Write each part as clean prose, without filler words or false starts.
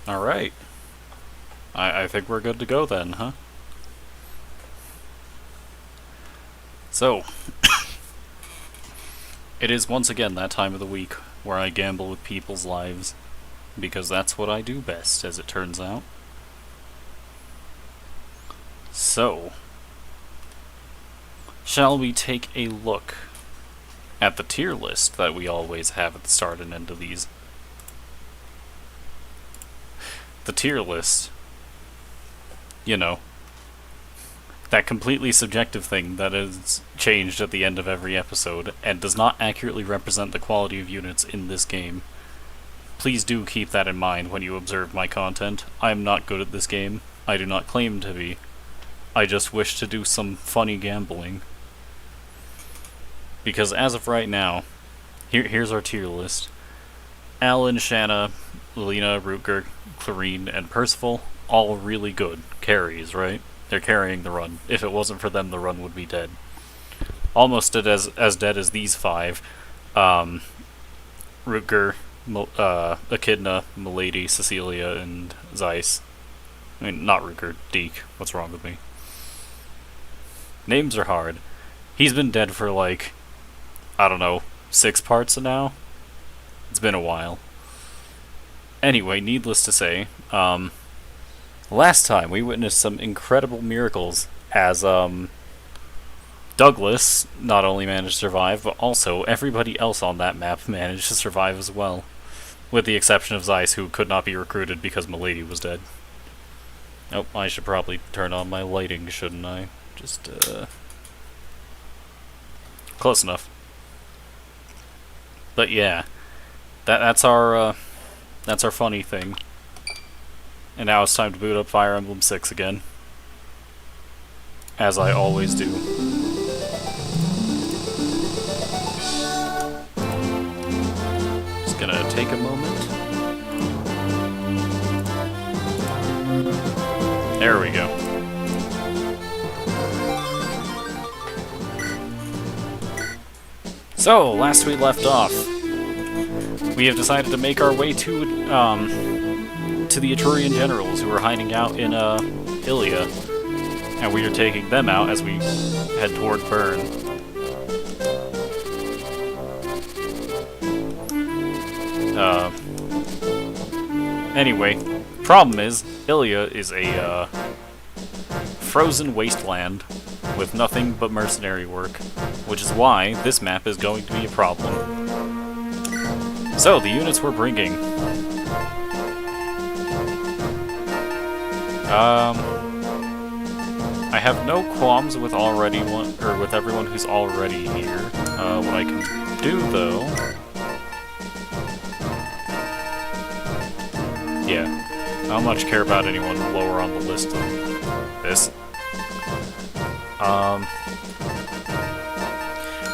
Alright. I think we're good to go then, huh? So, it is once again that time of the week where I gamble with people's lives. Because that's what I do best, as it turns out. So, shall we take a look at the tier list that we always have at the start and end of these? The tier list. You know, that completely subjective thing that is changed at the end of every episode and does not accurately represent the quality of units in this game. Please do keep that in mind when you observe my content. I am not good at this game. I do not claim to be. I just wish to do some funny gambling. Because as of right now, here's our tier list. Alan, Shanna, Lena, Rutger, Clarine, and Percival, all really good. Carries, right? They're carrying the run. If it wasn't for them, the run would be dead. Almost as dead as these five. Rutger, Echidna, Milady, Cecilia, and Zeiss. I mean, not Rutger, Deke. What's wrong with me? Names are hard. He's been dead for like, I don't know, 6 parts now? It's been a while. Anyway, needless to say, last time we witnessed some incredible miracles as, Douglas not only managed to survive, but also everybody else on that map managed to survive as well. With the exception of Zeiss, who could not be recruited because Milady was dead. Oh, I should probably turn on my lighting, shouldn't I? Just, close enough. But yeah, that's our funny thing. And now it's time to boot up Fire Emblem 6 again. As I always do. Just gonna take a moment. There we go. So, last we left off, we have decided to make our way to the Etrurian generals who are hiding out in Ilia, and we are taking them out as we head toward Bern. Anyway, problem is, Ilia is a frozen wasteland with nothing but mercenary work, which is why this map is going to be a problem. So, the units we're bringing. I have no qualms with with everyone who's already here. What I can do, though... Yeah, I don't much care about anyone lower on the list than this.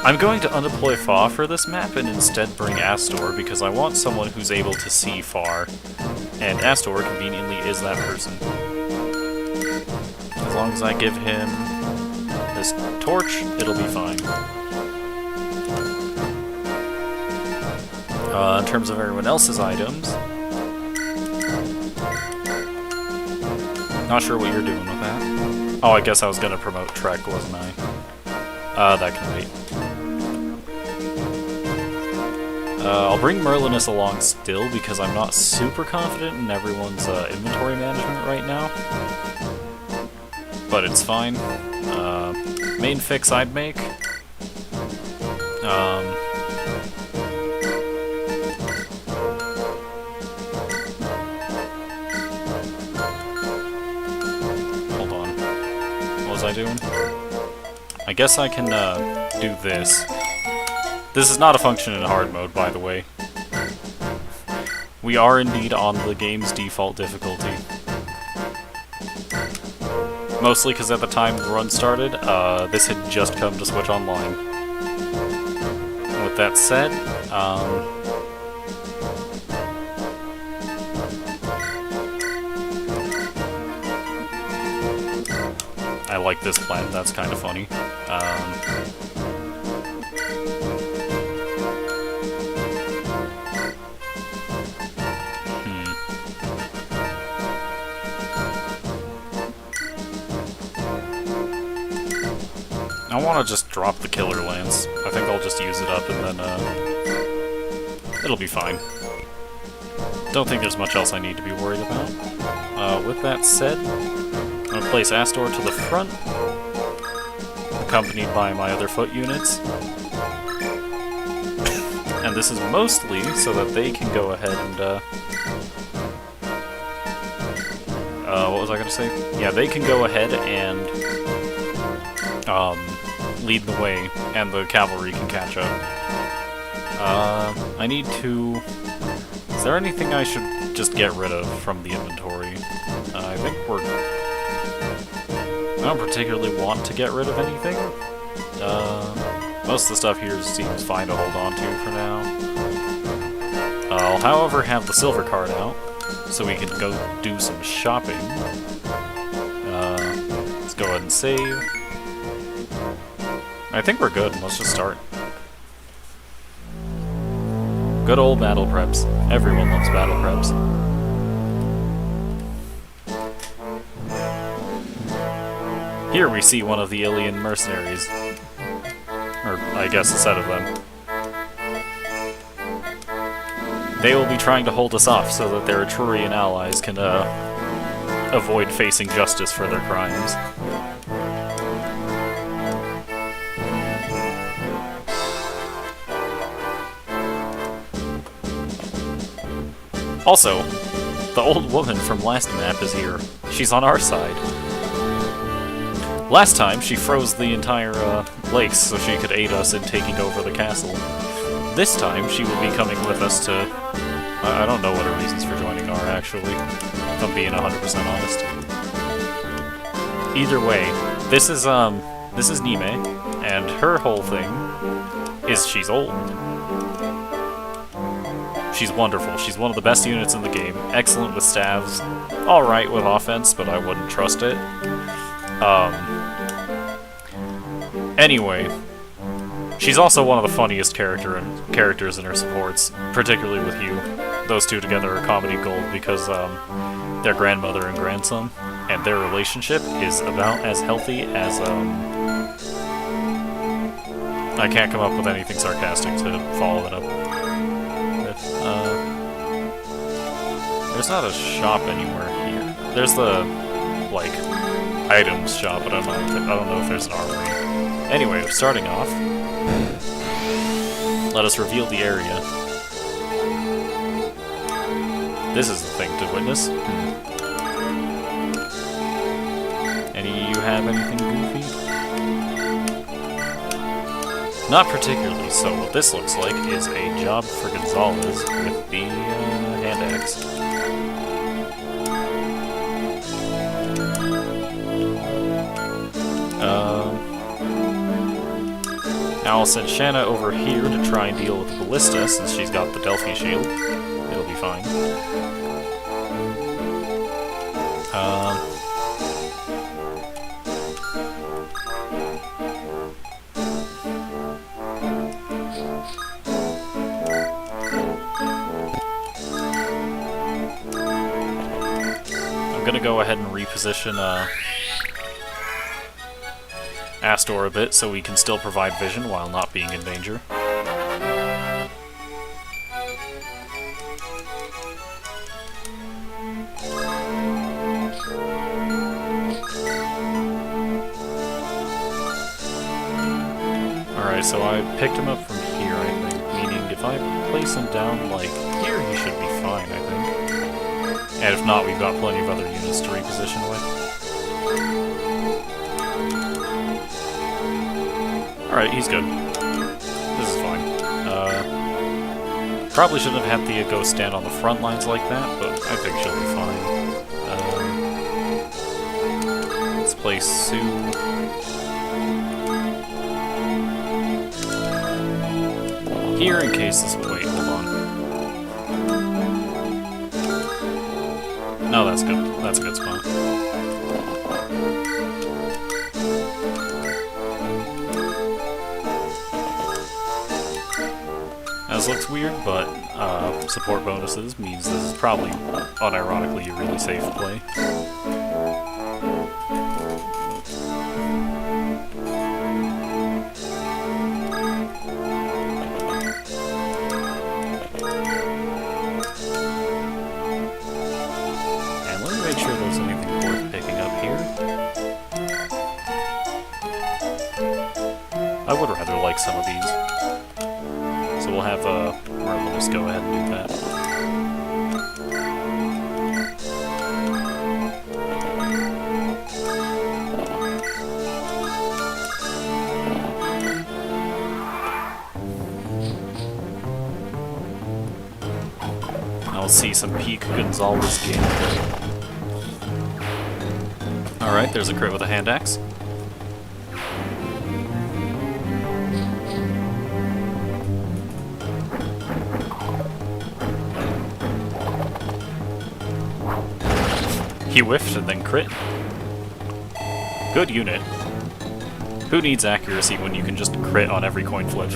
I'm going to undeploy Fa for this map and instead bring Astor because I want someone who's able to see far, and Astor conveniently is that person. As long as I give him this torch, it'll be fine. In terms of everyone else's items, not sure what you're doing with that. Oh, I guess I was gonna promote Trek, wasn't I? That can wait. I'll bring Merlinus along still because I'm not super confident in everyone's inventory management right now. But it's fine. Main fix I'd make. Hold on. What was I doing? I guess I can do this. This is not a function in hard mode, by the way. We are indeed on the game's default difficulty. Mostly because at the time the run started, this had just come to Switch Online. With that said, I like this plan, that's kind of funny. I want to just drop the killer lance. I think I'll just use it up and then, it'll be fine. Don't think there's much else I need to be worried about. With that said, I'm going to place Astor to the front, accompanied by my other foot units. And this is mostly so that they can go ahead and, what was I going to say? Yeah, they can go ahead and, lead the way, and the cavalry can catch up. I need to... Is there anything I should just get rid of from the inventory? I think we're... I don't particularly want to get rid of anything. Most of the stuff here seems fine to hold on to for now. I'll, however, have the silver card out, so we can go do some shopping. Let's go ahead and save. I think we're good. Let's just start. Good old battle preps. Everyone loves battle preps. Here we see one of the Ilian mercenaries. Or, I guess, a set of them. They will be trying to hold us off so that their Etrurian allies can, avoid facing justice for their crimes. Also, the old woman from last map is here. She's on our side. Last time, she froze the entire lakes so she could aid us in taking over the castle. This time, she will be coming with us to... I don't know what her reasons for joining are, actually, if I'm being 100% honest. Either way, this is Nime, and her whole thing is she's old. She's wonderful. She's one of the best units in the game. Excellent with staves. Alright with offense, but I wouldn't trust it. Anyway, she's also one of the funniest characters in her supports, particularly with you. Those two together are comedy gold because they're grandmother and grandson, and their relationship is about as healthy as I can't come up with anything sarcastic to follow it up. There's not a shop anywhere here. There's the, like, items shop, but I don't know if there's an armory. Anyway, starting off, let us reveal the area. This is the thing to witness. Any of you have anything goofy? Not particularly, so what this looks like is a job for Gonzalez with the hand axe. Now I'll send Shanna over here to try and deal with the ballista since she's got the Delphi shield. It'll be fine. I'm gonna go ahead and reposition Astor a bit so we can still provide vision while not being in danger. Alright, so I picked him up from here, I think, meaning if I place him down, like, here, he should be fine, I think. And if not, we've got plenty of other units to reposition with. Alright, he's good. This is fine. Probably shouldn't have had Thea go stand on the front lines like that, but I think she'll be fine. Let's place Sue. Here in case this... Wait, hold on. No, that's good. That's a good spot. This looks weird, but support bonuses means this is probably, unironically, a really safe play. I would rather like some of these. So we'll have Romanus go ahead and do that. I'll see some peak Gonzalez gameplay. Alright, there's a crit with a hand axe. He whiffed and then crit. Good unit. Who needs accuracy when you can just crit on every coin flip?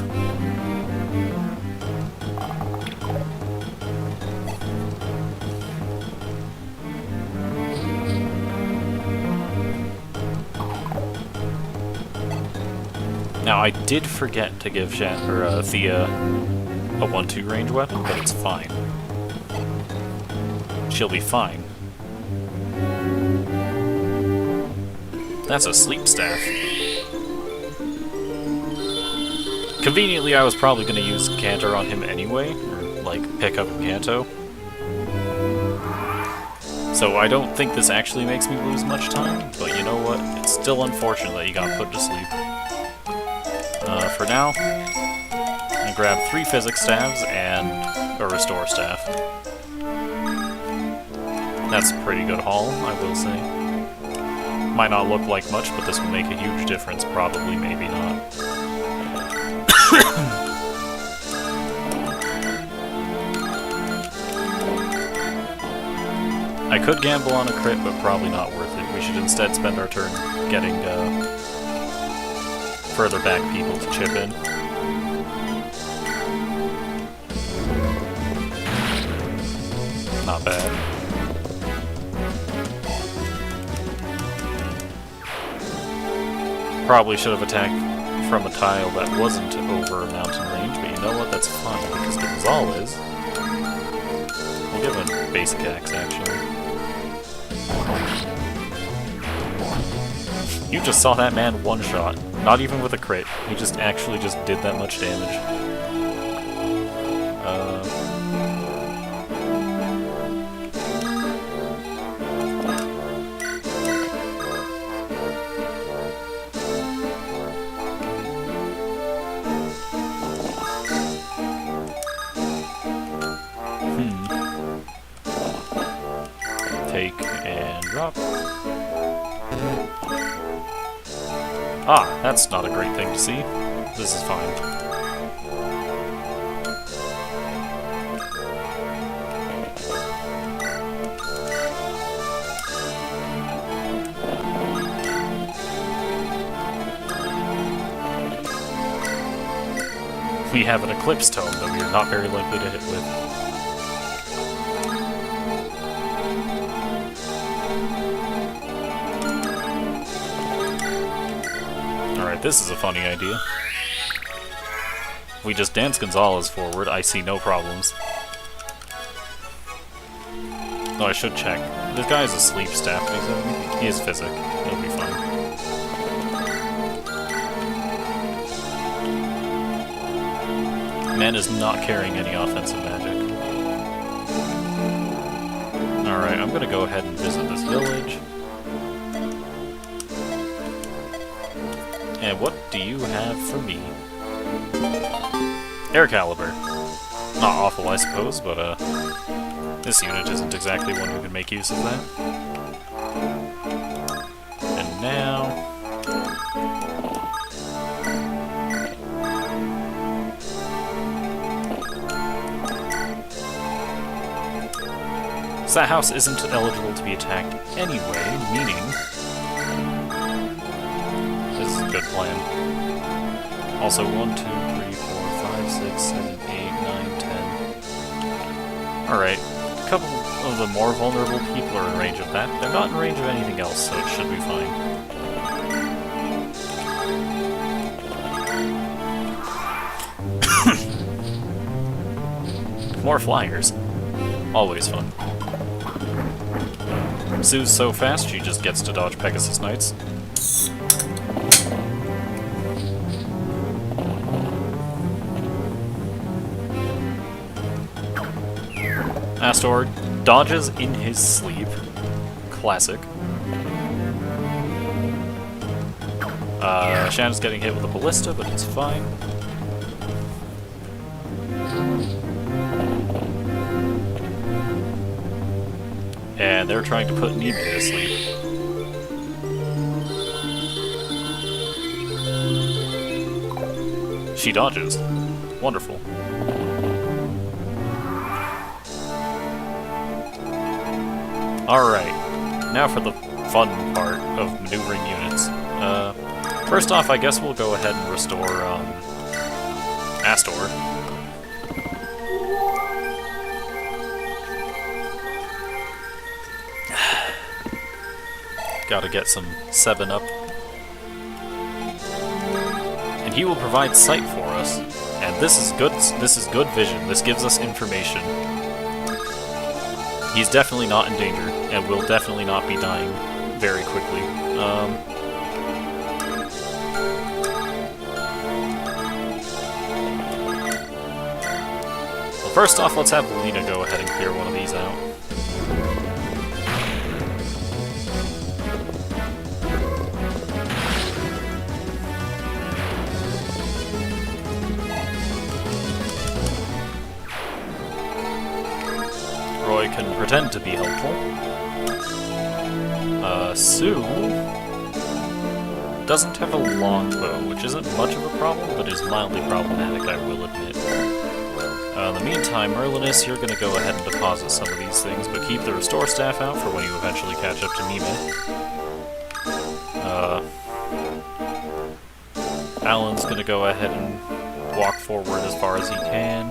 Now, I did forget to give Thea a 1-2 range weapon, but it's fine. She'll be fine. That's a sleep staff. Conveniently, I was probably going to use Cantor on him anyway, or, like, pick up Canto. So I don't think this actually makes me lose much time, but you know what? It's still unfortunate that he got put to sleep. For now, I'm going to grab 3 physics staves and a restore staff. That's a pretty good haul, I will say. Might not look like much, but this will make a huge difference. Probably, maybe not. I could gamble on a crit, but probably not worth it. We should instead spend our turn getting further back people to chip in. Not bad. Probably should have attacked from a tile that wasn't over a mountain range, but you know what? That's fine, because Gonzalez... We'll give him a basic axe, actually. You just saw that man one-shot. Not even with a crit. He just actually just did that much damage. Take and drop. Ah, that's not a great thing to see. This is fine. We have an Eclipse Tome that we are not very likely to hit with. This is a funny idea. We just dance Gonzalez forward, I see no problems. Though I should check. This guy is a sleep staff, he is physic. He'll be fine. Man is not carrying any offensive magic. Alright, I'm gonna go ahead and visit this village. And what do you have for me? Air Caliber. Not awful, I suppose, but this unit isn't exactly one who can make use of that. And now... So that house isn't eligible to be attacked anyway, meaning... Good plan. Also 1, 2, 3, 4, 5, 6, 7, 8, 9, 10. Alright, a couple of the more vulnerable people are in range of that. They're not in range of anything else, so it should be fine. More flyers. Always fun. Sue's so fast she just gets to dodge Pegasus Knights. Astor dodges in his sleep. Classic. Shannon's getting hit with a ballista, but it's fine. And they're trying to put Nimi to sleep. She dodges. Wonderful. Alright, now for the fun part of maneuvering units. First off, I guess we'll go ahead and restore, Astor. Gotta get some 7-up. And he will provide sight for us. And this is good vision. This gives us information. He's definitely not in danger, and will definitely not be dying very quickly. Well, first off, let's have Lena go ahead and clear one of these out. Roy can pretend to be helpful. Sue doesn't have a longbow, which isn't much of a problem, but is mildly problematic, I will admit. In the meantime, Merlinus, you're gonna go ahead and deposit some of these things, but keep the restore staff out for when you eventually catch up to Nimi. Alan's gonna go ahead and walk forward as far as he can.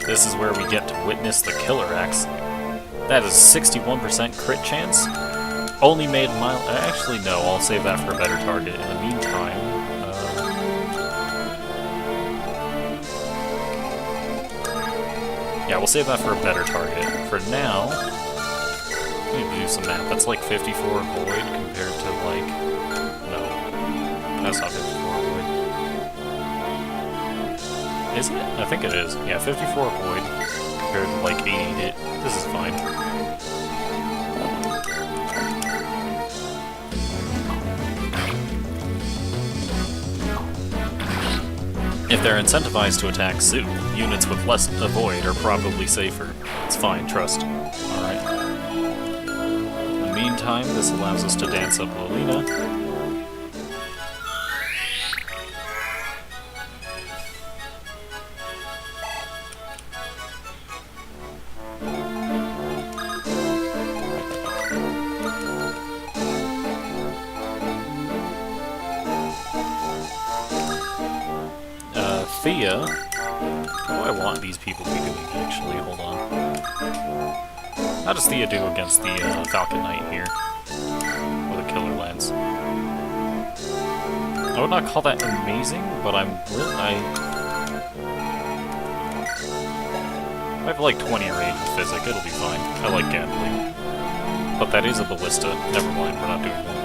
This is where we get to witness the killer axe. That is 61% crit chance. Only made mild. Actually, no. I'll save that for a better target. In the meantime, yeah, we'll save that for a better target. For now, we need to do some math. That's like 54 void compared to like. No, that's not 54 void. Is it? I think it is. Yeah, 54 void compared to like 80 hit. This is fine. If they're incentivized to attack Sue, units with less void are probably safer. It's fine, trust. Alright. In the meantime, this allows us to dance up Lolina. Thea? What do I want these people to be doing, actually? Hold on. How does Thea do against the Falcon Knight here? Or the Killer Lance? I would not call that amazing, but I have like 20 range with Physic, it'll be fine. I like gambling. But that is a ballista. Never mind, we're not doing that.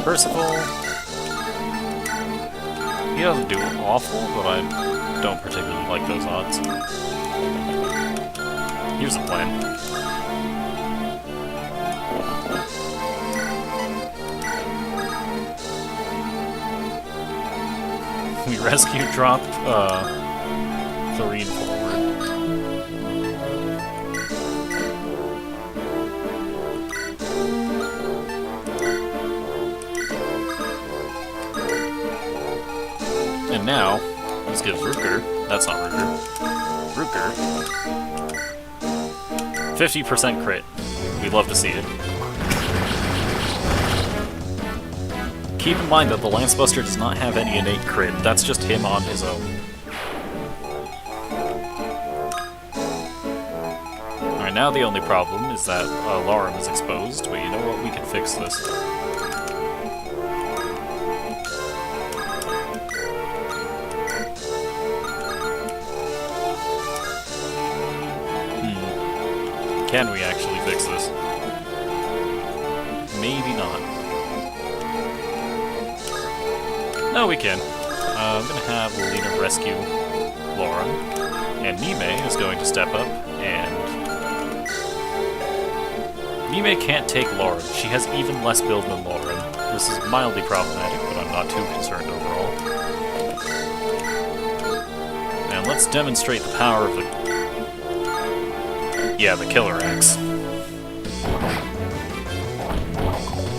Percival, he doesn't do awful, but I don't particularly like those odds. Here's the plan. We rescue drop Thorine forward. And now, this gives Ruker, that's not Ruker, 50% crit. We love to see it. Keep in mind that the Lancebuster does not have any innate crit, that's just him on his own. Alright, now the only problem is that Larum is exposed, but you know what, we can fix this. Can we actually fix this? Maybe not. No, we can. I'm gonna have Lena rescue Lauren, and Nime is going to step up, and... Nime can't take Lauren. She has even less build than Lauren. This is mildly problematic, but I'm not too concerned overall. And let's demonstrate the power of the... Yeah, the Killer Axe.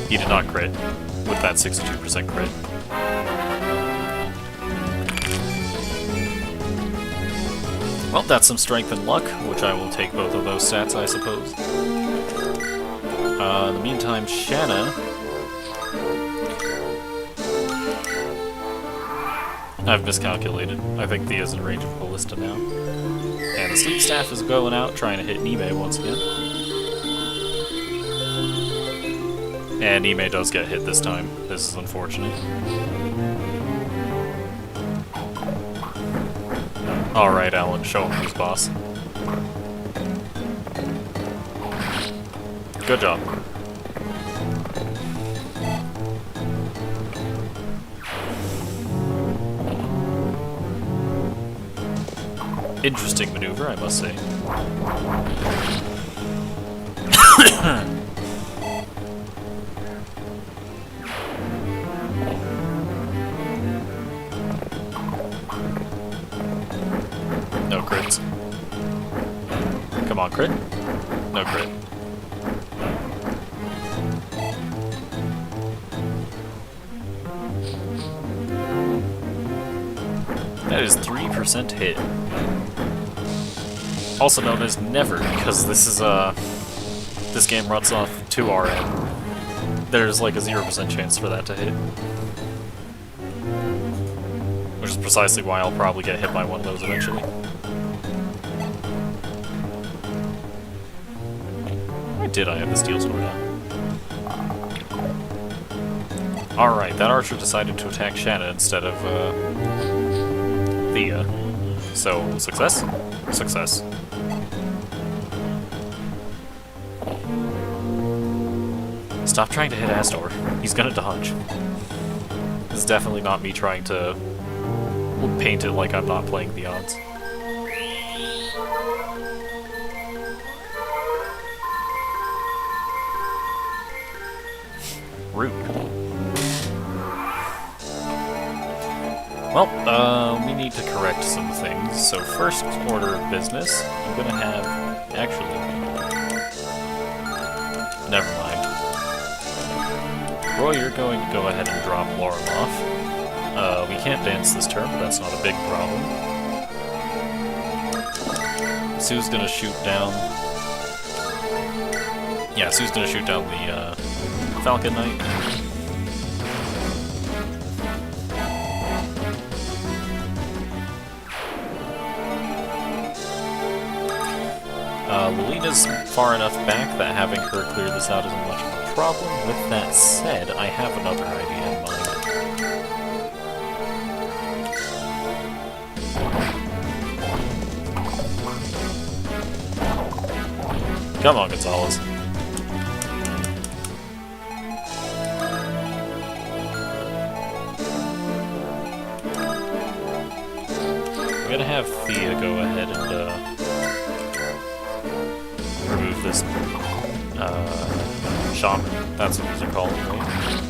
He did not crit, with that 62% crit. Well, that's some strength and luck, which I will take both of those stats, I suppose. In the meantime, Shanna... I've miscalculated. I think Thea's in range of Ballista now. And the Sleep Staff is going out, trying to hit Nime once again. And Nime does get hit this time. This is unfortunate. Alright, Alan, show him who's boss. Good job. Interesting maneuver, I must say. No crits. Come on, crit. No crit. That is 3% hit. Also known as never, because this is this game runs off 2 RN. There's like a 0% chance for that to hit. Which is precisely why I'll probably get hit by one of those eventually. Why did I have the steel sword on? Alright, that archer decided to attack Shanna instead of Thea. So, success? Success. Stop trying to hit Astor. He's gonna dodge. This is definitely not me trying to paint it like I'm not playing the odds. Rude. Well, we need to correct some things. So first order of business, I'm gonna have... Actually... Never mind. Roy, you're going to go ahead and drop Lauren off. We can't dance this turn, but that's not a big problem. Sue's gonna shoot down... Yeah, Sue's gonna shoot down the, Falcon Knight. Lilina's far enough back that having her clear this out isn't much of a problem. With that said, I have another idea in mind. Come on, Gonzalez. I'm gonna have Thea go ahead and, remove this, shaman. That's what these are called, right?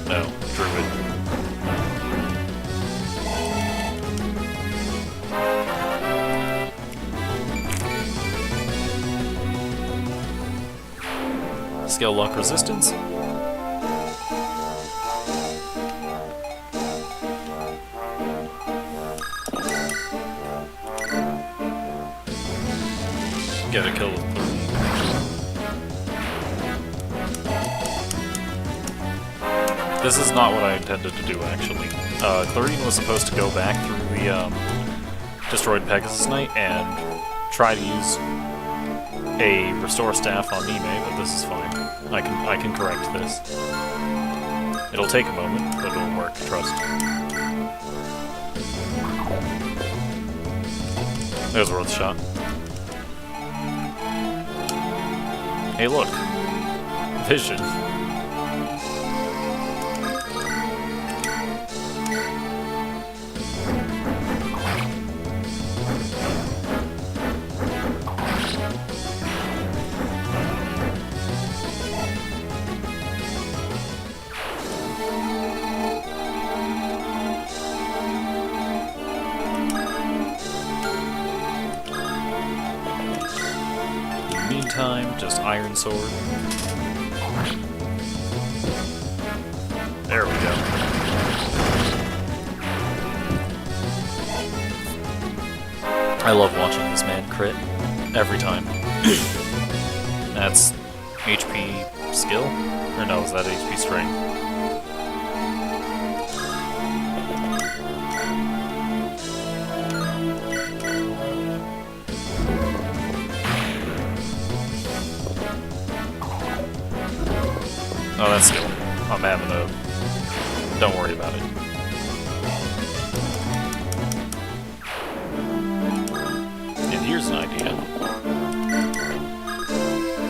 No, druid. Skill luck resistance. Get a kill with Clarine. This is not what I intended to do, actually. Clarine was supposed to go back through the destroyed Pegasus Knight and try to use a restore staff on Nime, but this is fine. I can correct this. It'll take a moment, but it'll work, trust. It was worth a shot. Hey, look. Vision. meantime, just Iron Sword. There we go. I love watching this man crit every time. That's HP skill? Or no, is that HP strength? Oh, that's skill. I'm having a... Don't worry about it. And here's an idea.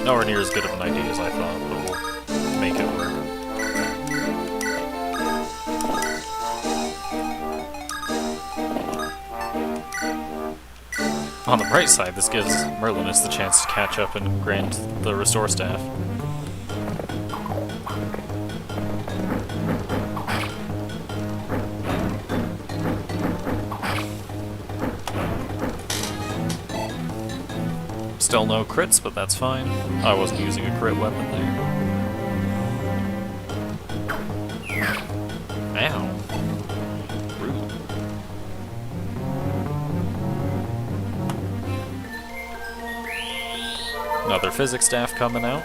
Nowhere near as good of an idea as I thought, but we'll make it work. On the bright side, this gives Merlinus the chance to catch up and grant the Restore Staff. Still no crits, but that's fine. I wasn't using a crit weapon there. Ow. Rude. Another physics staff coming out.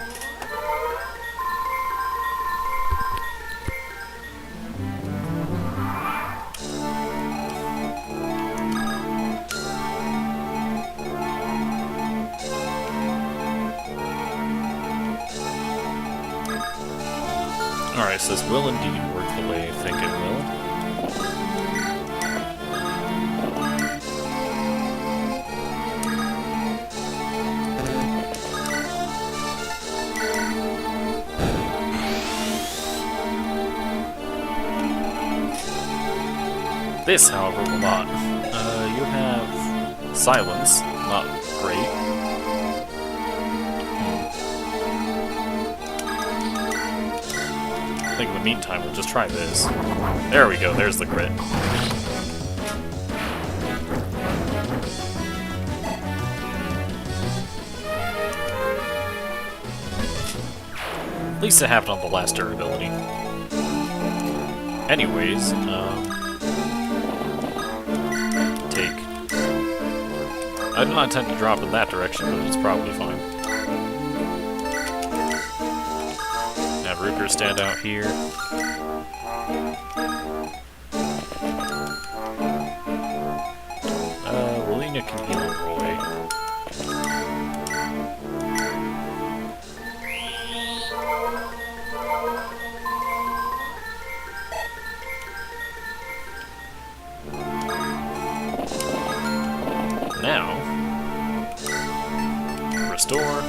Alright, so this will indeed work the way I think it will. This, however, will not. You have silence, not great. I think in the meantime we'll just try this. There we go, there's the crit. At least it happened on the last durability. Anyways, take... I do not intend to drop in that direction, but it's probably fine. Have Ruger stand out here. Relina can heal Roy. Now, restore.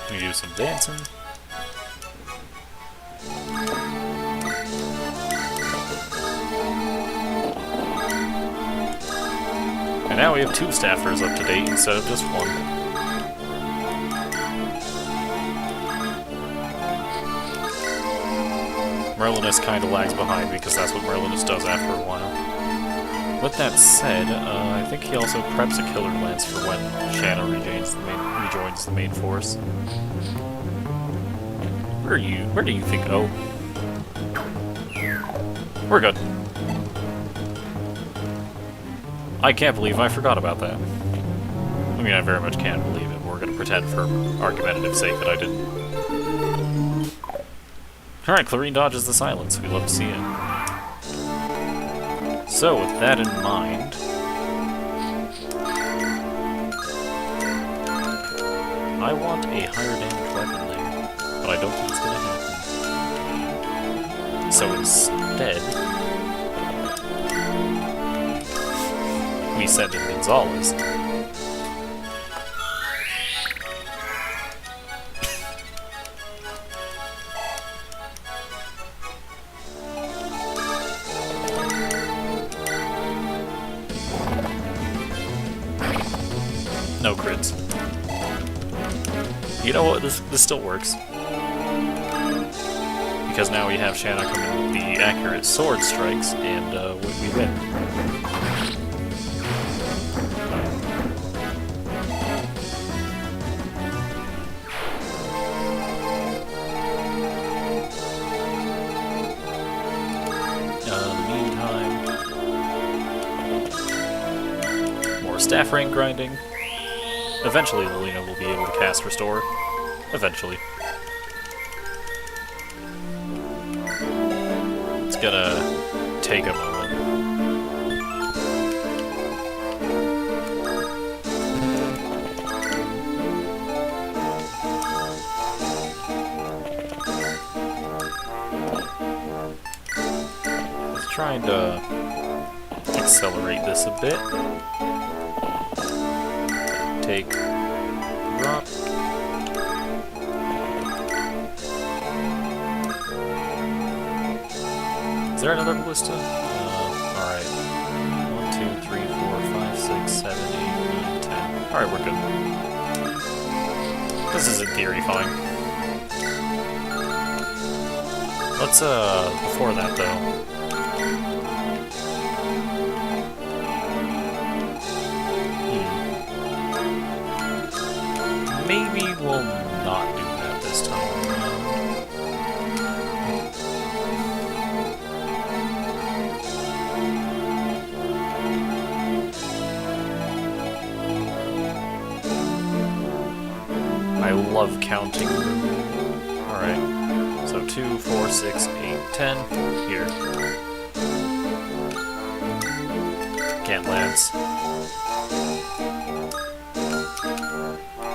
We do some dancing. And now we have 2 staffers up to date instead of just 1. Merlinus kind of lags behind because that's what Merlinus does after a while. With that said, I think he also preps a Killer Lance for when Shanna rejoins the main force. Where do you think? Oh. We're good. I can't believe I forgot about that. I mean, I very much can't believe it. We're gonna pretend for argumentative sake that I didn't. Alright, Clarine dodges the silence. We love to see it. So, with that in mind... I want a higher damage weapon there, but I don't think it's gonna happen. So instead... we send in Gonzalez. You know what? This still works. Because now we have Shanna coming with the accurate sword strikes, and we win. Staff rank grinding. Eventually Lilina will be able to cast Restore. Eventually. It's gonna take a moment. Let's try and accelerate this a bit. Take drop. Is there another ballista? Alright. 1, 2, 3, 4, 5, 6, 7, 8, 9, 10. Alright, we're good. This is in theory fine. Let's, before that though. Maybe we'll not do that this time around. I love counting. Alright. So 2, 4, 6, 8, 10. Here. Can't lance.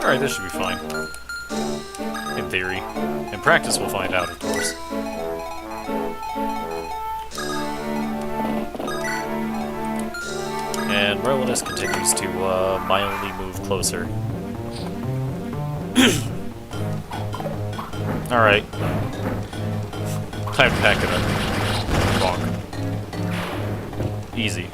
Alright, this should be fine. In theory. In practice, we'll find out, of course. And Merlinus continues to mildly move closer. Alright. Time to pack it up. Bonk. Easy.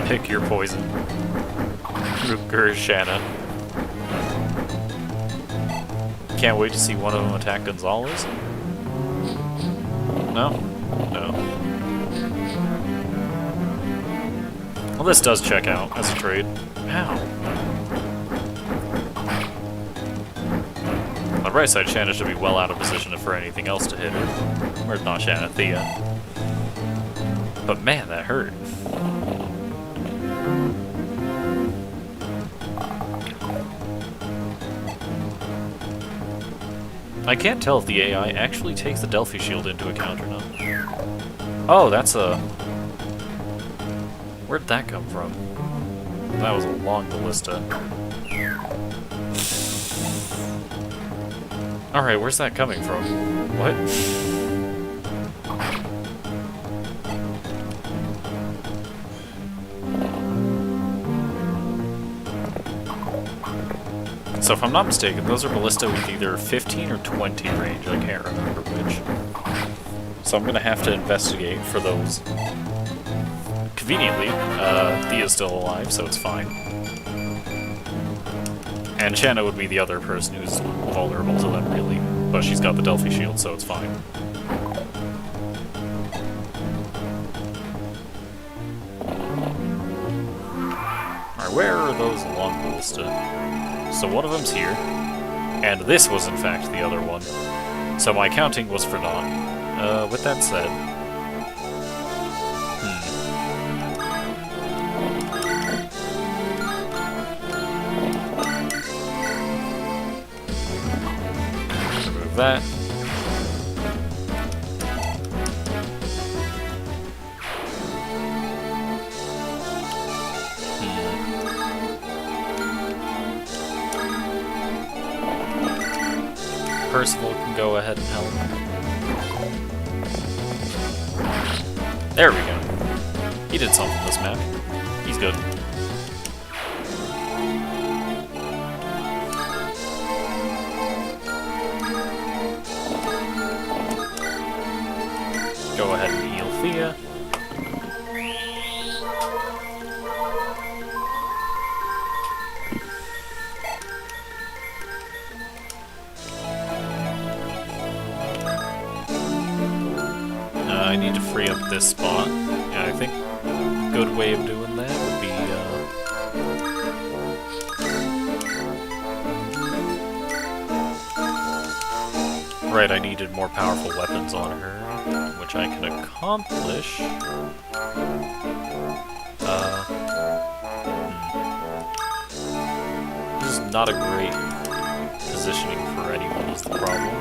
Pick your poison. Ruger Shanna. Can't wait to see one of them attack Gonzalez. No? No. Well, this does check out as a trade. Ow. On the right side, Shanna should be well out of position for anything else to hit her. Or not Shanna, Thea. But man, that hurt. I can't tell if the AI actually takes the Delphi Shield into account or not. Oh, that's a... Where'd that come from? That was a long ballista. Alright, where's that coming from? What? So if I'm not mistaken, those are ballista with either 15 or 20 range. I can't remember which. So I'm gonna have to investigate for those. Conveniently, Thea's still alive, so it's fine. And Shanna would be the other person who's vulnerable to them, really. But she's got the Delphi Shield, so it's fine. Alright, where are those long ballista? So one of them's here, and this was in fact the other one. So my counting was for naught. With that said... Remove that. Percival can go ahead and help. There we go. He did something this map. He's good. Go ahead and heal Thea. I need to free up this spot. Yeah, I think a good way of doing that would be, right, I needed more powerful weapons on her, which I can accomplish. This is not a great positioning for anyone is the problem.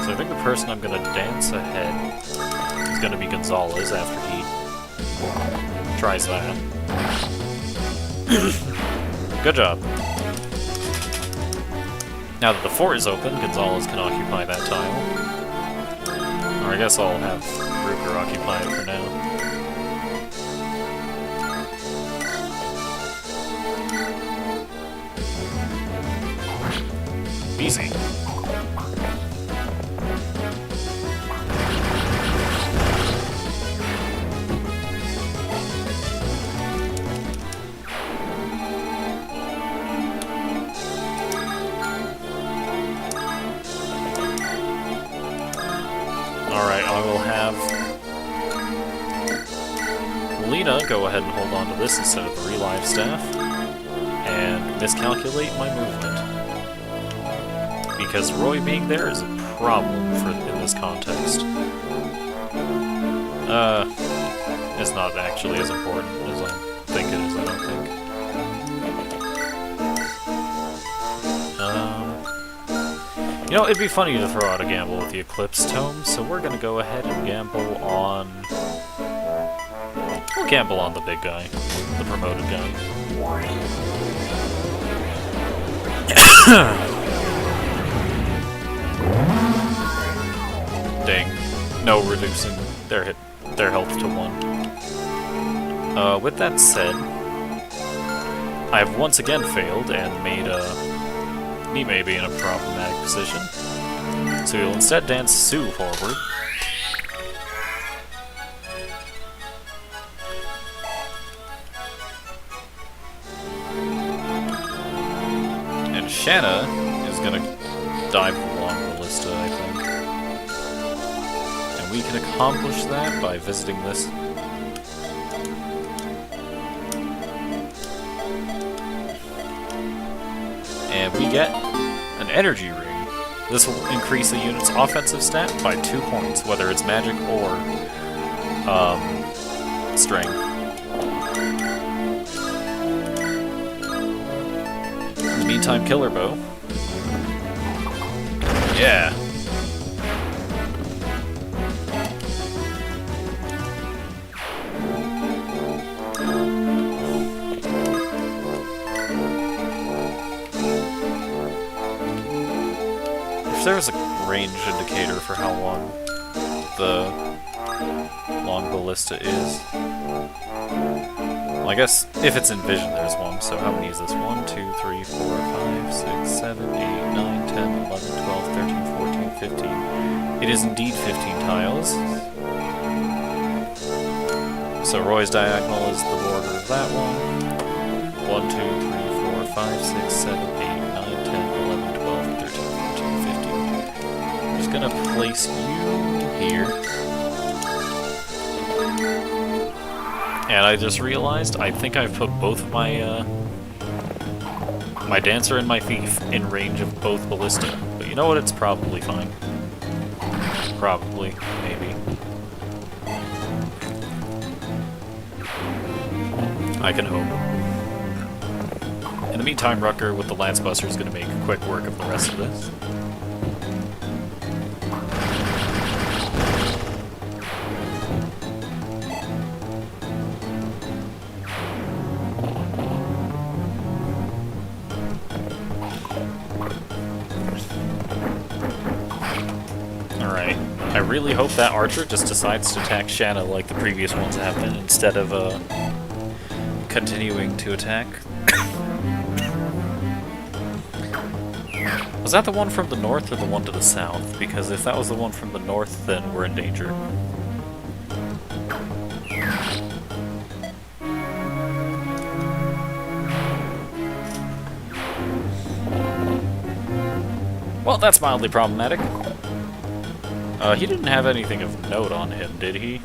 So I think the person I'm gonna dance ahead is gonna be Gonzalez after he tries that. Good job. Now that the fort is open, Gonzalez can occupy that tile. Or I guess I'll have Ruger occupy it for now. Easy. Alright, I will have Lena go ahead and hold on to this instead of the relive staff, and miscalculate my movement. Because Roy being there is a problem in this context. It's not actually as important as I think it is, I don't think. You know, it'd be funny to throw out a gamble with the Eclipse Tome, so we're gonna go ahead and gamble on... We'll gamble on the big guy, the promoted guy. Dang. No reducing their health to 1. With that said, I have once again failed and made he may be in a problematic position. So he'll instead dance Sue forward. And Shanna is gonna dive along the ballista, I think. And we can accomplish that by visiting this. And we get an energy ring. This will increase a unit's offensive stat by 2 points, whether it's magic or strength. In the meantime, Killer Bow. Yeah. If there was a range indicator for how long the long ballista is, well, I guess if it's in vision, there's one. So how many is this? 1, 2, 3, 4, 5, 6, 7, 8, 9, 10, 11, 12, 13, 14, 15. It is indeed 15 tiles. So Roy's diagonal is the border of that one. 1, 2, 3, 4, 5, 6, 7, 8, 9, 10, 11, 12, 13, 14, 15. I'm just gonna place you here. And I just realized I think I've put both of my my dancer and my thief in range of both ballista. But you know what? It's probably fine. Probably, maybe. I can hope. In the meantime, Rucker with the Lance Buster is going to make quick work of the rest of this. Alright. I really hope that archer just decides to attack Shanna like the previous ones have been, instead of continuing to attack. Was that the one from the north or the one to the south? Because if that was the one from the north, then we're in danger. Well, that's mildly problematic. He didn't have anything of note on him, did he?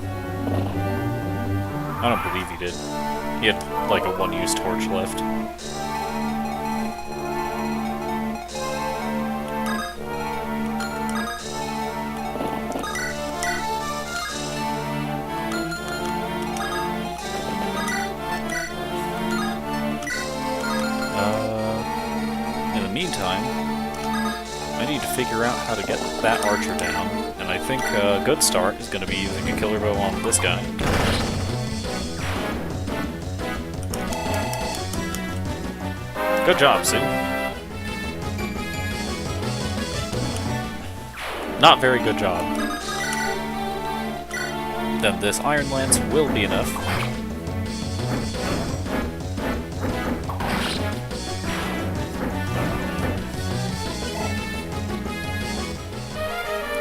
I don't believe he did. He had, like, a one-use torch left. In the meantime, I need to figure out how to get that archer down, and I think a good start is going to be using a killer bow on this guy. Good job, Sue. Not very good job. Then this Iron Lance will be enough.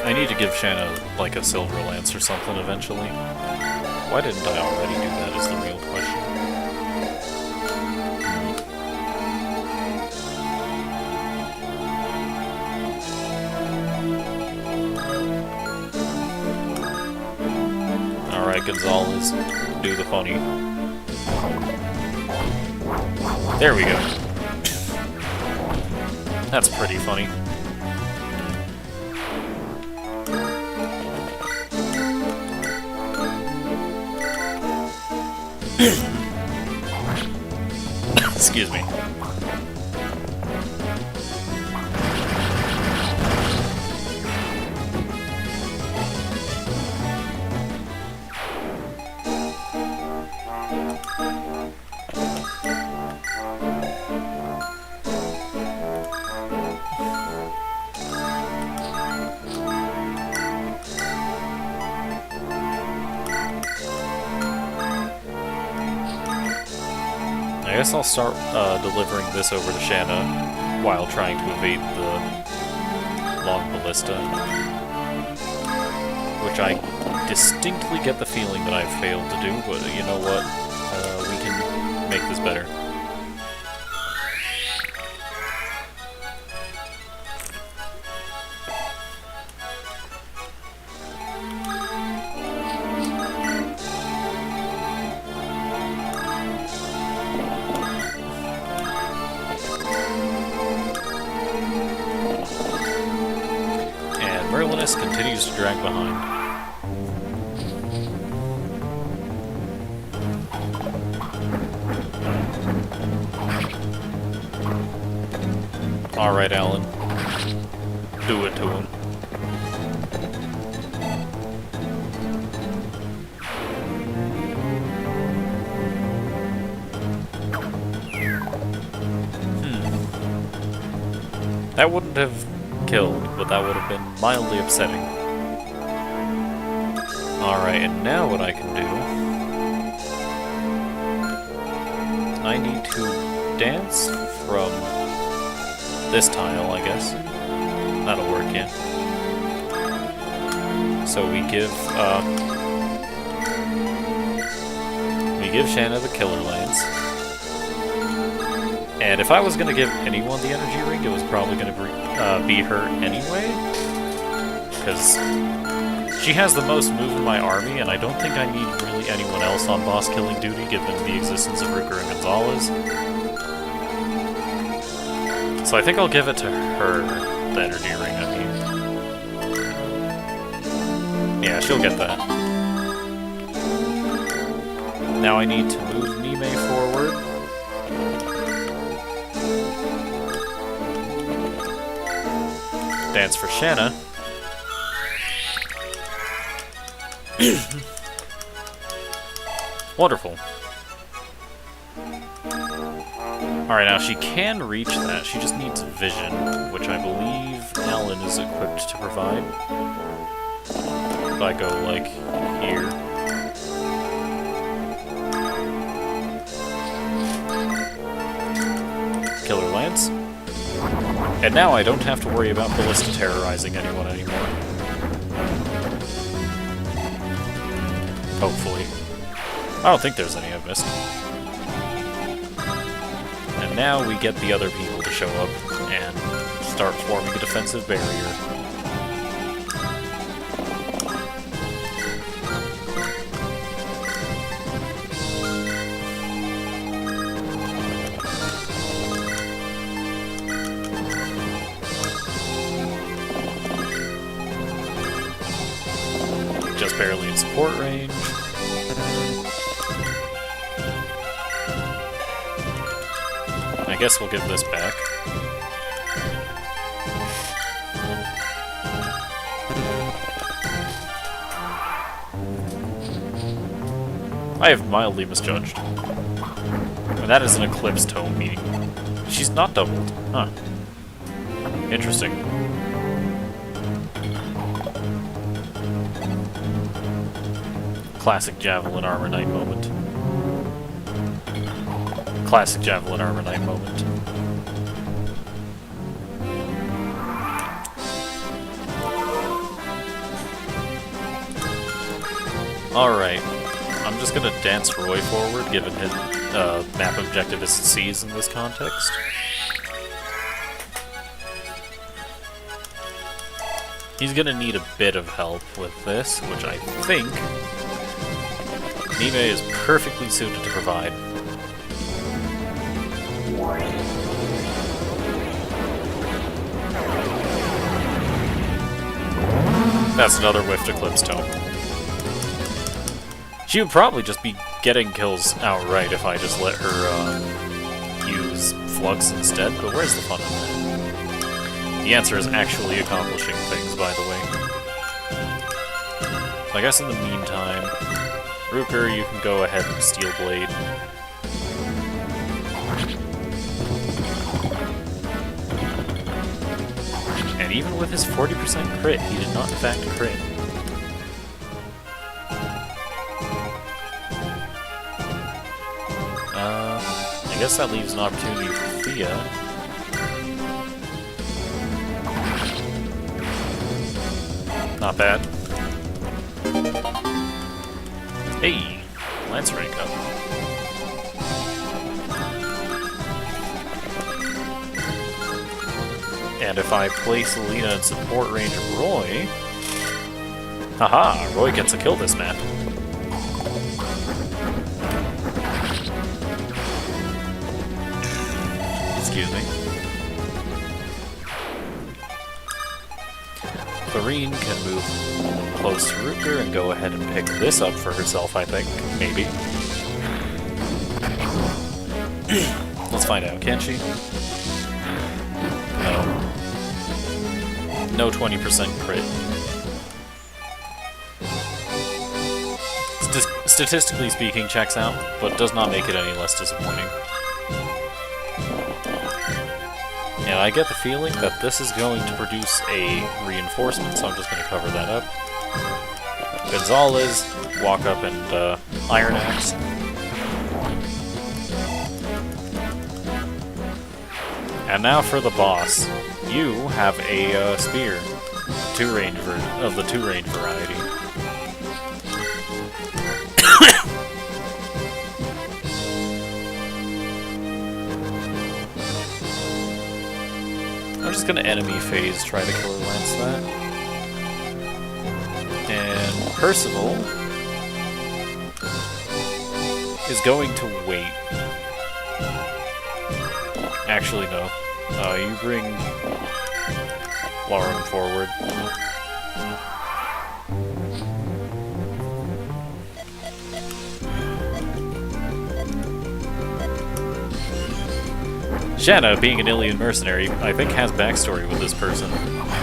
I need to give Shanna, like, a Silver Lance or something eventually. Why didn't I already do that is the real question. Alright, Gonzalez, do the funny. There we go. That's pretty funny. Excuse me. I guess I'll start delivering this over to Shanna while trying to evade the long ballista, which I distinctly get the feeling that I've failed to do, but you know what? We can make this better. Continues to drag behind. Alright, Alan. Do it to him. That wouldn't have killed, but that would have been mildly upsetting. Alright, and now what I can do... I need to dance from this tile, I guess. That'll work, yeah. So we give Shanna the Killer Lance. And if I was going to give anyone the energy ring, it was probably going to be her anyway. Because she has the most move in my army, and I don't think I need really anyone else on boss killing duty, given the existence of Ruger and Gonzalez. So I think I'll give it to her, the energy ring, I mean. Yeah, she'll get that. Now I need to move Nime forward. Dance for Shanna. Wonderful. Alright, now she can reach that. She just needs vision, which I believe Alan is equipped to provide. If I go, like, here. Killer Lance. And now I don't have to worry about Ballista terrorizing anyone anymore. Hopefully. I don't think there's any I've missed. And now we get the other people to show up and start forming a defensive barrier. Just barely in support range. I guess we'll give this back. I have mildly misjudged. And that is an Eclipse tome, meaning she's not doubled. Huh. Interesting. Classic Javelin Armor Knight moment. Classic Javelin Armor Knight moment. Alright. I'm just gonna dance Roy forward, given his map objectivist C's in this context. He's gonna need a bit of help with this, which I think Nime is perfectly suited to provide. That's another whiffed Eclipse tome. She would probably just be getting kills outright if I just let her use Flux instead, but where's the fun in that? The answer is actually accomplishing things, by the way. So I guess in the meantime, Rooker, you can go ahead and Steel Blade. And even with his 40% crit, he did not in fact crit. I guess that leaves an opportunity for Thea. Not bad. Hey, Lance rank up. And if I place Alina in support range of Roy... Haha, Roy gets a kill this map. Excuse me. Clarine can move close to Rooker and go ahead and pick this up for herself, I think. Maybe. Let's find out, can she? No. No 20% crit. Statistically speaking, checks out, but does not make it any less disappointing. And I get the feeling that this is going to produce a reinforcement, so I'm just going to cover that up. Gonzalez, walk up and Iron Axe. And now for the boss. You have a spear. Two-range of the two-range variety. I'm just gonna enemy phase, try to killer lance that. And Percival is going to wait. Actually, no. You bring Lauren forward. Shanna, being an Ilian mercenary, I think has backstory with this person.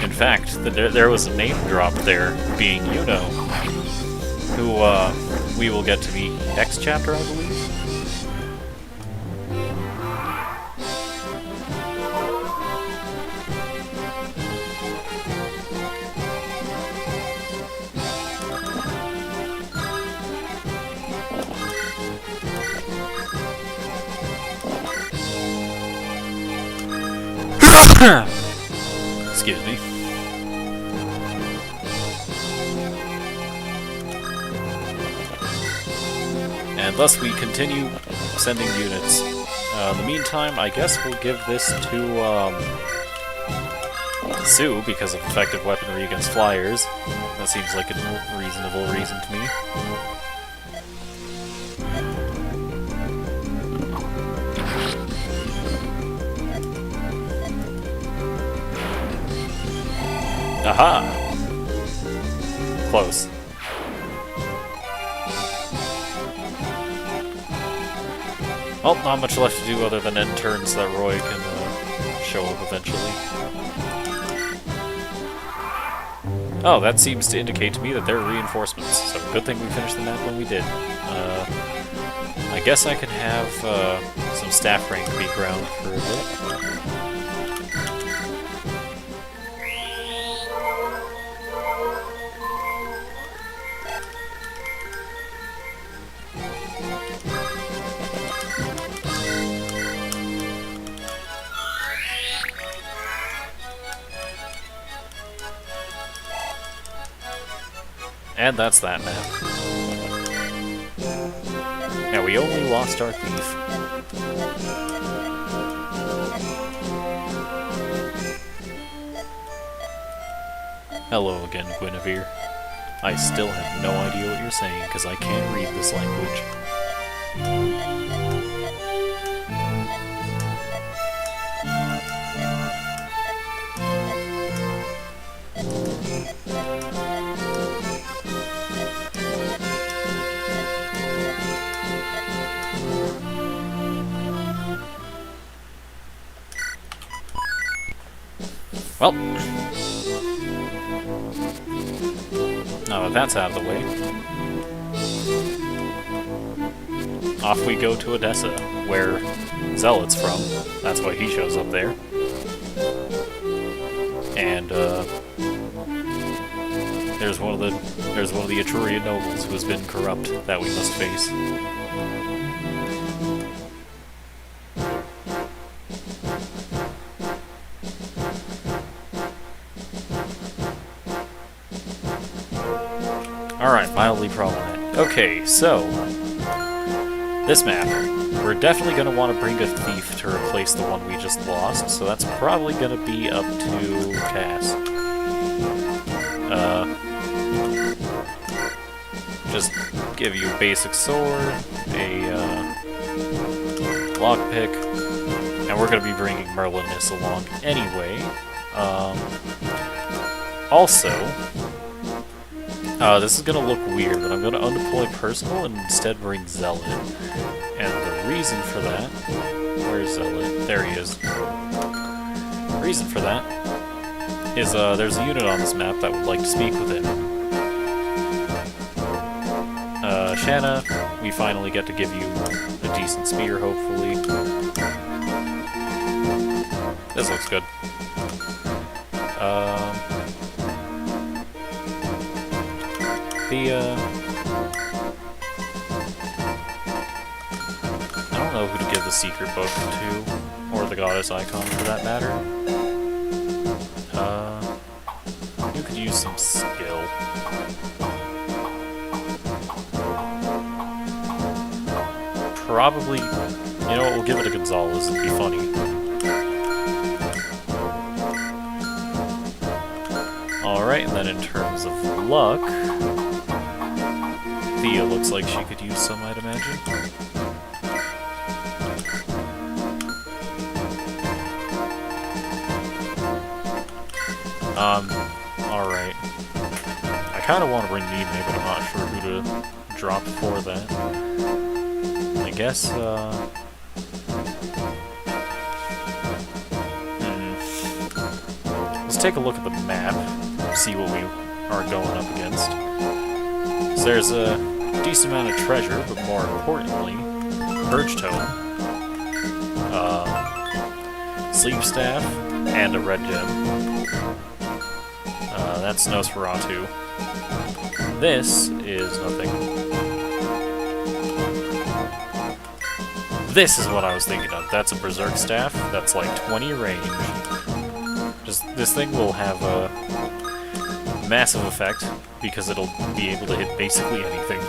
In fact, there was a name drop there, being Yuno, who we will get to meet next chapter, I believe. Excuse me. And thus we continue sending units. In the meantime, I guess we'll give this to Sue because of effective weaponry against flyers. That seems like a reasonable reason to me. Aha! Close. Well, not much left to do other than end turns that Roy can show up eventually. Oh, that seems to indicate to me that they're reinforcements, so good thing we finished the map when we did. I guess I can have some staff rank be ground for a bit. And that's that map. Yeah, we only lost our thief. Hello again, Guinevere. I still have no idea what you're saying, because I can't read this language. Well, now that that's out of the way, off we go to Odessa, where Zealot's from. That's why he shows up there. And there's one of the Etrurian nobles who has been corrupt that we must face. Alright, mildly problematic. Okay, so this map, we're definitely going to want to bring a thief to replace the one we just lost, so that's probably going to be up to Cass. Just give you a basic sword, a lockpick, and we're going to be bringing Merlinus along anyway. Also, this is going to look weird, but I'm going to undeploy Personal and instead bring Zealot. And the reason for that... Where's Zealot? There he is. The reason for that is there's a unit on this map that would like to speak with him. Shanna, we finally get to give you a decent spear, hopefully. This looks good. I don't know who to give the secret book to, or the goddess icon for that matter. You could use some skill. Probably, you know what, we'll give it to Gonzalez, it'd be funny. Alright, and then in terms of luck, Thea looks like she could use some, I'd imagine. Alright. I kinda want to bring Nime, but I'm not sure who to drop for that. I guess, let's take a look at the map, see what we are going up against. So there's a decent amount of treasure, but more importantly, Purge Tome, Sleep Staff, and a red gem. That's Nosferatu. This is nothing. This is what I was thinking of. That's a Berserk Staff. That's like 20 range. This thing will have a massive effect because it'll be able to hit basically anything.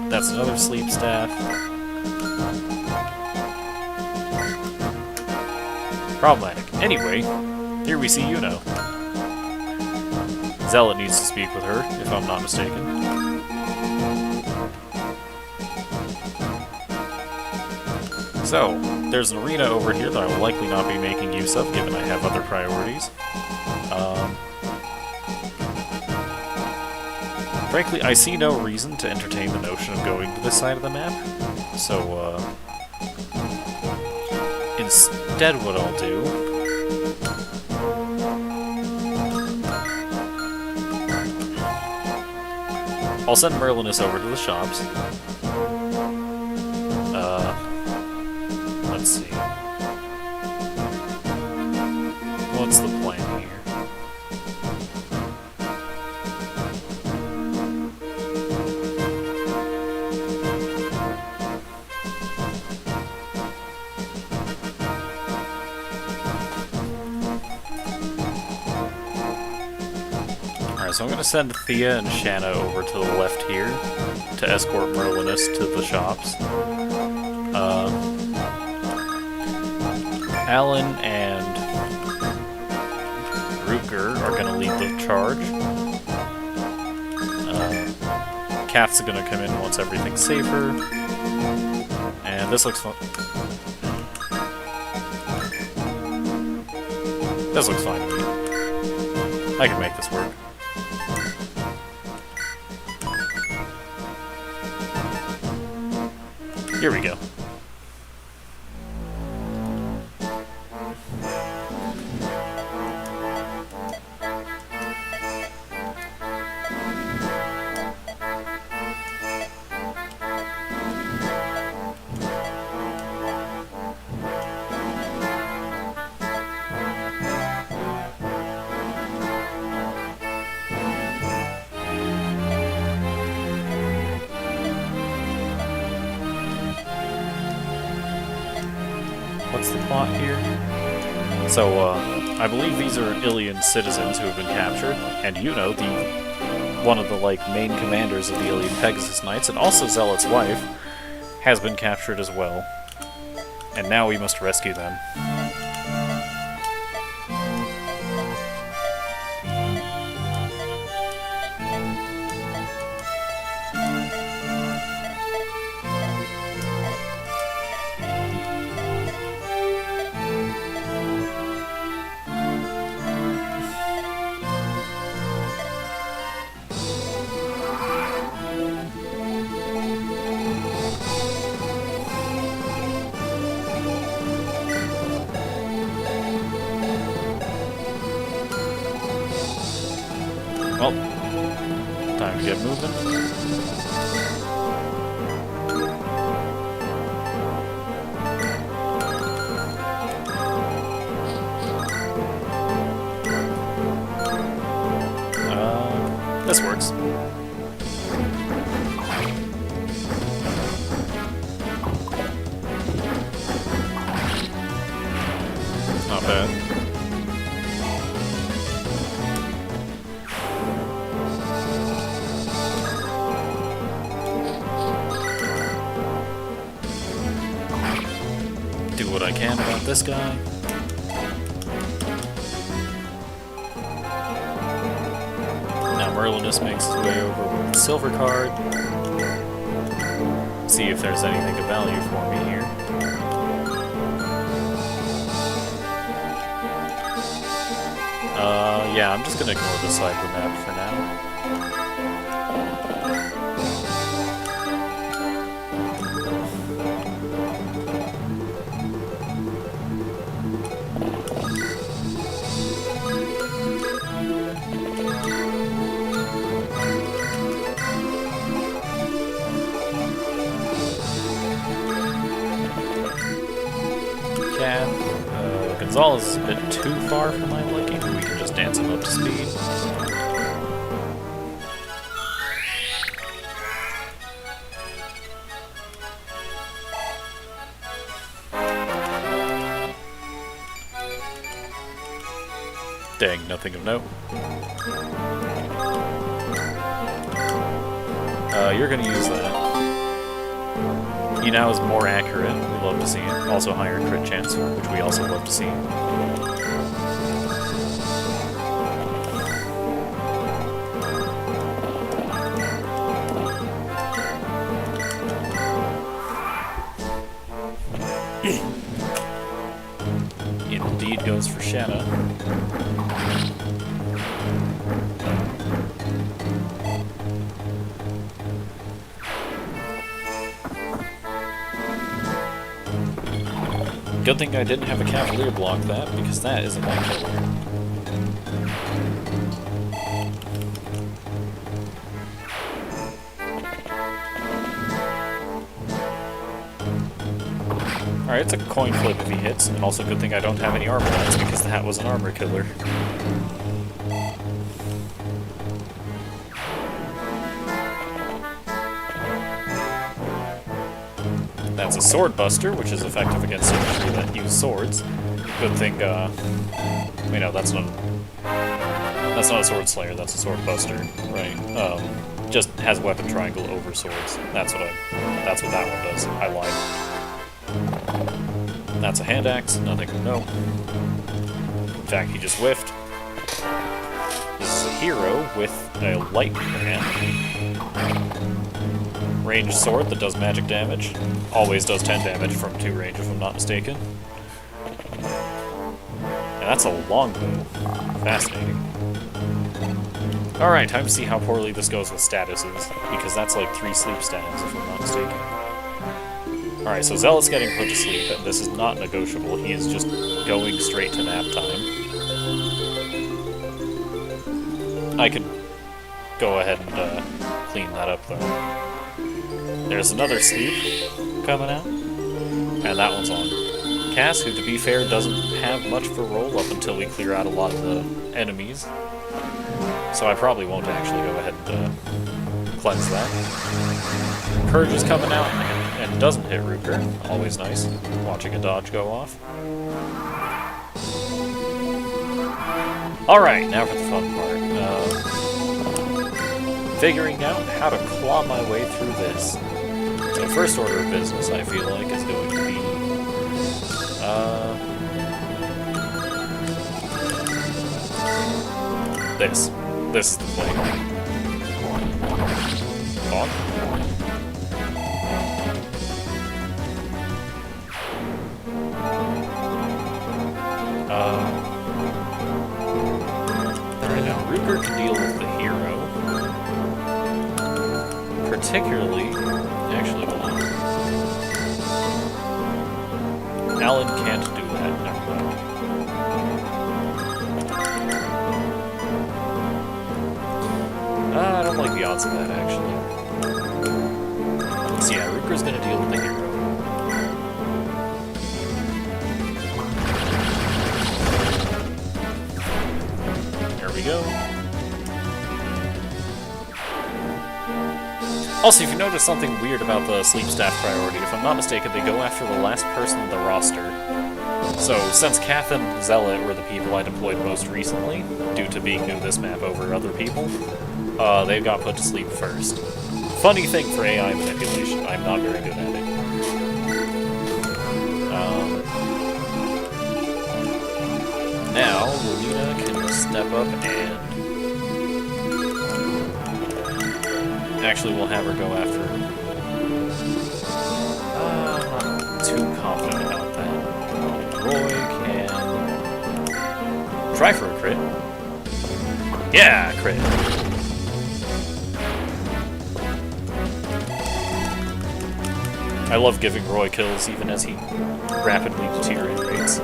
That's another sleep staff. Problematic. Anyway, here we see Yuno. Zealot needs to speak with her, if I'm not mistaken. So, there's an arena over here that I will likely not be making use of, given I have other priorities. Frankly, I see no reason to entertain the notion of going to this side of the map, so, instead what I'll do... I'll send Merlinus over to the shops. Let's see. What's the plan here? Alright, so I'm going to send Thea and Shanna over to the left here to escort Merlinus to the shops. Alan and Rutger are going to lead the charge. Kath's going to come in once everything's safer. And this looks fun. This looks fine to me. I can make this work. Here we go. What's the plot here? So, I believe these are Ilian citizens who have been captured, and Yuno, one of the, main commanders of the Ilian Pegasus Knights, and also Zealot's wife, has been captured as well. And now we must rescue them. Well, time to get moving. This works. Not bad. Do what I can about this guy. Now Merlinus makes his way over with the silver card. See if there's anything of value for me here. Yeah, I'm just gonna ignore the side of the map for now. Gonzalez is a bit too far for my liking. We can just dance him up to speed. Dang, nothing of note. You're gonna use that. He now is more accurate. We love to see it. Also higher crit chance, which we also love to see. Indeed goes for Shadow. Good thing I didn't have a Cavalier block that, because that is a one killer. Alright, it's a coin flip if he hits, and also good thing I don't have any armor lines, because that was an armor killer. That's a Sword Buster, which is effective against infantry that use swords. Good thing, wait, no, that's not a Sword Slayer, that's a Sword Buster, right? Just has weapon triangle over swords. That's what that one does. I lied. That's a hand axe, nothing, no. In fact, he just whiffed. This is a hero with a lightning hand. Ranged sword that does magic damage. Always does 10 damage from 2 range if I'm not mistaken. And that's a longbow. Fascinating. Alright, time to see how poorly this goes with statuses, because that's like 3 sleep stats if I'm not mistaken. Alright, so Zealot's getting put to sleep, and this is not negotiable. He is just going straight to nap time. I could go ahead and clean that up, though. There's another sleep coming out, and that one's on. Cass, who, to be fair, doesn't have much of a roll up until we clear out a lot of the enemies. So I probably won't actually go ahead and cleanse that. Purge is coming out and doesn't hit Rupert. Always nice, watching a dodge go off. Alright, now for the fun part. Figuring out how to claw my way through this. So first order of business, I feel like, is going to be... this. This is the play. Bonk. Alright, now Rupert can deal with the hero. Particularly... Actually, hold on. Alan can't do that, never mind. I don't like the odds of that, actually. So yeah, Ruker's gonna deal with the hero. There we go. Also, if you notice something weird about the sleep staff priority, if I'm not mistaken, they go after the last person on the roster. So, since Kath and Zealot were the people I deployed most recently, due to being new to this map over other people, they got put to sleep first. Funny thing for AI manipulation, I'm not very good at it. Now, Lolita can step up and... Actually, we'll have her go after... I'm not too confident about that. Roy can... try for a crit. Yeah, crit. I love giving Roy kills even as he rapidly deteriorates.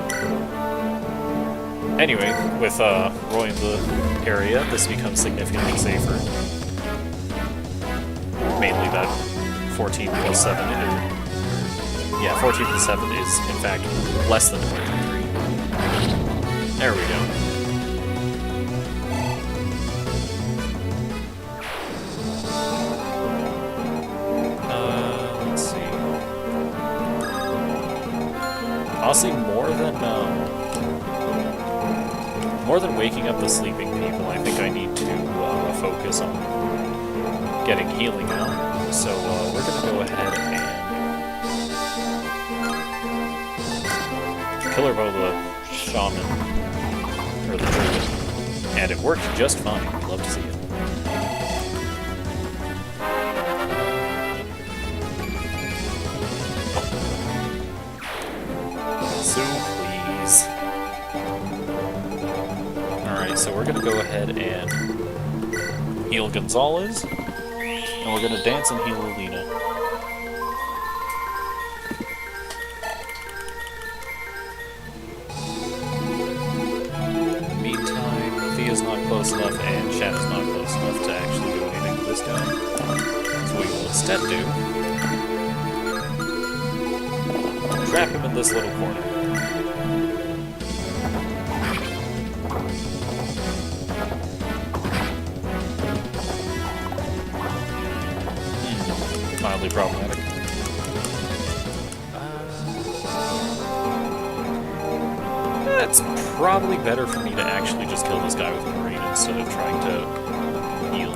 Anyway, with Roy in the area, this becomes significantly safer. Mainly that 14 plus 7 is... Yeah, 14 plus 7 is, in fact, less than 23. There we go. Let's see. Honestly, more more than waking up the sleeping people, I think I need to focus on getting healing out. So we're going to go ahead and killer bow the shaman, or the druid, and it worked just fine. Love to see it. So please. Alright, so we're gonna go ahead and heal Gonzalez, and we're gonna dance and heal Alina. Meantime, Thea's not close enough and Shanna's not close enough to actually do anything to this guy. So what we will instead do, trap him in this little corner. Mildly problematic. It's probably better for me to actually just kill this guy with a Marine instead of trying to heal.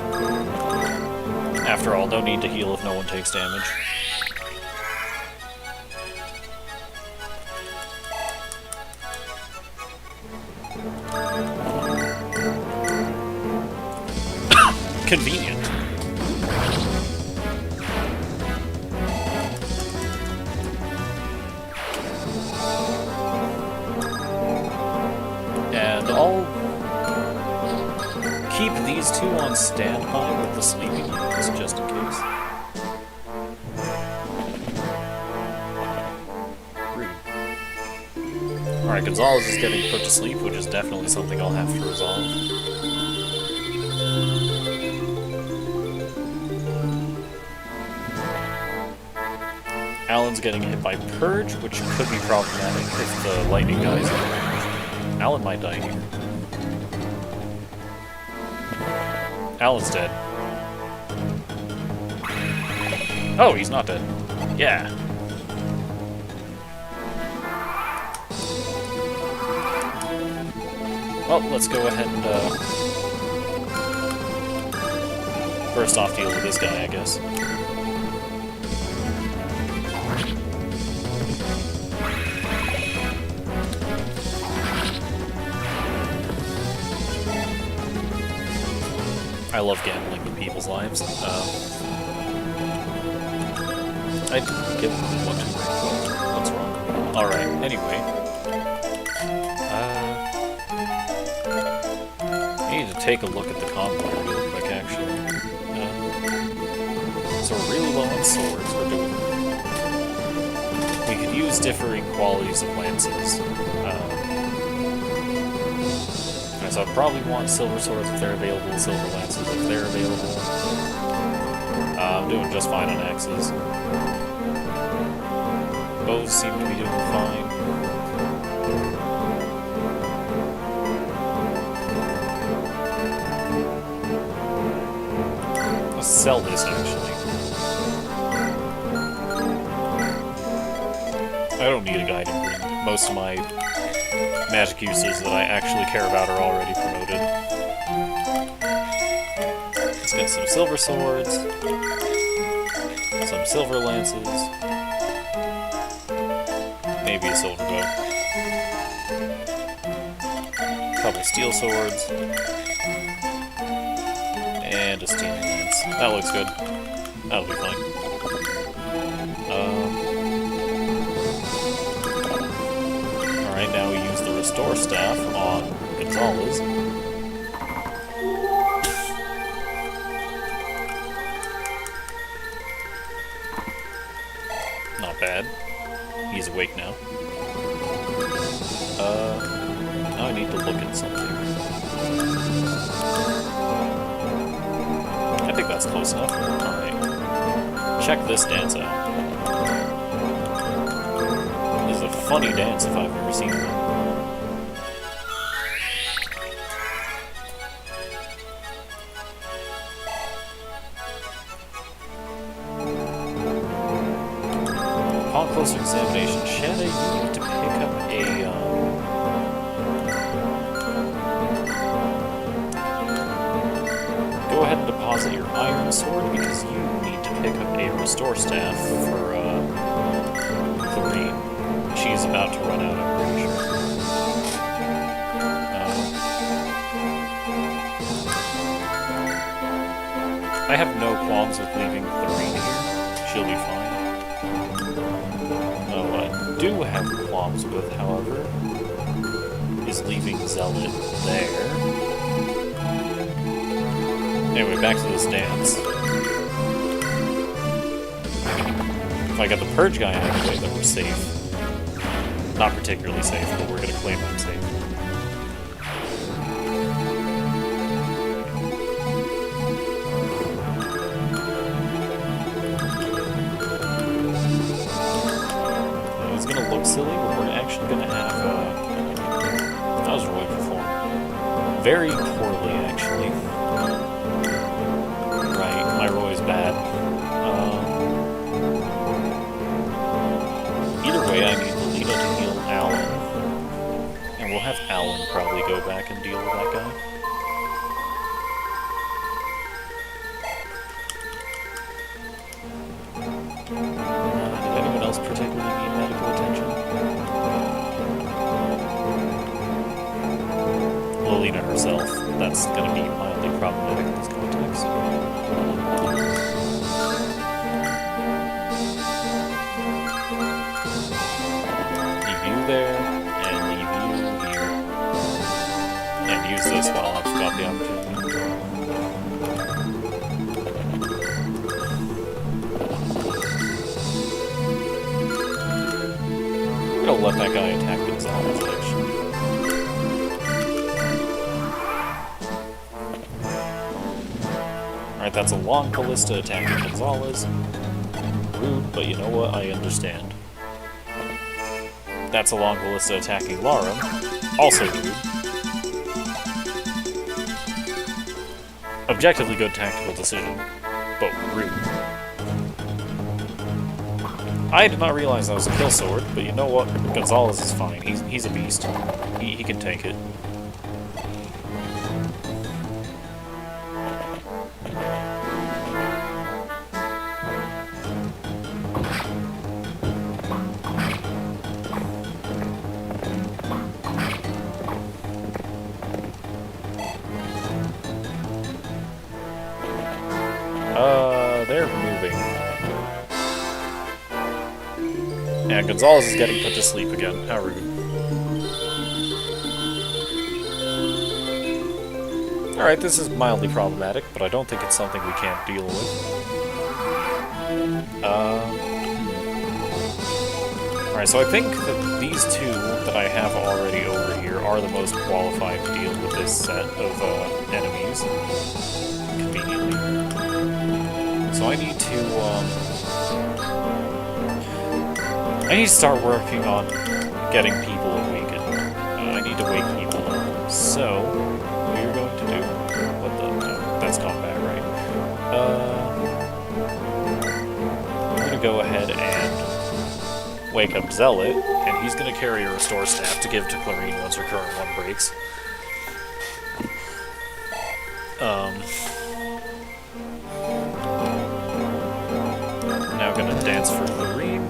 After all, no need to heal if no one takes damage. Convenient. And I'll keep these two on standby with the sleeping units just in case. Rude. Alright, Gonzalez is getting put to sleep, which is definitely something I'll have to resolve. Alan's getting hit by Purge, which could be problematic if the lightning guys are. Alan might die here. Alan's dead. Oh, he's not dead. Yeah. Well, let's go ahead and first off deal with this guy, I guess. I love gambling with people's lives. I didn't give them what to rank. What's wrong? Alright, anyway. I need to take a look at the convoy real quick, actually. So we're really low on swords. We're doing... We could use differing qualities of lances. So I'd probably want silver swords if they're available, silver lances if they're available. I'm doing just fine on axes. Bows seem to be doing fine. Let's sell this, actually. I don't need a guiding ring. Most of my magic uses that I actually care about are already promoted. Let's get some silver swords, some silver lances, maybe a silver bow, a couple steel swords, and a steam lance. That looks good. That'll be fine. Alright, now we use the Restore Staff on Gonzalez. Not bad. He's awake now. Now I need to look at something. I think that's close enough. Alright. Check this dance out. This is a funny dance if I've ever seen one. Upon closer examination, Shanna, you need to pick up a deposit your iron sword because you need to pick up a restore staff for Clarine. She's about to run out, I'm pretty sure. I have no qualms with leaving Clarine here. She'll be fine. What I do have qualms with, however, is leaving Zealot there. Anyway, back to this dance. If I got the Purge guy out of the way, then we're safe. Not particularly safe, but we're gonna claim I'm safe. It's gonna look silly, but we're actually gonna have, that was really performed. Very poorly, actually. Right, my Roy's bad. Either way, I need Lolita to heal Alan. And we'll have Alan probably go back and deal with that guy. Did anyone else particularly need medical attention? Lolita herself. That's going to be mildly problematic in this context. Leave you there, and leave you here. And use this while I've got the opportunity. I'm gonna let that guy attack Gonzalez, actually. Alright, that's a long ballista attacking Gonzalez. Rude, but you know what? I understand. That's a long ballista attacking Lara. Also rude. Objectively good tactical decision, but rude. I did not realize that was a kill sword, but you know what? Gonzalez is fine. He's a beast. He can take it. They're moving. And Gonzalez is getting put to sleep again. How rude. Alright, this is mildly problematic, but I don't think it's something we can't deal with. Alright, so I think that these two that I have already over here are the most qualified to deal with this set of enemies. Conveniently. So I need to start working on getting people awakened. I need to wake people up. So, what you're going to do... What the... No, that's combat, right? I'm gonna go ahead and wake up Zealot, and he's gonna carry a restore staff to give to Clarine once her current one breaks. Now gonna dance for Clarine.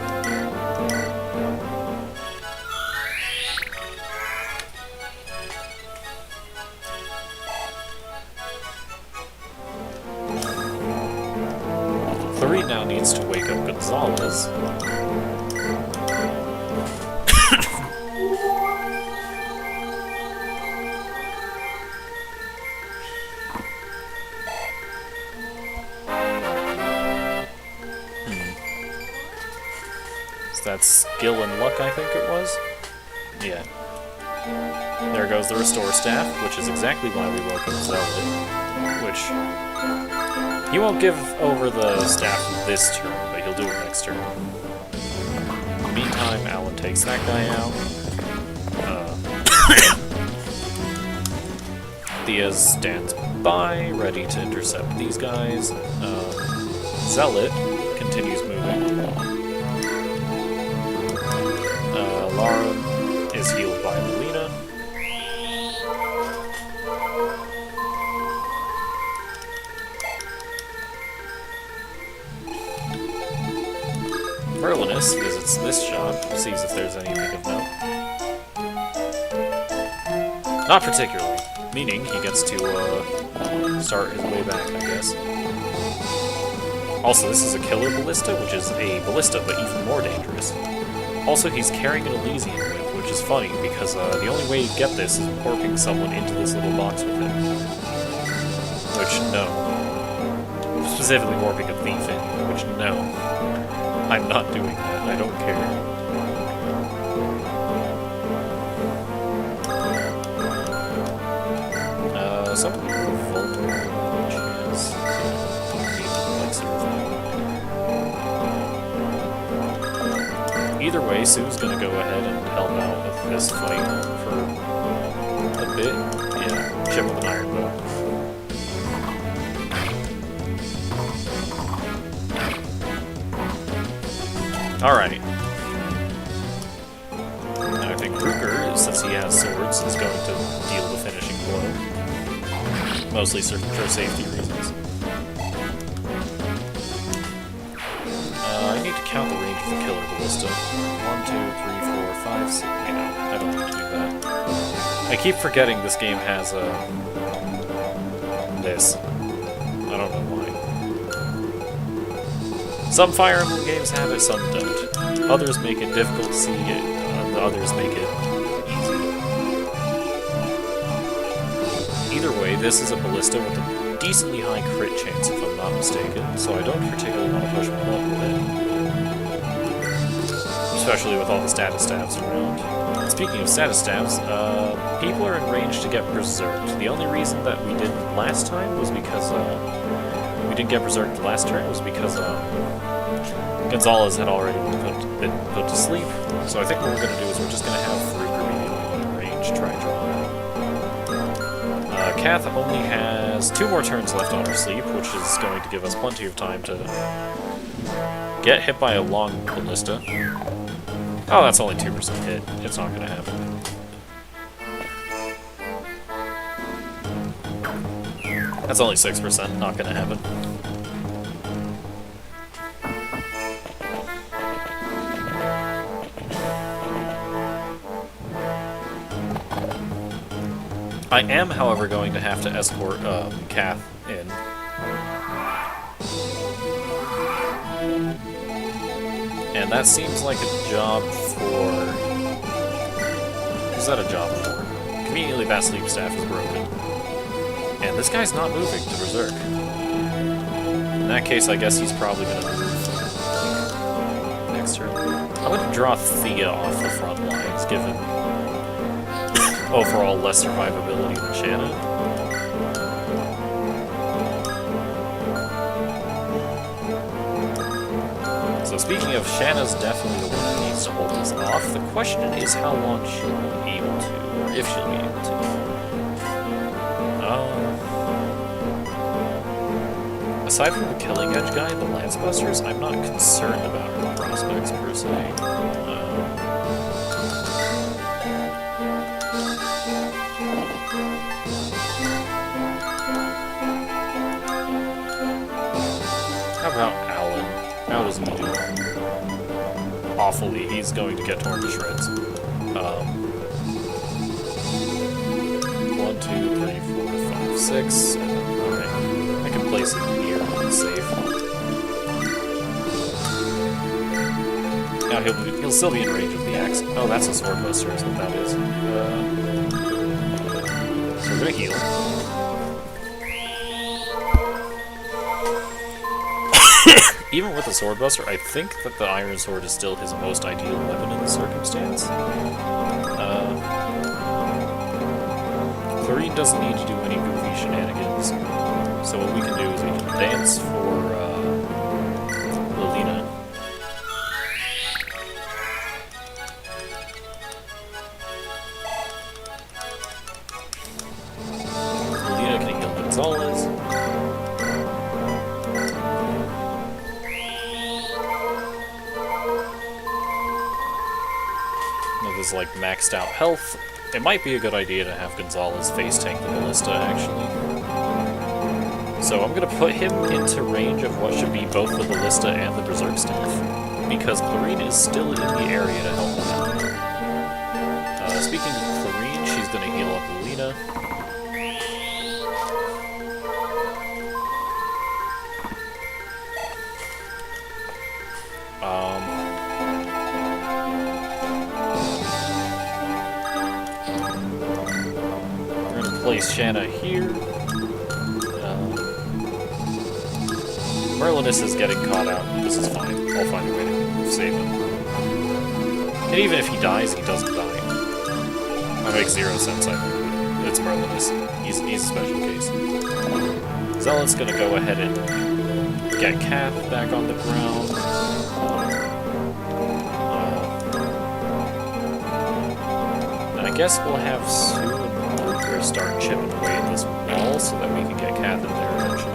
Clarine now needs to wake up Gonzalez. That's skill and luck, I think it was? Yeah. There goes the restore staff, which is exactly why we welcome Zealot. Which... he won't give over the staff this turn, but he'll do it next turn. In the meantime, Alan takes that guy out. Diaz stands by, ready to intercept these guys. Zealot continues moving. Lara is healed by Lolita. Merlinus visits this shop, sees if there's anything of note. Not particularly, meaning he gets to start his way back, I guess. Also, this is a killer ballista, which is a ballista, but even more dangerous. Also, he's carrying an Elysian whip, which is funny, because the only way you get this is warping someone into this little box with him. Which, no. Specifically warping a thief in, which, no. I'm not doing that, I don't care. Something revolting, which is... Either way, Sue's gonna go ahead and help out with this fight for a bit. Yeah, chip with an iron bow. Alright. Now I think Ruger, since he has swords, is going to deal the finishing blow. Mostly for safety reasons. I need to count the range of the killer ballista. 1, 2, 3, 4, 5, 6... You know, I don't need to do that. I keep forgetting this game has, this. I don't know why. Some Fire Emblem games have it, some don't. Others make it difficult to see it, others make it easy. Either way, this is a ballista with a decently high crit chance, if I'm not mistaken, so I don't particularly want to push my luck with it. Especially with all the status stabs around. Speaking of status stabs, people are in range to get berserked. The only reason that we didn't last time was because, we didn't get berserked last turn was because, Gonzalez had already been put to sleep. So I think what we're going to do is we're just going to have Faruka be the only one in range, try and draw. Kath only has 2 more turns left on her sleep, which is going to give us plenty of time to get hit by a long ballista. Oh, that's only 2% hit. It's not going to happen. That's only 6%. Not going to happen. I am, however, going to have to escort Kath in. And that seems like a job for... Is that a job for? Conveniently, that sleep staff is broken. And this guy's not moving to Berserk. In that case, I guess he's probably going to move next turn. I'm going to draw Thea off the front lines, given overall less survivability than Shanna. So speaking of, Shanna's definitely the one who needs to hold this off. The question is how long she'll be able to, or if she'll be able to. Aside from the Killing Edge guy and the Lancebusters, I'm not concerned about her prospects per se. How about Alan? How does he do? Awfully, he's going to get torn to shreds. 1, 2, 3, 4, 5, 6, 7, 8. I can place it here and safe. Now he'll still be in range of the axe. Oh, that's a sword buster, is what that is. So we're gonna heal. Even with the sword buster, I think that the iron sword is still his most ideal weapon in the circumstance. Clarine doesn't need to do any goofy shenanigans. So what we can do is we can dance for Lilina. Lilina can heal Gonzalez. With his like maxed out health, it might be a good idea to have Gonzalez face tank the ballista actually. So I'm going to put him into range of what should be both the ballista and the berserk staff. because Clarine is still in the area to help him out. Speaking of Clarine, she's going to heal up Alina. We're going to place Shanna here. Merlinus is getting caught out. This is fine. I'll find a way to save him. And even if he dies, he doesn't die. That makes zero sense, I think. It's Merlinus. He's a special case. Zealot's gonna go ahead and get Kath back on the ground. And I guess we'll have Sue and Parker start chipping away at this wall so that we can get Kath in there eventually.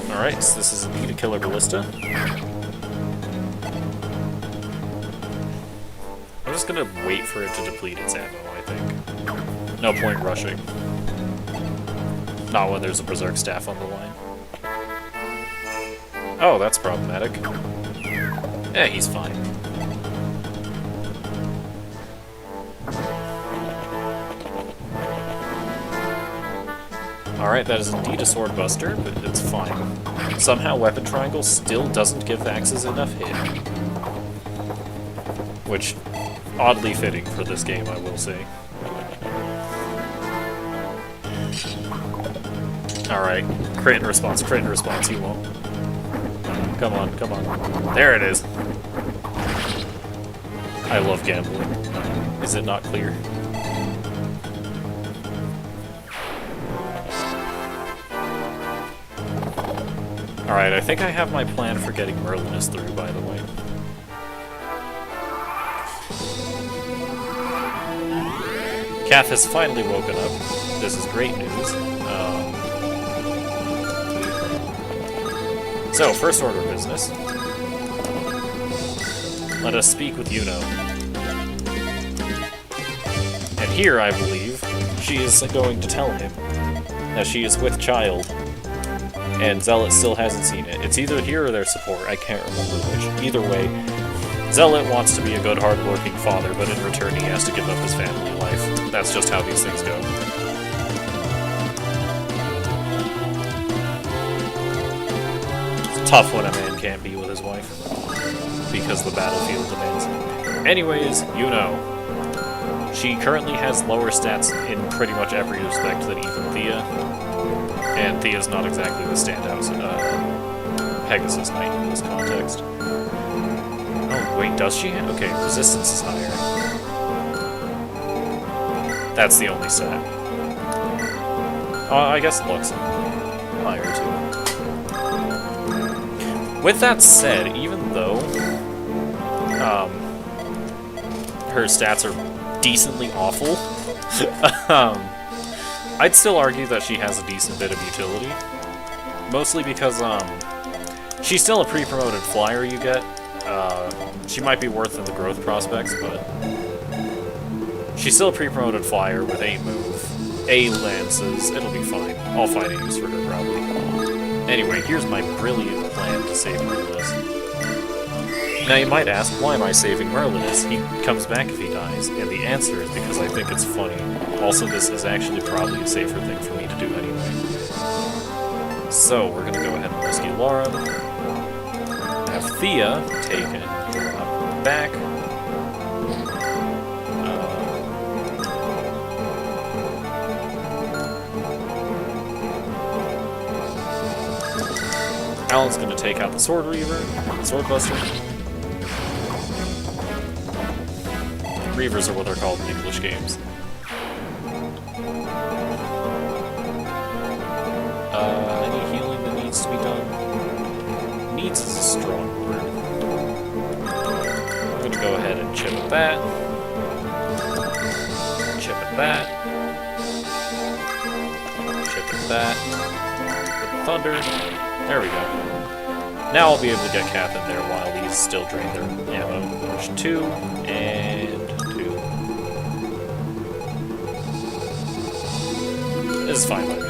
Alright, so this is indeed a killer ballista. I'm just gonna wait for it to deplete its ammo, I think. No point rushing. Not when there's a Berserk Staff on the line. Oh, that's problematic. Eh, he's fine. Alright, that is indeed a sword buster, but it's fine. Somehow Weapon Triangle still doesn't give axes enough hit. Which, oddly fitting for this game, I will say. Alright, crit and response, you won't. Come on, come on. There it is! I love gambling. Is it not clear? Alright, I think I have my plan for getting Merlinus through, by the way. Kath has finally woken up. This is great news. So, first order of business. Let us speak with Yuno. And here, I believe, she is going to tell him that she is with child. And Zealot still hasn't seen it. It's either here or their support, I can't remember which. Either way, Zealot wants to be a good, hard-working father, but in return he has to give up his family life. That's just how these things go. It's tough when a man can't be with his wife, because the battlefield demands it. Anyways, you know. She currently has lower stats in pretty much every respect than even Thea. And Thea's not exactly the standout Pegasus Knight in this context. Oh, wait, does she? Okay, resistance is higher. That's the only stat. I guess looks higher, too. With that said, even though her stats are decently awful, I'd still argue that she has a decent bit of utility. Mostly because, she's still a pre-promoted flyer you get. She might be worth in the growth prospects, but she's still a pre-promoted flyer with A move, A lances, it'll be fine. I'll find a use for her, probably. Anyway, here's my brilliant plan to save Merlinus. Now you might ask, why am I saving Merlinus? He comes back if he dies, and the answer is because I think it's funny. Also, this is actually probably a safer thing for me to do anyway. So, we're gonna go ahead and rescue Laura. Have Thea taken back. Alan's gonna take out the Sword Reaver, Sword Buster. Reavers are what they're called in English games. Any healing that needs to be done? Needs is a strong word. I'm gonna go ahead and chip at that. Chip at that. Chip at that. With Thunder. There we go. Now I'll be able to get Kath in there while these still drain their ammo. Push 2, and 2. This is fine by me.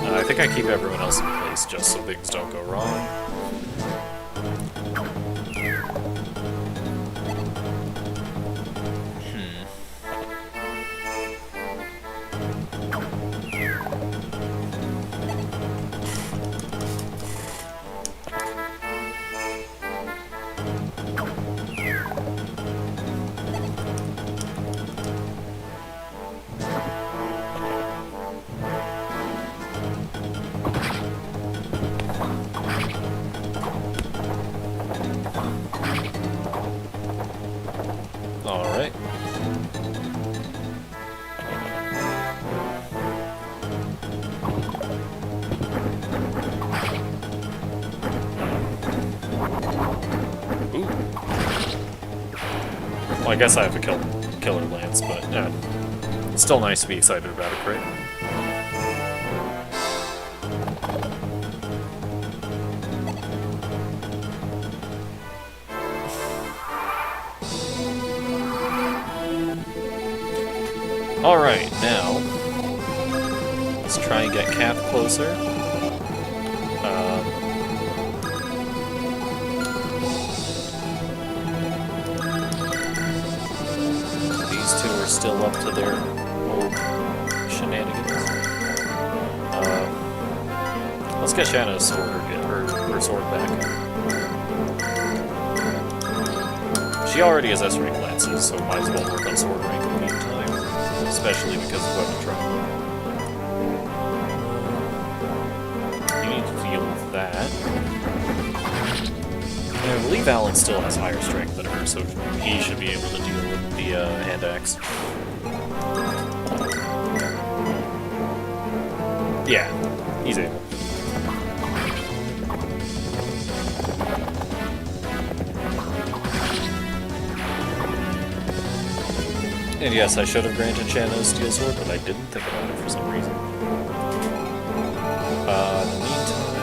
I think I keep everyone else in place just so things don't go wrong. Alright. Ooh. Well, I guess I have a killer lance, but it's still nice to be excited about it, right? Alright, now, let's try and get Cap closer. These two are still up to their old shenanigans. Let's get Shanna's sword or get her sword back. She already has S-rank lances, so might as well work on sword rank in the meantime. Especially because of weapon trauma. You need to deal with that. And I believe Alan still has higher strength than her, so he should be able to deal with the hand axe. Yeah, he's able. And yes, I should have granted Shanna a steel sword, but I didn't think about it for some reason. In the meantime...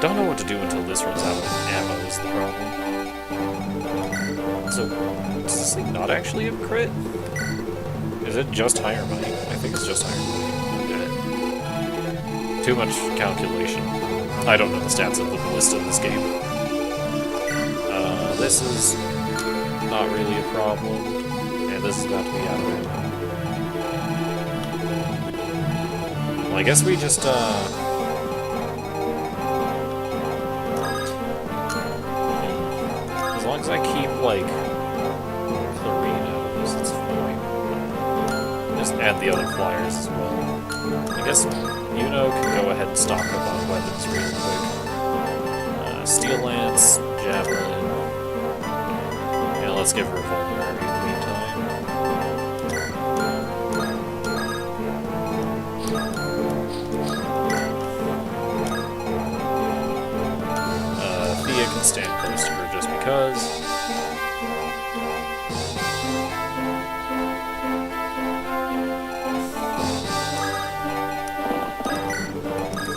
Don't know what to do until this runs out of ammo is the problem. So, does this thing not actually have crit? Is it just higher might? I think it's just higher might. Okay. Too much calculation. I don't know the stats of the ballista in this game. This is not really a problem, and this is about to be out of ammo. Well, I guess we just, as long as I keep, like, chlorine out of this, it's fine. Just add the other flyers as well. I guess Yuno can go ahead and stock up on weapons real quick. Steel lance, javelin. Let's give her a vulnerary in the meantime. Thea can stand close to her just because.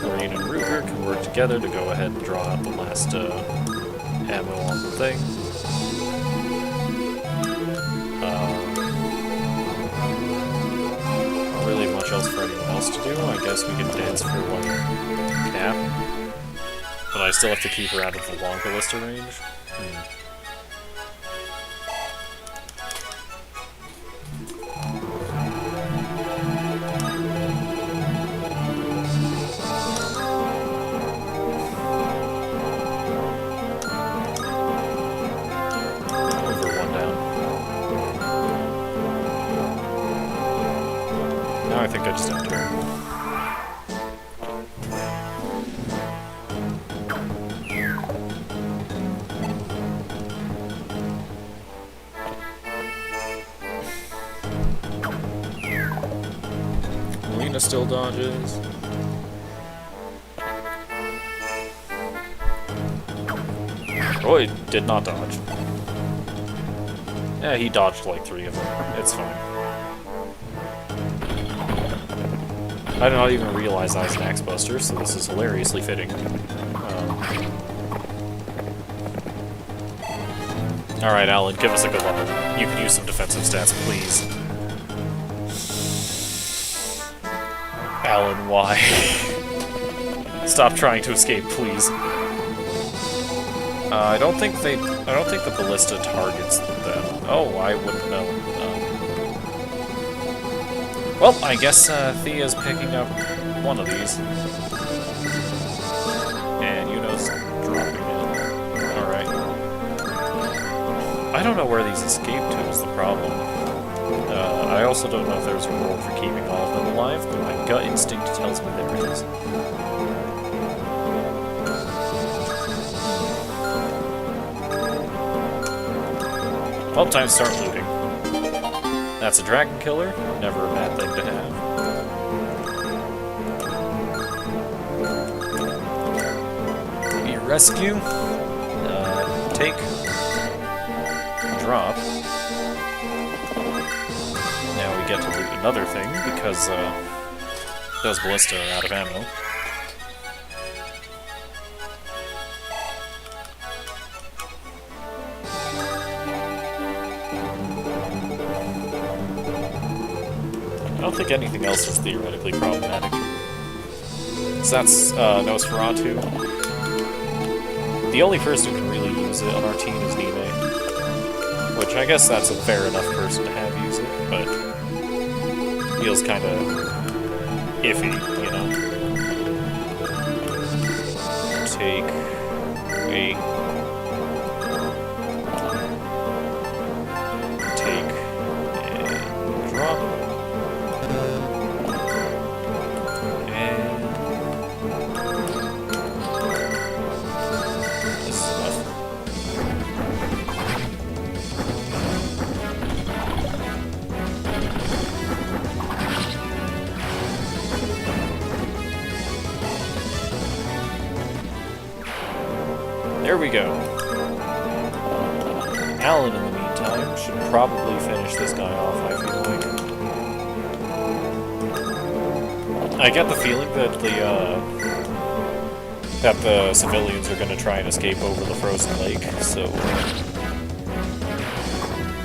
Corrine and Ruger can work together to go ahead and draw out the last ammo on the thing. Else for anyone else to do. I guess we can dance for one Cap. But I still have to keep her out of the long ballista range. I think I just have to. Melina still dodges. Roy did not dodge. Yeah, he dodged like 3 of them. It's fine. I did not even realize I was an Axe Buster, so this is hilariously fitting. Alright, Alan, give us a good level. You can use some defensive stats, please. Alan, why? Stop trying to escape, please. I don't think the ballista targets them. Oh, I wouldn't know. Well, I guess Thea's picking up one of these. And Yuno's dropping it. Alright. I don't know where these escape to is the problem. I also don't know if there's a rule for keeping all of them alive, but my gut instinct tells me there is. Well, time to start looting. That's a dragon killer, never a bad thing to have. Maybe rescue, take, drop. Now we get to loot another thing, because those ballista are out of ammo. I don't think anything else is theoretically problematic. So that's Nosferatu. The only person who can really use it on our team is Nime. Which I guess that's a fair enough person to have use it, but feels kind of iffy, you know? Take a... Take and drop. There we go. Alan, in the meantime, should probably finish this guy off, I feel like. I get the feeling that the civilians are going to try and escape over the frozen lake, so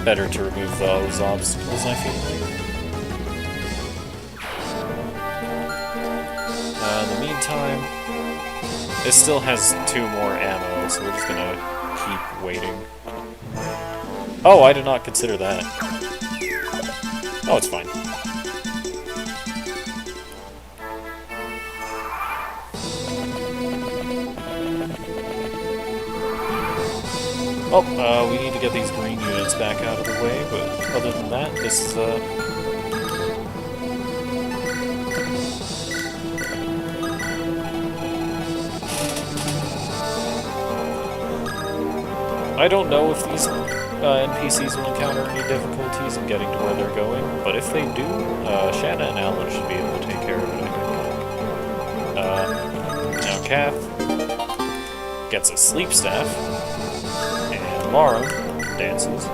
better to remove those obstacles, I feel like. In the meantime, it still has 2 more ammo, so we're just gonna keep waiting. Oh, I did not consider that. Oh, it's fine. Oh, we need to get these green units back out of the way, but other than that, this is, I don't know if these NPCs will encounter any difficulties in getting to where they're going, but if they do, Shanna and Alan should be able to take care of it, I think. Now Kath gets a sleep staff, and Mara dances.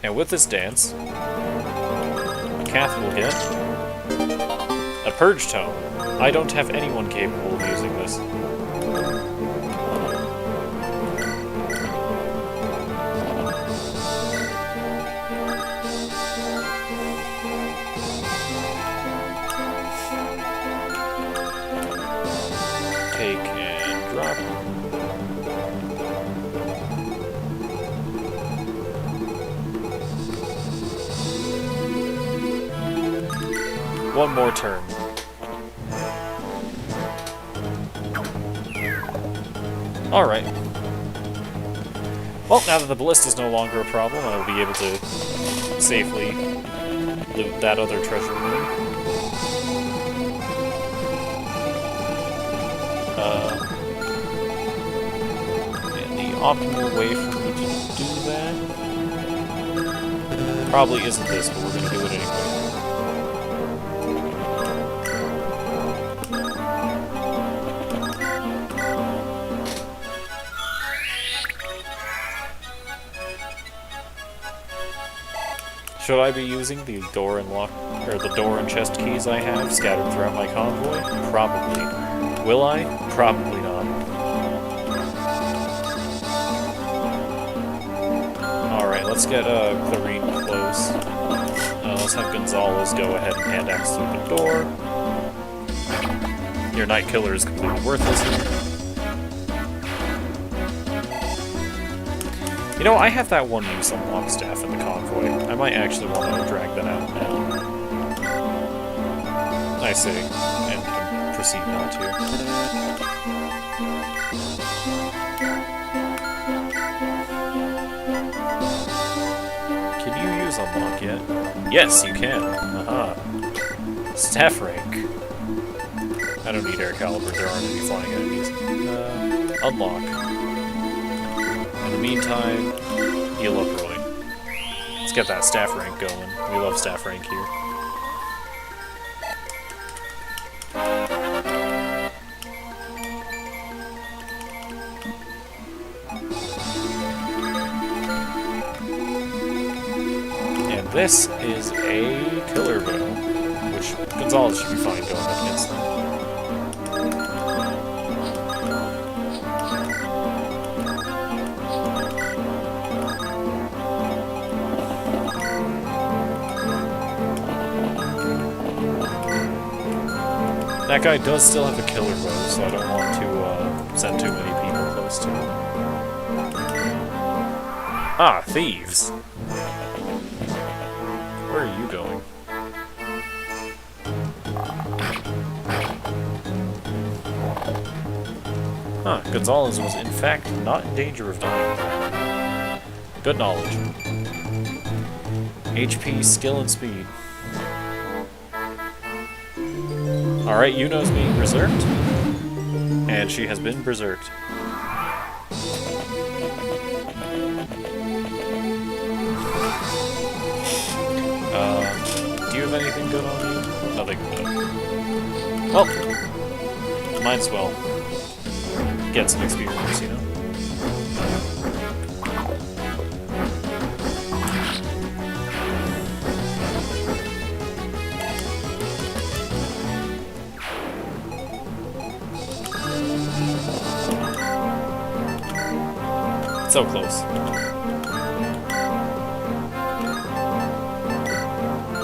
And with this dance, Kath will get a Purge Tome. I don't have anyone capable of using this. Take and drop. One more turn. Alright. Well, now that the ballista is no longer a problem, I will be able to safely loot that other treasure room. And the optimal way for me to do that probably isn't this, but we're going to do it anyway. Should I be using the door and lock, or the door and chest keys I have scattered throughout my convoy? Probably. Will I? Probably not. Alright, let's get Clarine close. Let's have Gonzalez go ahead and hand axe through the door. Your Night Killer is completely worthless here. You know, I have that one use on Longstaff in the convoy. I might actually want to drag that out now. I say, and proceed not to. Can you use Unlock yet? Yes, you can. Aha. Staff rank. I don't need air caliber, there aren't any flying enemies. Unlock. In the meantime, heal up Roy. Let's get that staff rank going. We love staff rank here. And this is a killer veil, which Gonzalez should be fine going up against them. That guy does still have a killer bow, so I don't want to send too many people close to him. Ah, thieves! Where are you going? Huh, Gonzalez was in fact not in danger of dying. Good knowledge. HP, skill, and speed. Alright, Yuno's being berserked. And she has been berserked. Do you have anything good on you? Nothing good. Well, might as well get some experience, you know? So close.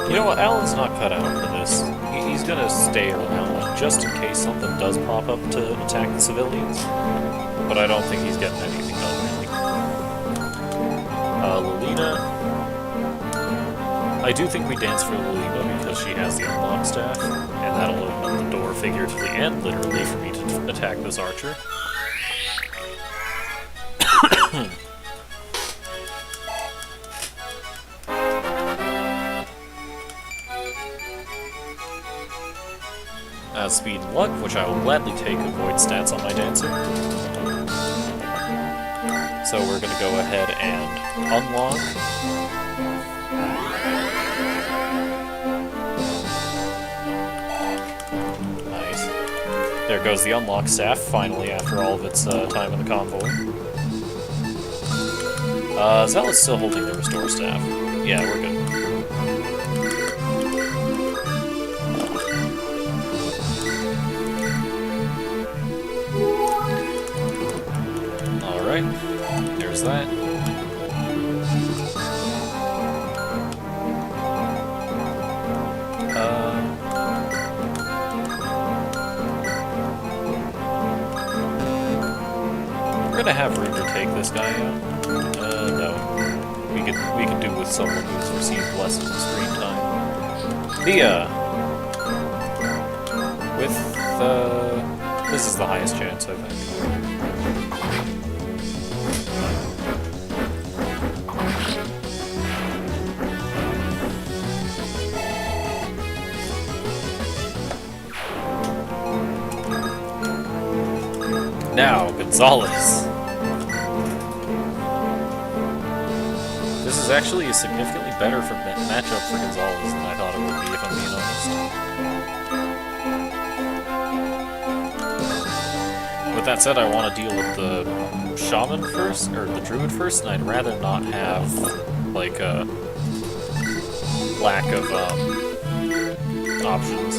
You know what? Alan's not cut out for this. He's gonna stay around just in case something does pop up to attack the civilians. But I don't think he's getting anything done, really. Lilina. I do think we dance for Lilina because she has the unlock staff, and that'll open up the door figuratively and literally for me to attack this archer. Speed and luck, which I will gladly take, avoid stats on my dancer. So we're going to go ahead and unlock. Nice. There goes the unlock staff, finally, after all of its time in the convoy. Zealot's still holding the restore staff. Yeah, we're good. There's that. We're gonna have room to take this guy out. No. We could do with someone who's received less of the screen time. This is the highest chance, I think. Now, Gonzalez. This is actually a significantly better matchup for Gonzalez than I thought it would be, if I'm being honest. With that said, I want to deal with the Shaman first, or the Druid first, and I'd rather not have, like, lack of options.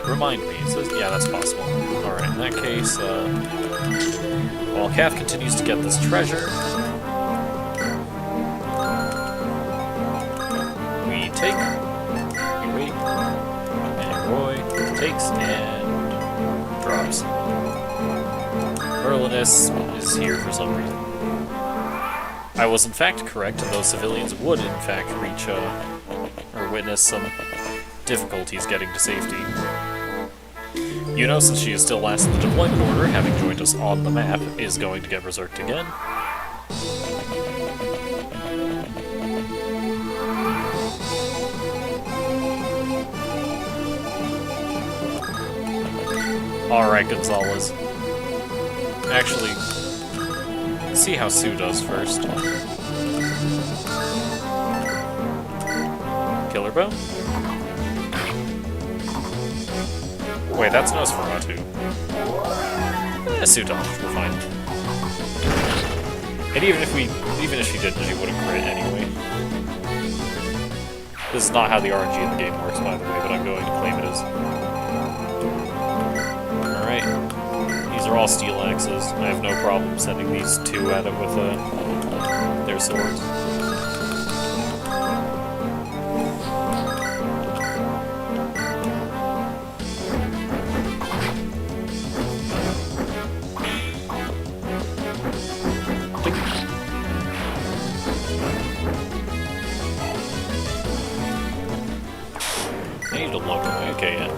Remind me. It says, yeah, that's possible. Alright, in that case, while Kath continues to get this treasure, we take, we wait, and Roy takes and drops. Merlinus is here for some reason. I was in fact correct, and those civilians would in fact reach, or witness some difficulties getting to safety. Yuno, since she is still last in the deployment order, having joined us on the map, is going to get berserked again. Alright, Gonzalez. Actually, let's see how Sue does first. Killer Bow? Wait, that's Nosferatu. Sue dodged, we're fine. And even if she didn't, she wouldn't crit anyway. This is not how the RNG in the game works, by the way, but I'm going to claim it is. Alright. These are all steel axes. I have no problem sending these two at it with their swords. I need to look away. Okay, yeah.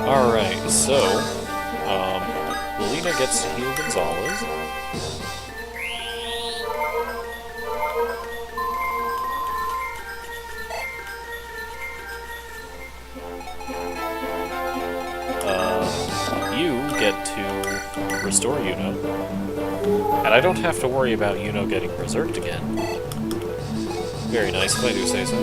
Alright, so, Lolita gets to heal Gonzalez. You get to restore Yuno. And I don't have to worry about Yuno getting berserked again. Very nice, if I do say so.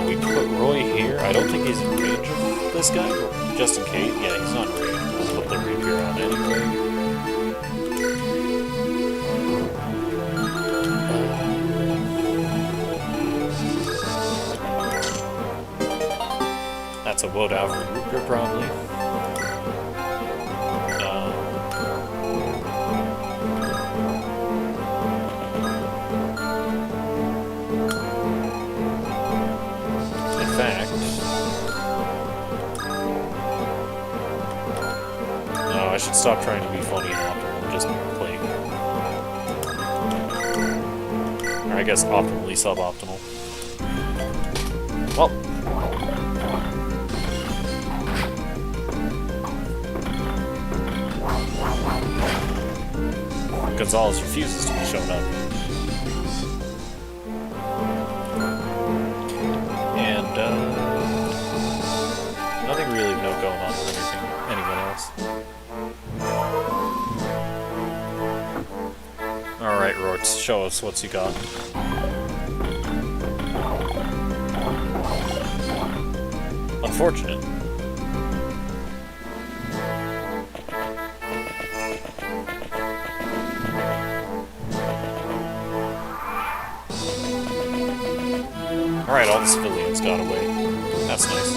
We put Roy here. I don't think he's in range of this guy, but just in case. Yeah, he's not in range. We'll put the rapier on anyway. That's a wood out for Rupert, probably. I should stop trying to be funny and optimal and just play. Or I guess optimally suboptimal. Well. Gonzalez refuses to be shown up. And, nothing really going on with anyone else. Alright, Rort, show us what you got. Unfortunate. Alright, all the civilians got away. That's nice.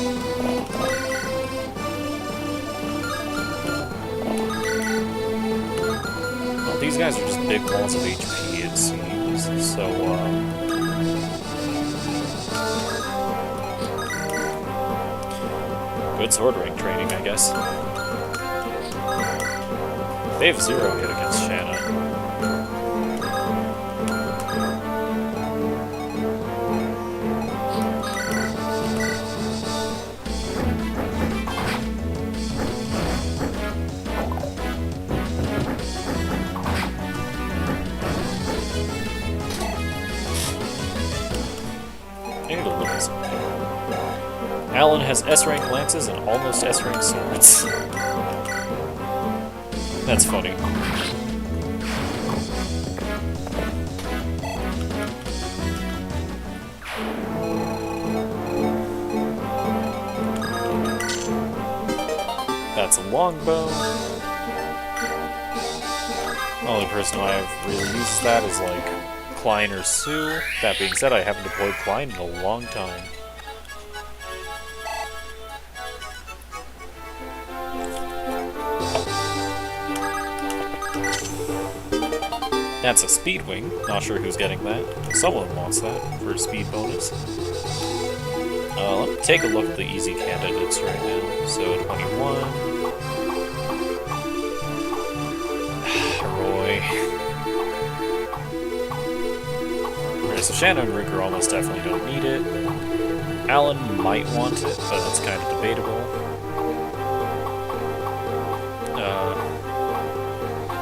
Well, these guys are just big balls of HP, it seems, so, good sword rank training, I guess. They have 0 hit against Shanna. Alan has S-rank lances and almost S-rank swords. That's funny. That's a longbow. The only person I've really used that is like Klein or Sue. That being said, I haven't deployed Klein in a long time. That's a speed wing. Not sure who's getting that. Someone wants that for a speed bonus. Let me take a look at the easy candidates right now. So 21. Roy. Alright, so Shanna and Rick are almost definitely don't need it. Alan might want it, but that's kind of debatable.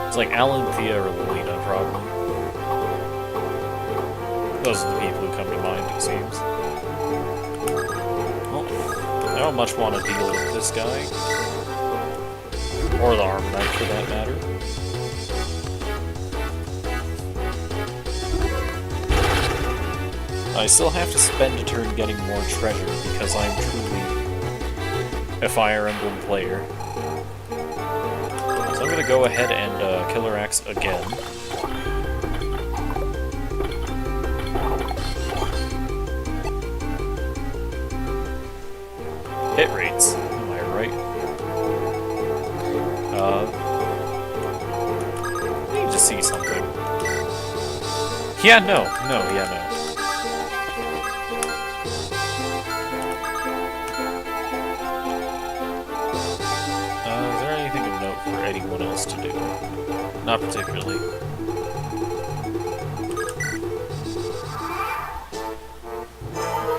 It's like Alan, Thea, or Lolita, probably. Those are the people who come to mind, it seems. Well, I don't much want to deal with this guy. Or the Armor Knight, for that matter. I still have to spend a turn getting more treasure, because I'm truly a Fire Emblem player. So I'm gonna go ahead and Killer Axe again. Hit rates, am I right? I need to see something. Yeah, no. Is there anything of note for anyone else to do? Not particularly.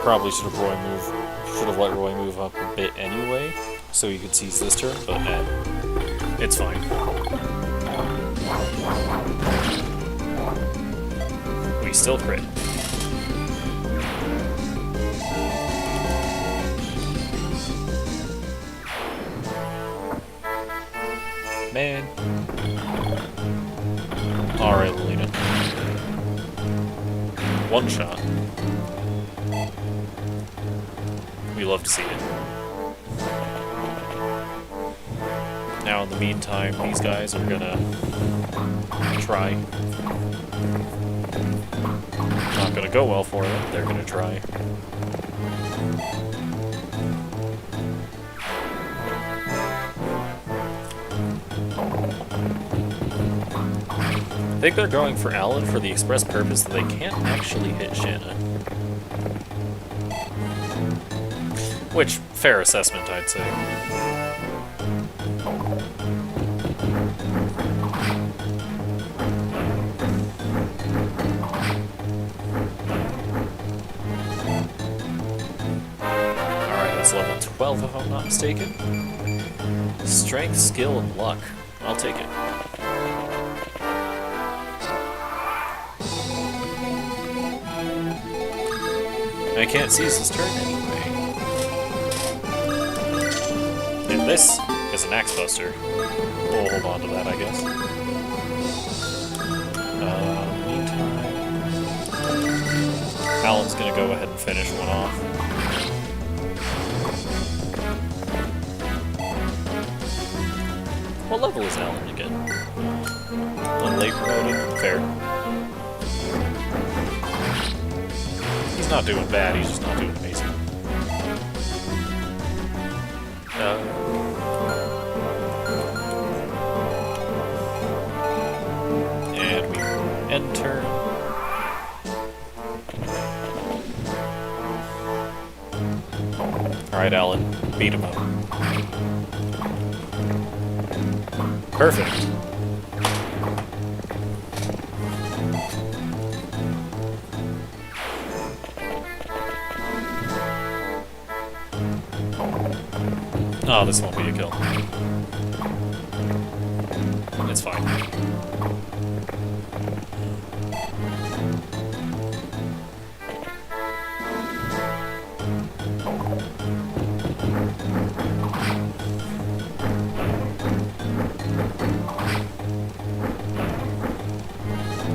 Probably should have let Roy move up a bit anyway, so he could seize this turn, but it's fine. We still crit. Man. Alright, Lolita. One shot. We love to see it. Now, in the meantime, these guys are gonna try. Not gonna go well for them, they're gonna try. I think they're going for Alan for the express purpose that they can't actually hit Shanna. Which, fair assessment, I'd say. Alright, that's level 12 if I'm not mistaken. Strength, skill, and luck. I'll take it. I can't seize this turn anyway. And this is an Axe Buster. We'll hold on to that, I guess. Meantime... Alan's gonna go ahead and finish one off. What level is Alan again? One late promoted? Fair. He's not doing bad, he's just not doing amazing. And we end turn. Alright, Alan, beat him up. Perfect. Oh, this won't be a kill. It's fine.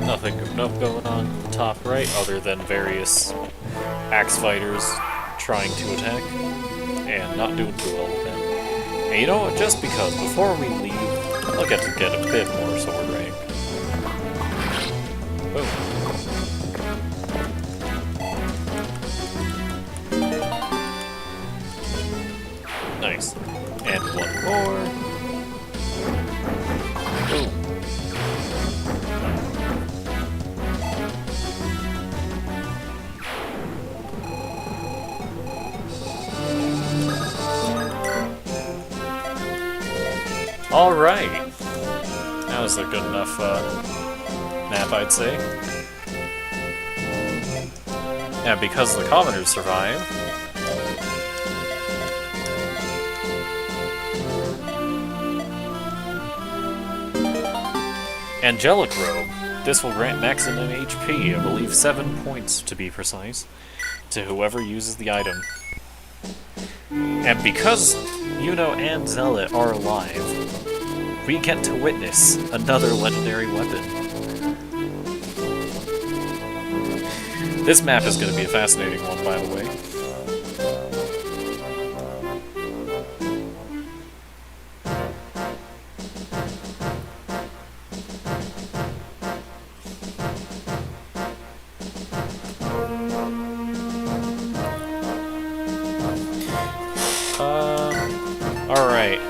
Nothing of note going on the top right other than various axe fighters trying to attack and not doing too well with that. And you know what? Just because, before we leave, I'll get to get a bit more sword rank. Boom. Nice. And one more. Boom. Alright. That was a good enough map, I'd say. And because the commoners survive, Angelic Robe. This will grant maximum HP, I believe 7 points to be precise, to whoever uses the item. And because Yuno and Zealot are alive, we get to witness another legendary weapon. This map is going to be a fascinating one, by the way. Alright.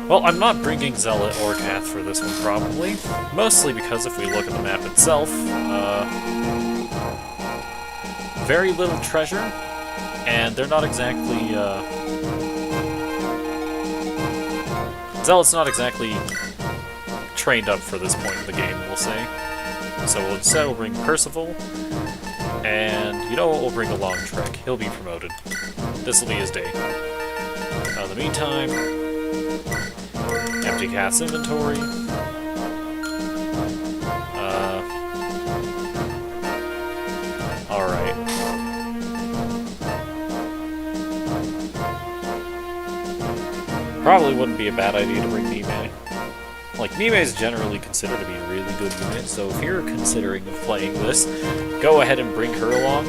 Well, I'm not bringing Zealot or Cath for this one, probably. Mostly because if we look at the map itself, very little treasure, and they're not exactly, Zealot's not exactly trained up for this point in the game, we'll say. So instead we'll bring Percival, and you know what, we'll bring Along Trek. He'll be promoted. This'll be his day. In the meantime, empty Cath's inventory. Alright. Probably wouldn't be a bad idea to bring Nime. Like, Nime is generally considered to be a really good unit, so if you're considering playing this, go ahead and bring her along.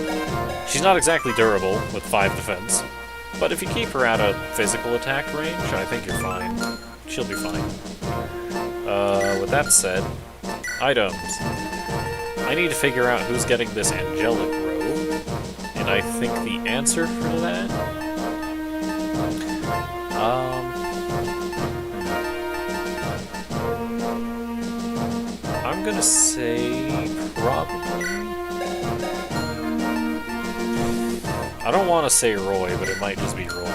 She's not exactly durable with 5 defense, but if you keep her out of physical attack range, I think you're fine. She'll be fine. With that said, items. I need to figure out who's getting this Angelic Robe, and I think the answer for that... I'm gonna say probably... I don't want to say Roy, but it might just be Roy.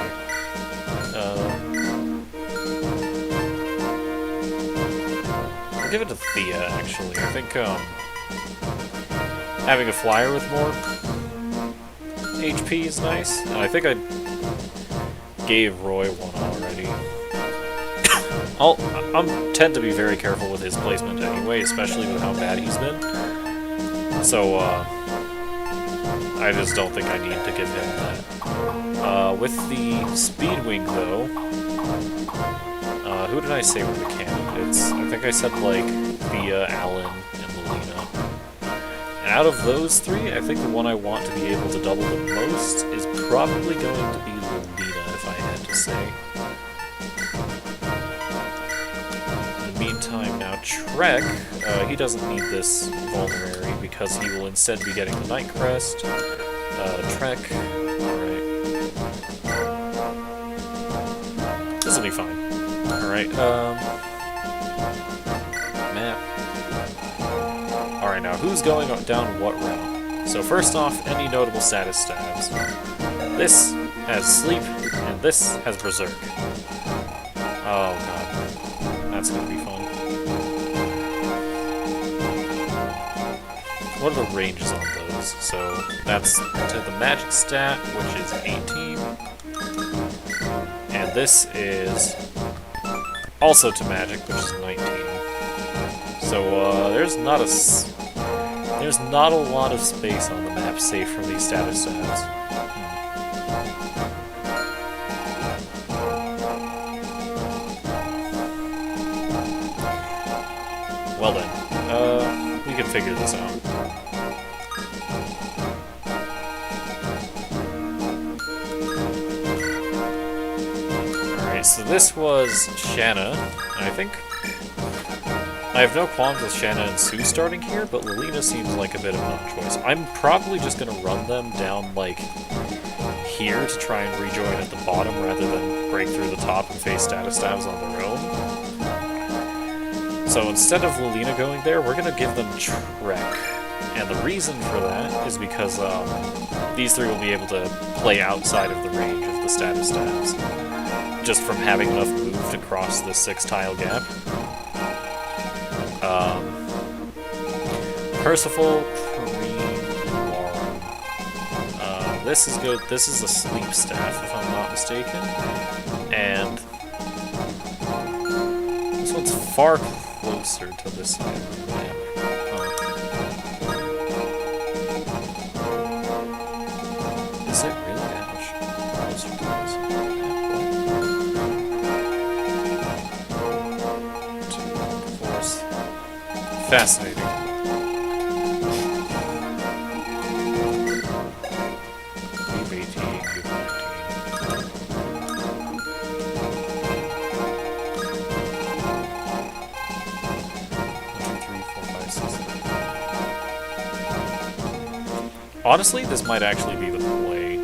I'll give it to Thea, actually. I think, having a flyer with more HP is nice. And I think I gave Roy one already. I tend to be very careful with his placement anyway, especially with how bad he's been. So, I just don't think I need to give him that. With the Speedwing, though, who did I say were the candidates? I think I said, like, Thea, Alan, and Lelina. And out of those 3, I think the one I want to be able to double the most is probably going to be Lelina, if I had to say. In the meantime, now Trek, he doesn't need this Vulnerary because he will instead be getting the Night Crest. Trek, alright. This'll be fine. Alright, map. Alright, now who's going down what route? So first off, any notable status stabs. This has Sleep, and this has Berserk. Oh god. That's gonna be fun. What are the ranges on those? So that's to the magic stat, which is 18. And this is also to magic, which is 19. So there's not a lot of space on the map safe from these status stats. Well then, we can figure this out. so this was Shanna, and I think I have no qualms with Shanna and Sue starting here, but Lilina seems like a bit of an odd choice. I'm probably just gonna run them down, like, here to try and rejoin at the bottom rather than break through the top and face status stabs on their own. So instead of Lilina going there, we're gonna give them Trek. And the reason for that is because these three will be able to play outside of the range of the status stabs, just from having enough move to cross the 6-tile gap. Percival, Kareem, Lauren. This is good. This is a sleep staff, if I'm not mistaken. And this one's far closer to this side of the map. Is it really that much closer to this? Fascinating. Group 18, Group 19. 1, 2, 3, 4, 5, 6. Honestly, this might actually be the play.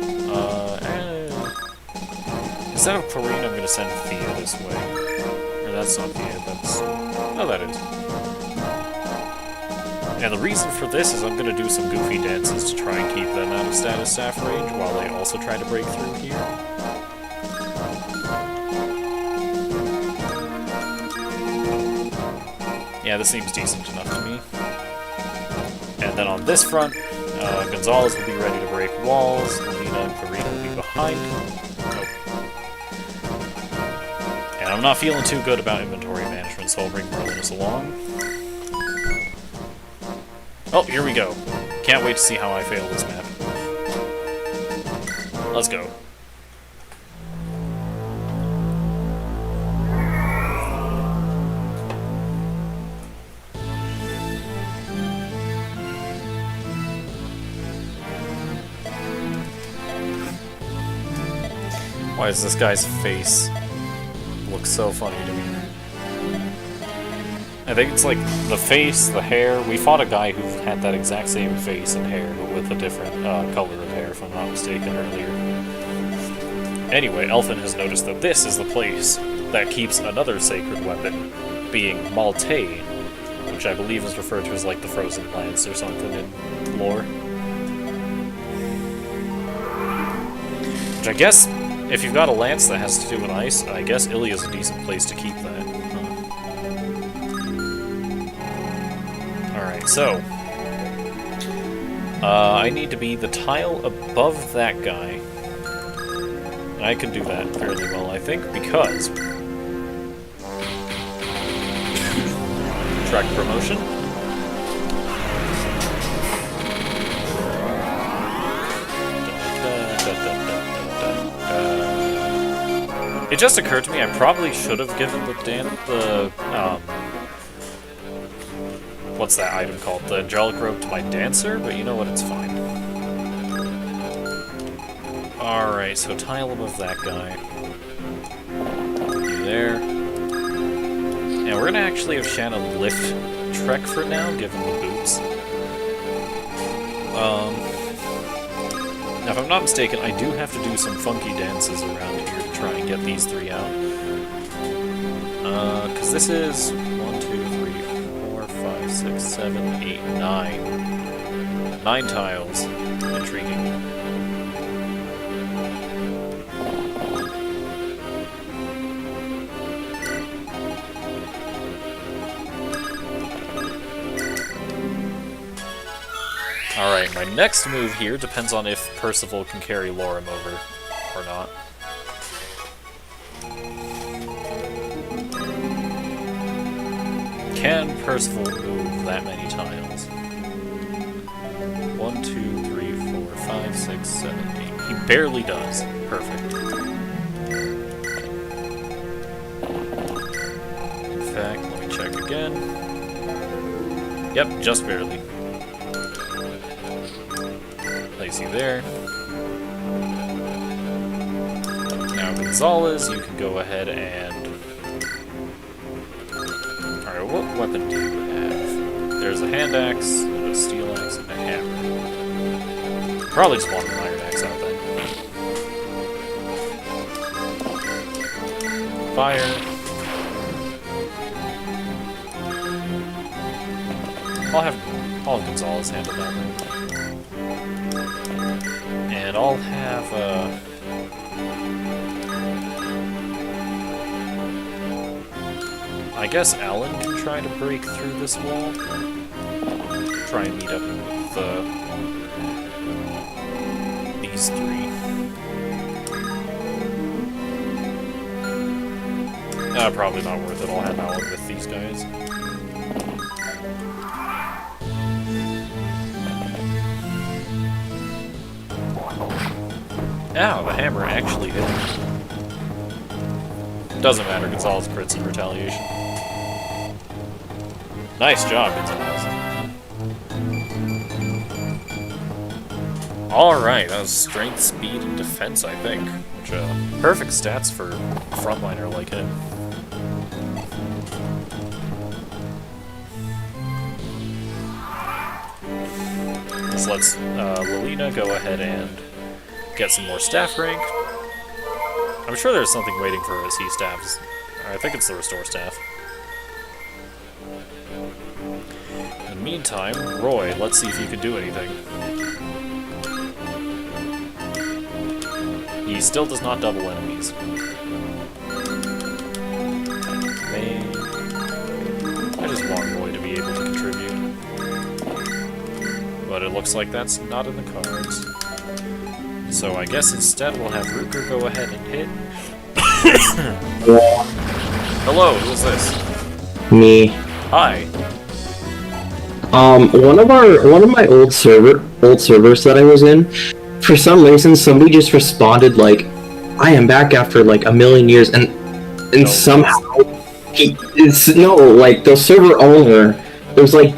Instead of Corrine, I'm going to send Thea this way. Or that's not Thea, that's... Oh, that is. And the reason for this is I'm going to do some goofy dances to try and keep them out of status staff range while they also try to break through here. Yeah, this seems decent enough to me. And then on this front, Gonzalez will be ready to break walls, Lena and Karina will be behind. Nope. And I'm not feeling too good about inventory management, so I'll bring Merlinus along. Oh, here we go. Can't wait to see how I fail this map. Let's go. Why does this guy's face look so funny to me? I think it's like the face, the hair. We fought a guy who had that exact same face and hair, but with a different color of hair, if I'm not mistaken, earlier. Anyway, Elfin has noticed that this is the place that keeps another sacred weapon, being Maltae, which I believe is referred to as like the Frozen Lance or something in lore. Which I guess, if you've got a lance that has to do with ice, I guess Ilia is a decent place to keep that. Alright, so... I need to be the tile above that guy. And I can do that fairly well, I think, because... Track promotion. It just occurred to me I probably should have given what's that item called? The Angelic Robe to my dancer, but you know what, it's fine. Alright, so tile above that guy. You there. And we're gonna actually have Shanna lift Trek for now, given the boots. Now if I'm not mistaken, I do have to do some funky dances around here to try and get these three out. Because this is 1, 2, 3, 4, 5, 6, 7, 8, 9. 9 tiles. Intriguing. Alright, my next move here depends on if Percival can carry Lorem over or not. Can Percival move that many tiles? 1, 2, 3, 4, 5, 6, 7, 8. He barely does. Perfect. In fact, let me check again. Yep, just barely. Place you there. Now Gonzalez, you can go ahead and... Alright, what weapon do you have? There's a hand axe, a steel axe, and a hammer. Probably just want an iron axe out then. Fire. I'll have Gonzalez handle that one. And I'll have, I guess Alan can try to break through this wall. Try and meet up with, these three. Probably not worth it. I'll have Alan with these guys. Ow, the hammer actually hit him. Doesn't matter, Gonzalez crits in retaliation. Nice job, Gonzalez. Alright, that was strength, speed, and defense, I think. Which, perfect stats for a frontliner like him. So let's, Lilina go ahead and get some more staff rank. I'm sure there's something waiting for her as he staffs. I think it's the restore staff. In the meantime, Roy, let's see if you can do anything. He still does not double enemies. Man. I just want Roy to be able to contribute. But it looks like that's not in the cards. So I guess instead we'll have Ruger go ahead and hit. Hello, who is this? Me. Hi. One of my old servers that I was in, for some reason somebody just responded like, I am back after like a million years, and somehow the server owner, there's like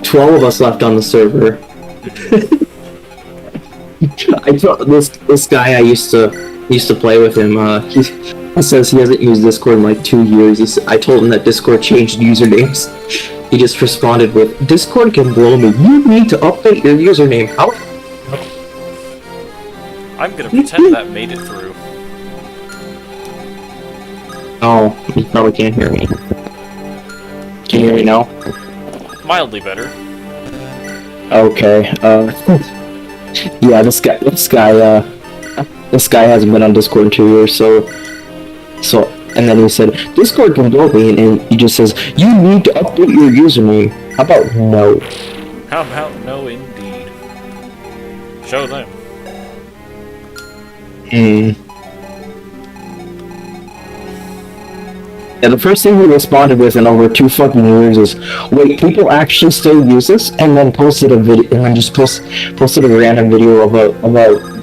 12 of us left on the server. I told this guy I used to play with him. He says he hasn't used Discord in like 2 years. I told him that Discord changed usernames. He just responded with, "Discord can blow me. You need to update your username." How? I'm gonna pretend that made it through. Oh, you probably can't hear me. Can you hear me now? Mildly better. Okay. Yeah, this guy hasn't been on Discord in 2 years, so, and then he said, Discord can blow me, and he just says, you need to update your username. How about no? How about no indeed? Show them. Yeah, the first thing he responded with in over 2 fucking years is, wait, people actually still use this? And then posted a video, and then just posted a random video about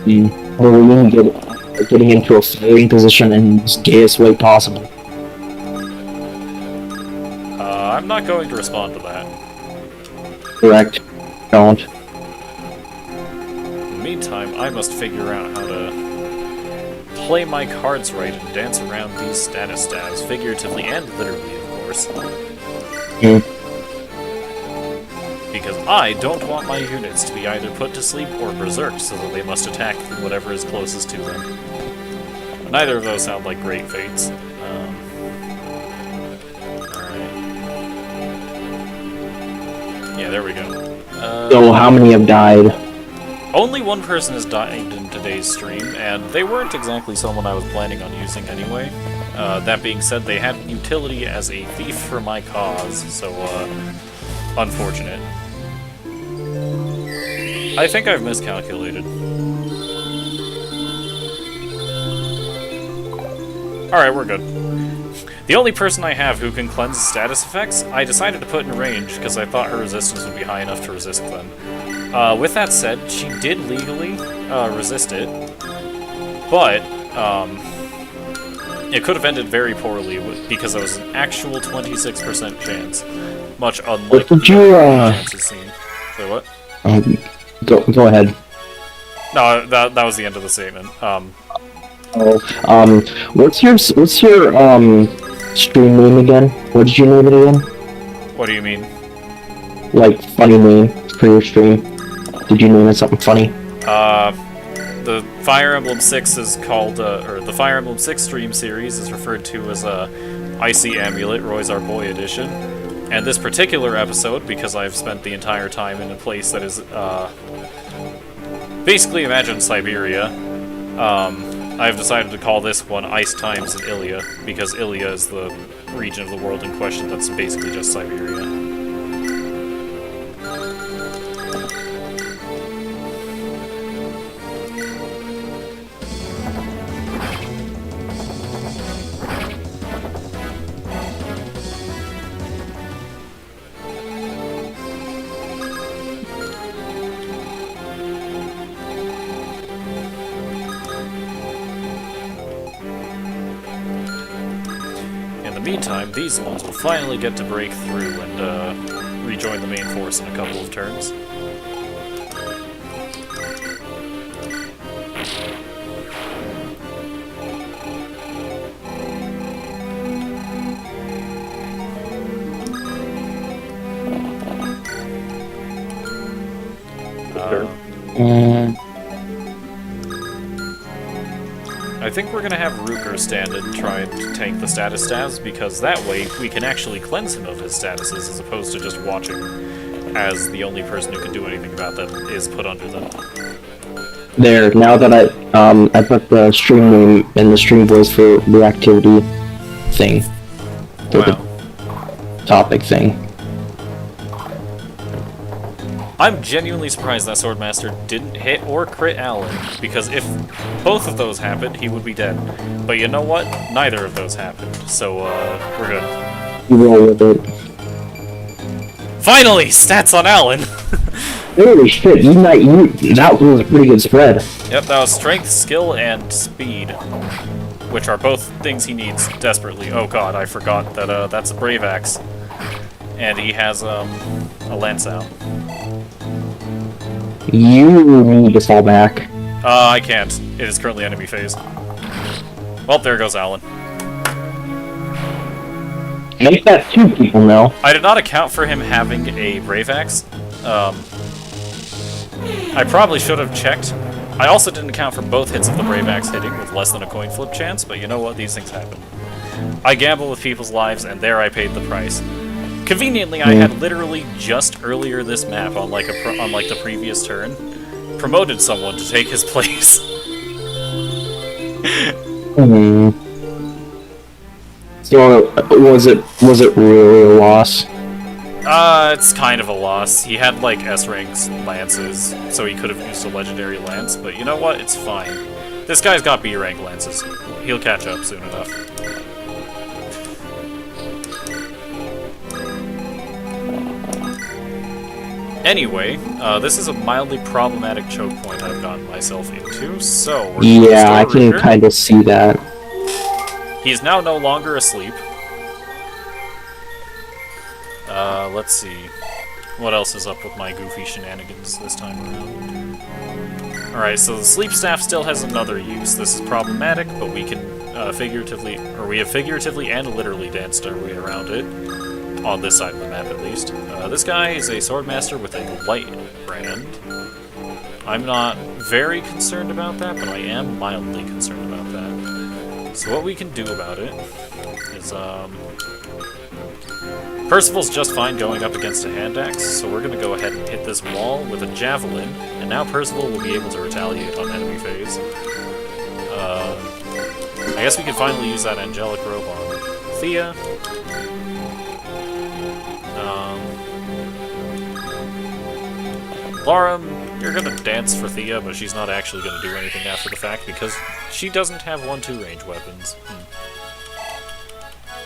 Marine getting into a fighting position in the gayest way possible. I'm not going to respond to that. Correct. Don't. In the meantime, I must figure out how to play my cards right and dance around these status stabs, figuratively and literally, of course. Because I don't want my units to be either put to sleep or berserked so that they must attack whatever is closest to them. Neither of those sound like great fates. Alright. Yeah, there we go. So how many have died? Only one person has died in today's stream, and they weren't exactly someone I was planning on using anyway. That being said, they had utility as a thief for my cause, so, unfortunate. I think I've miscalculated. Alright, we're good. The only person I have who can cleanse status effects, I decided to put in range because I thought her resistance would be high enough to resist them. With that said, she did legally resist it, but it could have ended very poorly because it was an actual 26% chance, much unlike the chances seen. Say what? Go ahead. No, that was the end of the statement. Oh, what's your stream name again? What did you name it again? What do you mean? Like funny name for your stream? Did you name it something funny? The Fire Emblem 6 is called, or the Fire Emblem 6 stream series is referred to as Icy Amulet, Roy's Our Boy Edition. And this particular episode, because I've spent the entire time in a place that is, basically imagine Siberia, I've decided to call this one Ice Times in Ilia, because Ilia is the region of the world in question that's basically just Siberia. In the meantime, these ones will finally get to break through and rejoin the main force in a couple of turns. I think we're gonna have Ruker stand and try and tank the status stabs, because that way we can actually cleanse him of his statuses as opposed to just watching, as the only person who can do anything about them is put under them. There, now that I put the stream name and the stream voice for the activity thing. For Wow. the topic thing. I'm genuinely surprised that Swordmaster didn't hit or crit Alan, because if both of those happened, he would be dead. But you know what? Neither of those happened, so we're good. You roll with it. Finally! Stats on Alan! Holy shit, that was a pretty good spread. Yep, that was strength, skill, and speed, which are both things he needs desperately. Oh god, I forgot that that's a Brave Axe. And he has a lance out. You need to fall back. I can't. It is currently enemy phase. Well, there goes Alan. Make that 2 people now. I did not account for him having a Brave Axe. I probably should have checked. I also didn't account for both hits of the Brave Axe hitting with less than a coin flip chance, but you know what? These things happen. I gamble with people's lives, and there I paid the price. Conveniently, I had literally just earlier this map on like the previous turn promoted someone to take his place. So was it really a loss? It's kind of a loss. He had like S-rank lances, so he could have used a legendary lance, but you know what? It's fine. This guy's got B-rank lances. He'll catch up soon enough. Anyway, this is a mildly problematic choke point I've gotten myself into, so we're going to Yeah, I start can Ruger. kind of see that. He's now no longer asleep. Let's see. What else is up with my goofy shenanigans this time around? Alright, so the sleep staff still has another use. This is problematic, but we can we have figuratively and literally danced our way around it. On this side of the map, at least. This guy is a Swordmaster with a light brand. I'm not very concerned about that, but I am mildly concerned about that. So what we can do about it is, Percival's just fine going up against a hand axe, so we're going to go ahead and hit this wall with a javelin, and now Percival will be able to retaliate on enemy phase. I guess we can finally use that angelic robe on Thea. Laura, you're gonna dance for Thea, but she's not actually gonna do anything after the fact because she doesn't have 1-2 range weapons.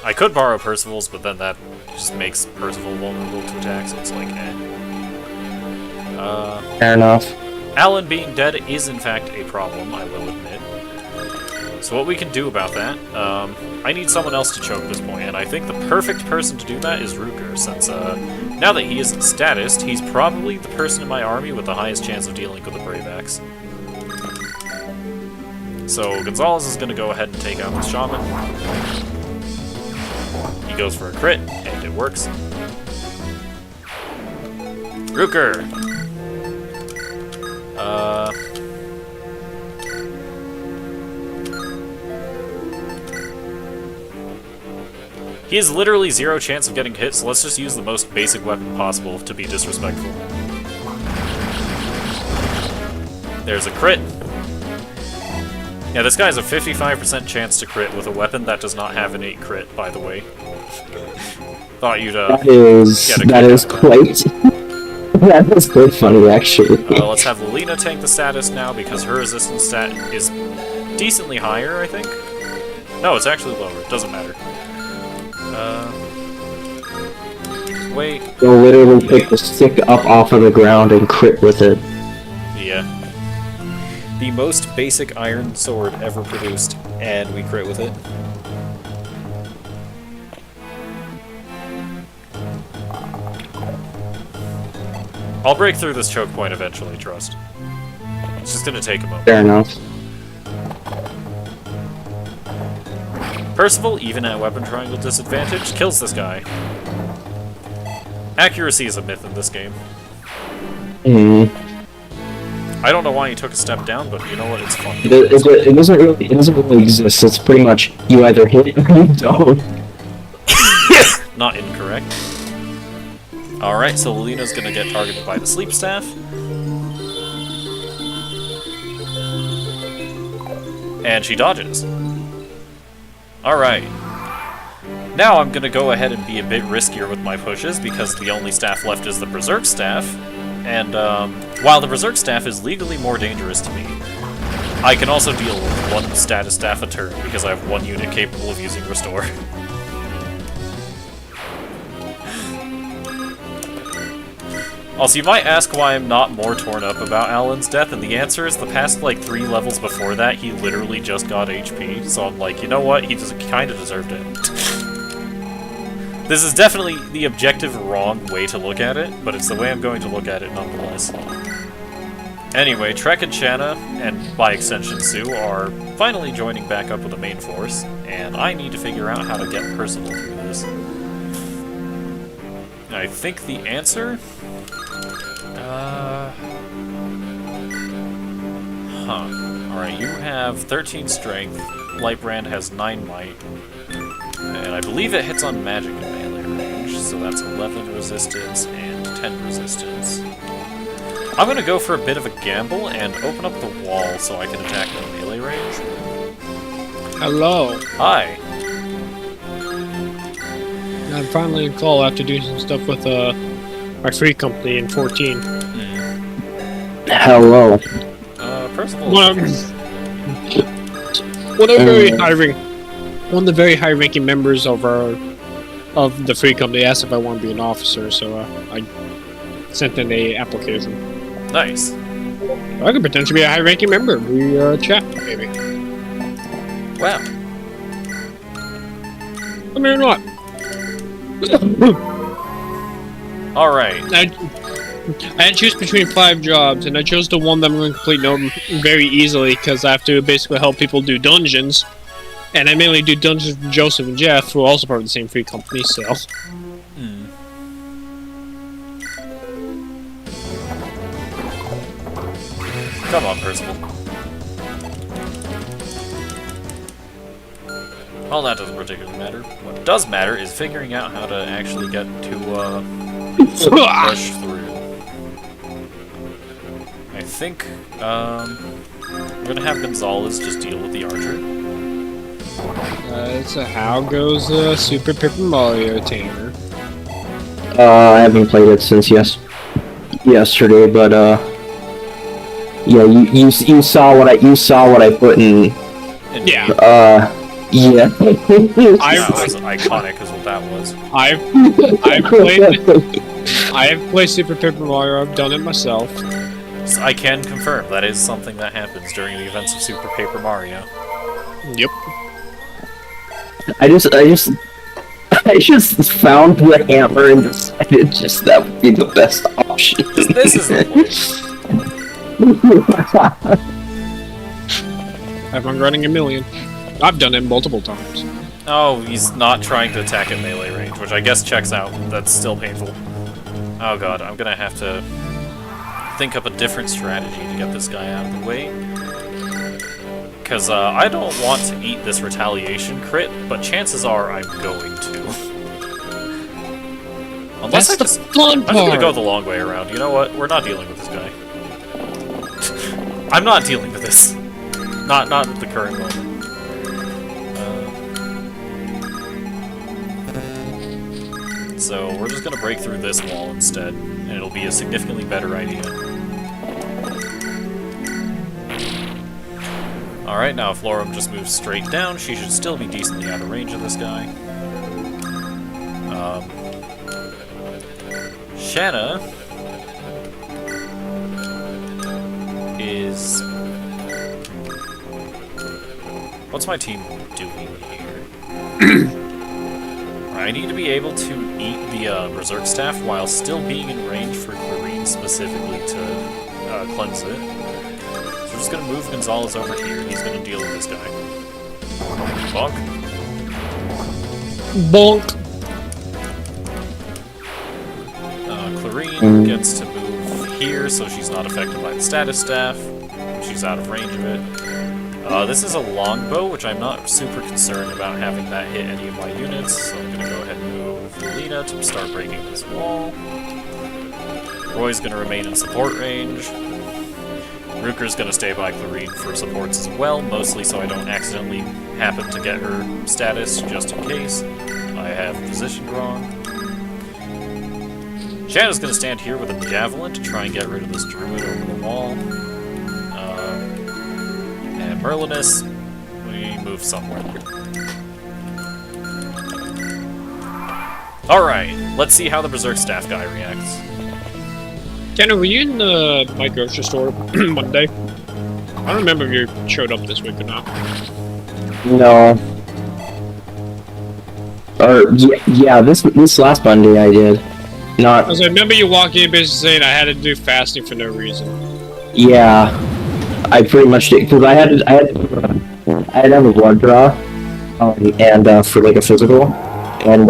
I could borrow Percival's, but then that just makes Percival vulnerable to attack, so it's like, eh. Fair enough. Alan being dead is in fact a problem, I will admit. So what we can do about that, I need someone else to choke this point, and I think the perfect person to do that is Ruker, since now that he is statist, he's probably the person in my army with the highest chance of dealing with a Brave Axe. So Gonzalez is going to go ahead and take out the shaman. He goes for a crit, and it works. Rooker! He has literally 0 chance of getting hit, so let's just use the most basic weapon possible to be disrespectful. There's a crit. Yeah, this guy has a 55% chance to crit with a weapon that does not have an 8 crit, by the way. Thought you'd, That is quite... that is quite funny, actually. Let's have Lilina tank the status now, because her resistance stat is decently higher, I think? No, it's actually lower. It doesn't matter. Wait. They'll literally pick the stick up off of the ground and crit with it. Yeah. The most basic iron sword ever produced, and we crit with it. I'll break through this choke point eventually, trust. It's just gonna take a moment. Fair enough. Percival, even at weapon triangle disadvantage, kills this guy. Accuracy is a myth in this game. I don't know why he took a step down, but you know what, it's fun. It doesn't really exist. It's pretty much you either hit it or you don't. Not incorrect. Alright, so Lilina's gonna get targeted by the sleep staff. And she dodges. Alright. Now I'm gonna go ahead and be a bit riskier with my pushes, because the only staff left is the Berserk Staff. And, while the Berserk Staff is legally more dangerous to me, I can also deal with 1 status staff a turn, because I have 1 unit capable of using Restore. Also, you might ask why I'm not more torn up about Alan's death, and the answer is the past, like, 3 levels before that, he literally just got HP, so I'm like, you know what, he just kinda deserved it. This is definitely the objective wrong way to look at it, but it's the way I'm going to look at it nonetheless. Anyway, Trek and Shanna, and by extension Sue, are finally joining back up with the main force, and I need to figure out how to get Percival through this. I think the answer? Alright, you have 13 strength, Lightbrand has 9 might, and I believe it hits on magic in melee range, so that's 11 resistance and 10 resistance. I'm gonna go for a bit of a gamble and open up the wall so I can attack in melee range. Hello. Hi. I'm finally in call after doing some stuff with my free company in 14. Hello. Percival. One of the very high-ranking members of the free company asked if I want to be an officer, so I sent in a application. Nice. I could potentially be a high-ranking member. We chat, maybe. Wow. I mean, what? Alright. I had to choose between 5 jobs, and I chose the one that I'm going to complete very easily, because I have to basically help people do dungeons. And I mainly do dungeons with Joseph and Jeff, who are also part of the same free company, so... Come on, Percival. Well, that doesn't particularly matter. What does matter is figuring out how to actually get to, push through. I think, we're gonna have Gonzalez just deal with the archer. So how goes Super Paper Mario Tamer? I haven't played it since yesterday, but yeah, you saw what I put in. Yeah. Yeah. That was iconic, is what that was. I've played Super Paper Mario. I've done it myself. So I can confirm that is something that happens during the events of Super Paper Mario. Yep. I just found the hammer and decided just that would be the best option. This is the Have fun grinding a million. I've done it multiple times. Oh, he's not trying to attack at melee range, which I guess checks out. That's still painful. Oh god, I'm gonna have to think up a different strategy to get this guy out of the way. Because I don't want to eat this retaliation crit, but chances are I'm going to. Unless That's I just... the fun I'm just gonna part. go the long way around. You know what? We're not dealing with this guy. I'm not dealing with this. Not at the current moment. So we're just gonna break through this wall instead, and it'll be a significantly better idea. Alright, now if Lorum just moves straight down, she should still be decently out of range of this guy. Shanna is... What's my team doing here? I need to be able to eat the Berserk Staff while still being in range for Clarine specifically to cleanse it. So we're just going to move Gonzalez over here, and he's going to deal with this guy. Bonk. Bonk. Clarine gets to move here, so she's not affected by the status staff. She's out of range of it. This is a longbow, which I'm not super concerned about having that hit any of my units, so I'm gonna go ahead and move Lena to start breaking this wall. Roy's gonna remain in support range. Ruker's gonna stay by Clarine for supports as well, mostly so I don't accidentally happen to get her status, just in case I have positioned wrong. Shanna's gonna stand here with a javelin to try and get rid of this druid over the wall. And Merlinus, we move somewhere. Alright, let's see how the Berserk Staff guy reacts. Tanner, were you in my grocery store Monday? I don't remember if you showed up this week or not. No. Or yeah, this last Monday I did. Not. Because I remember you walking in basically saying I had to do fasting for no reason. Yeah, I pretty much did because I had to have a blood draw, and for like a physical, and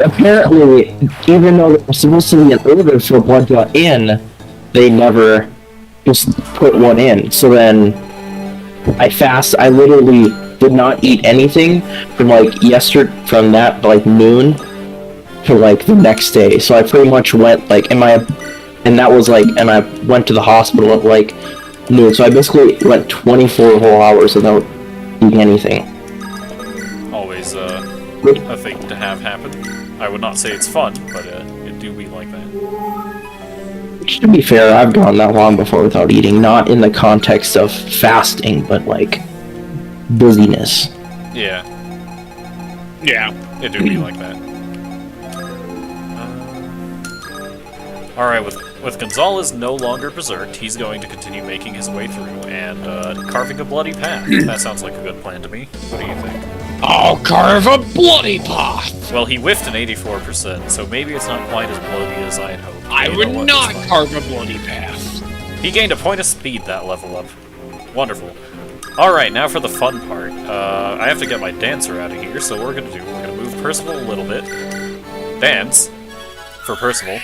apparently, even though there was supposed to be an order for a blood draw in, they never just put one in. So then I literally did not eat anything from like from that like noon to like the next day. So I pretty much went like and I went to the hospital at like noon. So I basically went 24 whole hours without eating anything. Always a thing to have happen. I would not say it's fun, but it do be like that. Which, to be fair, I've gone that long before without eating, not in the context of fasting, but like busyness. Yeah, Yeah. it do be like that. Alright, with Gonzalez no longer berserked, he's going to continue making his way through and carving a bloody path. That sounds like a good plan to me. What do you think? I'll carve a bloody path! Well, he whiffed an 84%, so maybe it's not quite as bloody as I had hoped. I You would know what, not it's fine. carve a bloody path. He gained a point of speed that level up. Wonderful. Alright, now for the fun part. I have to get my dancer out of here, so what we're gonna move Percival a little bit. Dance. For Percival.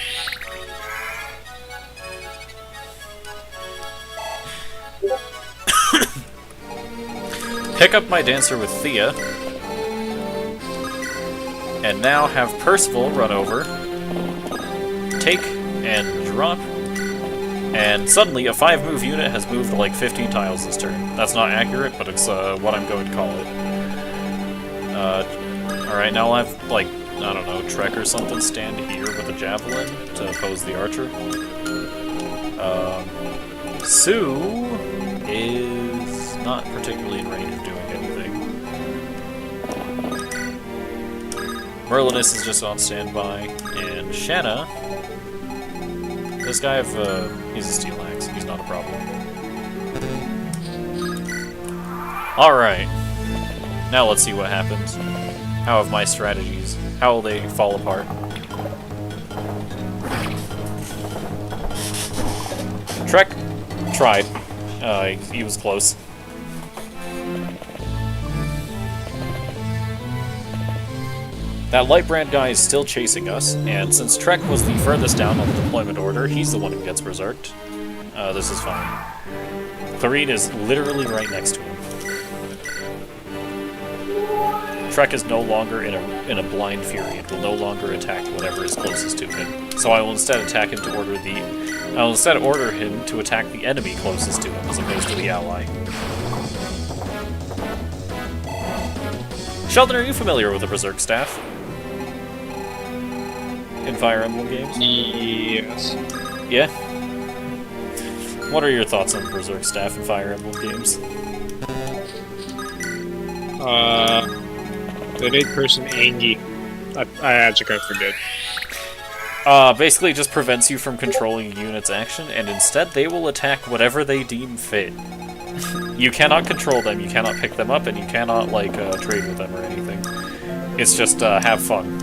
Pick up my dancer with Thea. And now have Percival run over. Take and drop. And suddenly a 5-move unit has moved like 15 tiles this turn. That's not accurate, but it's what I'm going to call it. Alright, now I'll have, like, I don't know, Trek or something stand here with a javelin to oppose the archer. Sue is not particularly in range of doing anything. Merlinus is just on standby, and Shanna... This guy, he's a steel axe. He's not a problem. Alright. Now let's see what happens. How have my strategies? How will they fall apart? Trek tried. He was close. That Lightbrand guy is still chasing us, and since Trek was the furthest down on the deployment order, he's the one who gets berserked. This is fine. Clarine is literally right next to him. Trek is no longer in a blind fury and will no longer attack whatever is closest to him. So I will instead attack him to order him to attack the enemy closest to him as opposed to the ally. Sheldon, are you familiar with the Berserk Staff? In Fire Emblem games? Yes. Yeah? What are your thoughts on the Berserk Staff in Fire Emblem games? That 8-person Angie. I actually forget. Basically just prevents you from controlling a unit's action, and instead they will attack whatever they deem fit. You cannot control them, you cannot pick them up, and you cannot, like, trade with them or anything. It's just, have fun.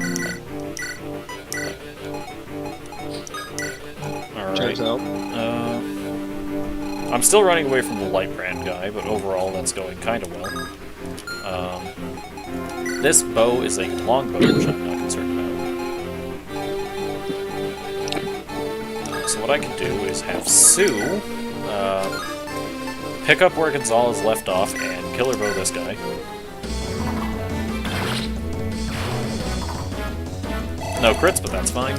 Alright. Checks out. I'm still running away from the Lightbrand guy, but overall that's going kind of well. This bow is a longbow, which I'm not concerned about. So what I can do is have Sue pick up where Gonzalez left off and killer bow this guy. No crits, but that's fine.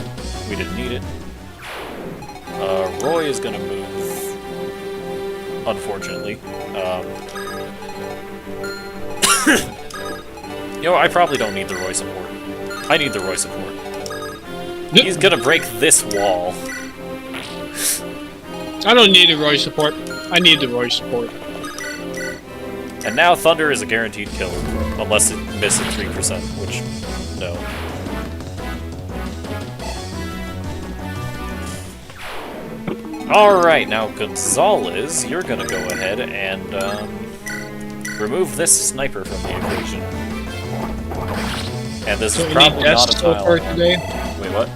We didn't need it. Roy is gonna move, unfortunately. You know, I probably don't need the Roy support. I need the Roy support. He's gonna break this wall. I don't need the Roy support. I need the Roy support. And now Thunder is a guaranteed kill, unless it misses 3%, which, no. Alright, now Gonzalez, you're gonna go ahead and remove this sniper from the equation. And this is probably not a tile. Today? Wait, what?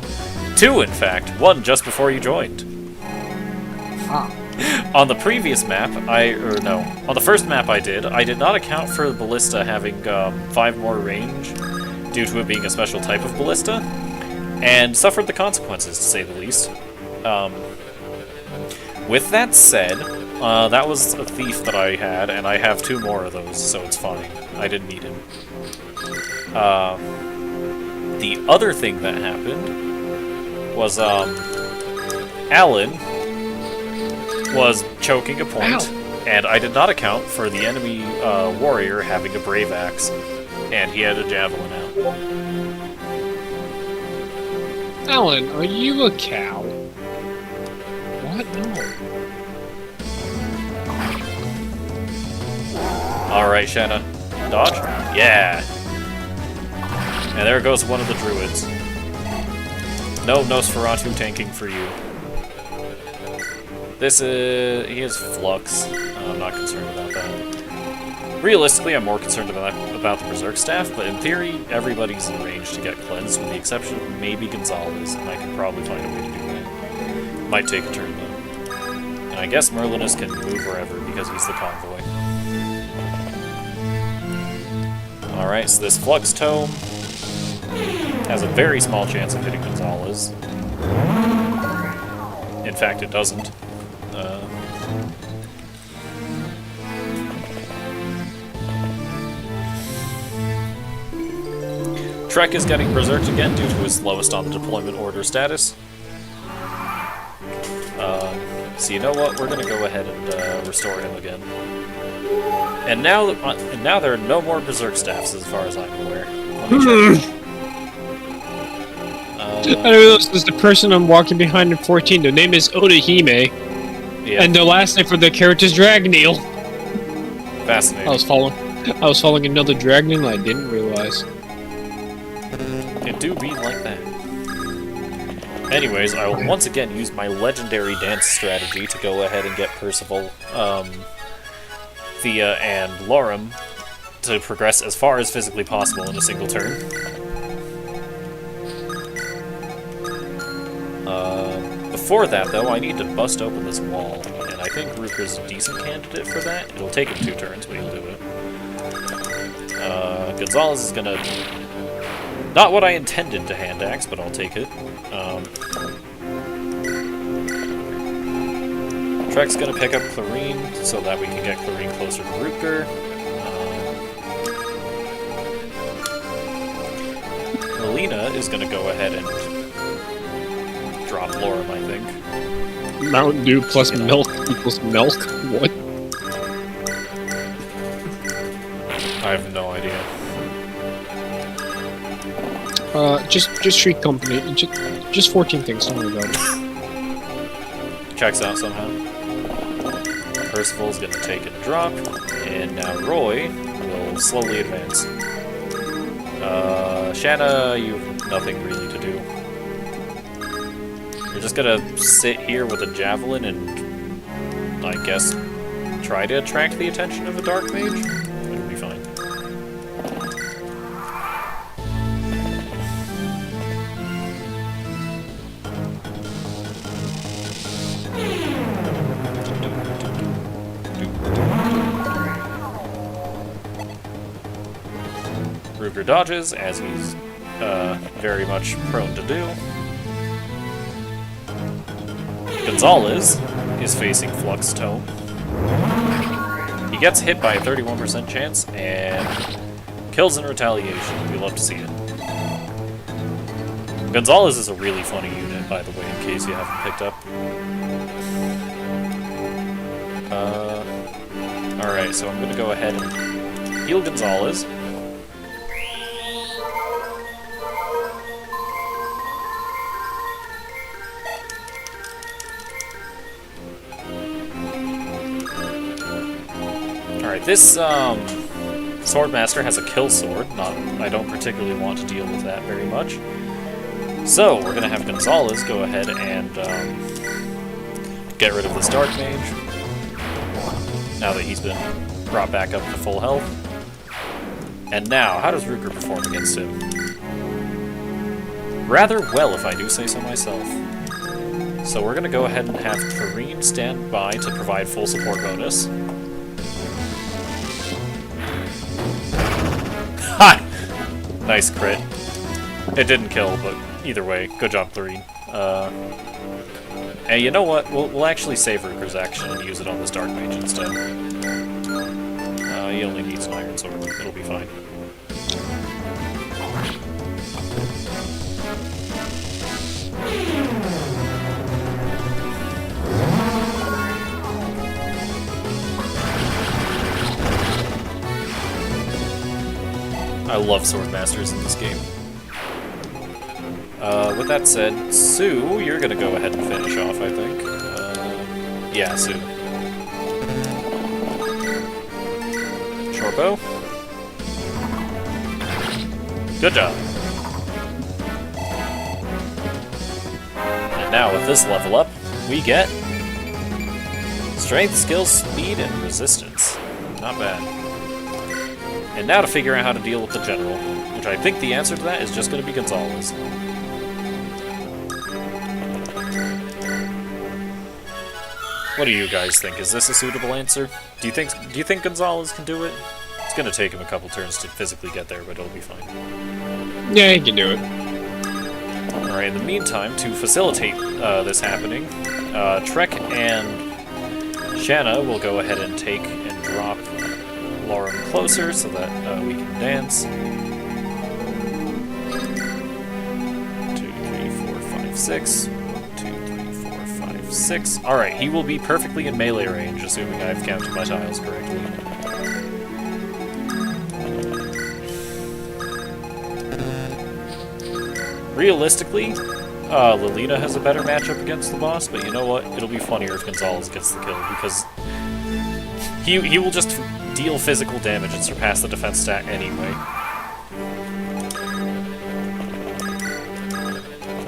2, in fact. 1 just before you joined. On the previous map, on the first map I did not account for the ballista having 5 more range due to it being a special type of ballista, and suffered the consequences, to say the least. With that said, that was a thief that I had, and I have 2 more of those, so it's fine. I didn't need him. The other thing that happened was, Alan was choking a point, and I did not account for the enemy warrior having a brave axe, and he had a javelin out. Alan, are you a cow? What? No. Alright, Shanna. Dodge? Yeah! And there goes one of the druids. No Nosferatu tanking for you. This is... he has Flux. I'm not concerned about that. Realistically, I'm more concerned about the Berserk Staff, but in theory, everybody's in range to get cleansed, with the exception of maybe Gonzalez, and I can probably find a way to do that. Might take a turn, though. And I guess Merlinus can move wherever, because he's the convoy. Alright, so this Flux Tome has a very small chance of hitting Gonzalez. In fact, it doesn't. Trek is getting berserked again due to his slowest on the deployment order status. So you know what? We're gonna go ahead and restore him again. And now there are no more berserk staffs, as far as I'm aware. Let me check. I realize this is the person I'm walking behind in 14. Their name is Odahime, Yeah, and the last name for the character is Dragneel. fascinating. I was following another Dragneel, and I didn't realize. It do be like that. Anyways, I will once again use my legendary dance strategy to go ahead and get Percival, Thea, and Lorem to progress as far as physically possible in a single Before that, though, I need to bust open this wall, and I think Ruker's a decent candidate for that. It'll take him 2 turns, but he'll do it. Gonzalez is gonna... Not what I intended to hand axe, but I'll take it. Trek's gonna pick up Clarine, so that we can get Clarine closer to Rutger. Melina is gonna go ahead and drop Lorem, I think. Mountain Dew plus milk equals milk? What? I have no idea. Just treat company. Just 14 things, don't worry about it. Checks out somehow. Percival's gonna take a drop, and now Roy will slowly advance. Shanna, you have nothing really to do. You're just gonna sit here with a javelin and, I guess, try to attract the attention of a dark mage? It'll be fine. Ruger dodges, as he's very much prone to do. Gonzalez is facing Flux Tome. He gets hit by a 31% chance and kills in retaliation. We love to see it. Gonzalez is a really funny unit, by the way, in case you haven't picked up. Alright, so I'm going to go ahead and heal Gonzalez. Alright, this Swordmaster has a kill sword. I don't particularly want to deal with that very much. So, we're going to have Gonzalez go ahead and get rid of this Dark Mage. Now that he's been brought back up to full health. And now, how does Ruger perform against him? Rather well, if I do say so myself. So we're going to go ahead and have Kareen stand by to provide full support bonus. Ha! Nice crit. It didn't kill, but either way, good job, Clarine. And you know what? We'll actually save Ruger's action and use it on this Dark Mage instead. He only needs an Iron Sword. It'll be fine. I love Swordmasters in this game. With that said, Sue, you're gonna go ahead and finish off, I think. Yeah, Sue. Shortbow. Good job. And now with this level up, we get Strength, Skill, Speed, and Resistance. Not bad. And now to figure out how to deal with the General, which I think the answer to that is just going to be Gonzalez. What do you guys think? Is this a suitable answer? Do you think Gonzalez can do it? It's going to take him a couple turns to physically get there, but it'll be fine. Yeah, he can do it. Alright, in the meantime, to facilitate this happening, Trek and Shanna will go ahead and take and drop Lorem closer so that we can dance. 2, 3, 4, 5, 6. 2, 3, 4, 5, 6. Alright, he will be perfectly in melee range, assuming I've counted my tiles correctly. Realistically, Lilina has a better matchup against the boss, but you know what? It'll be funnier if Gonzalez gets the kill, because he will just deal physical damage and surpass the defense stat anyway.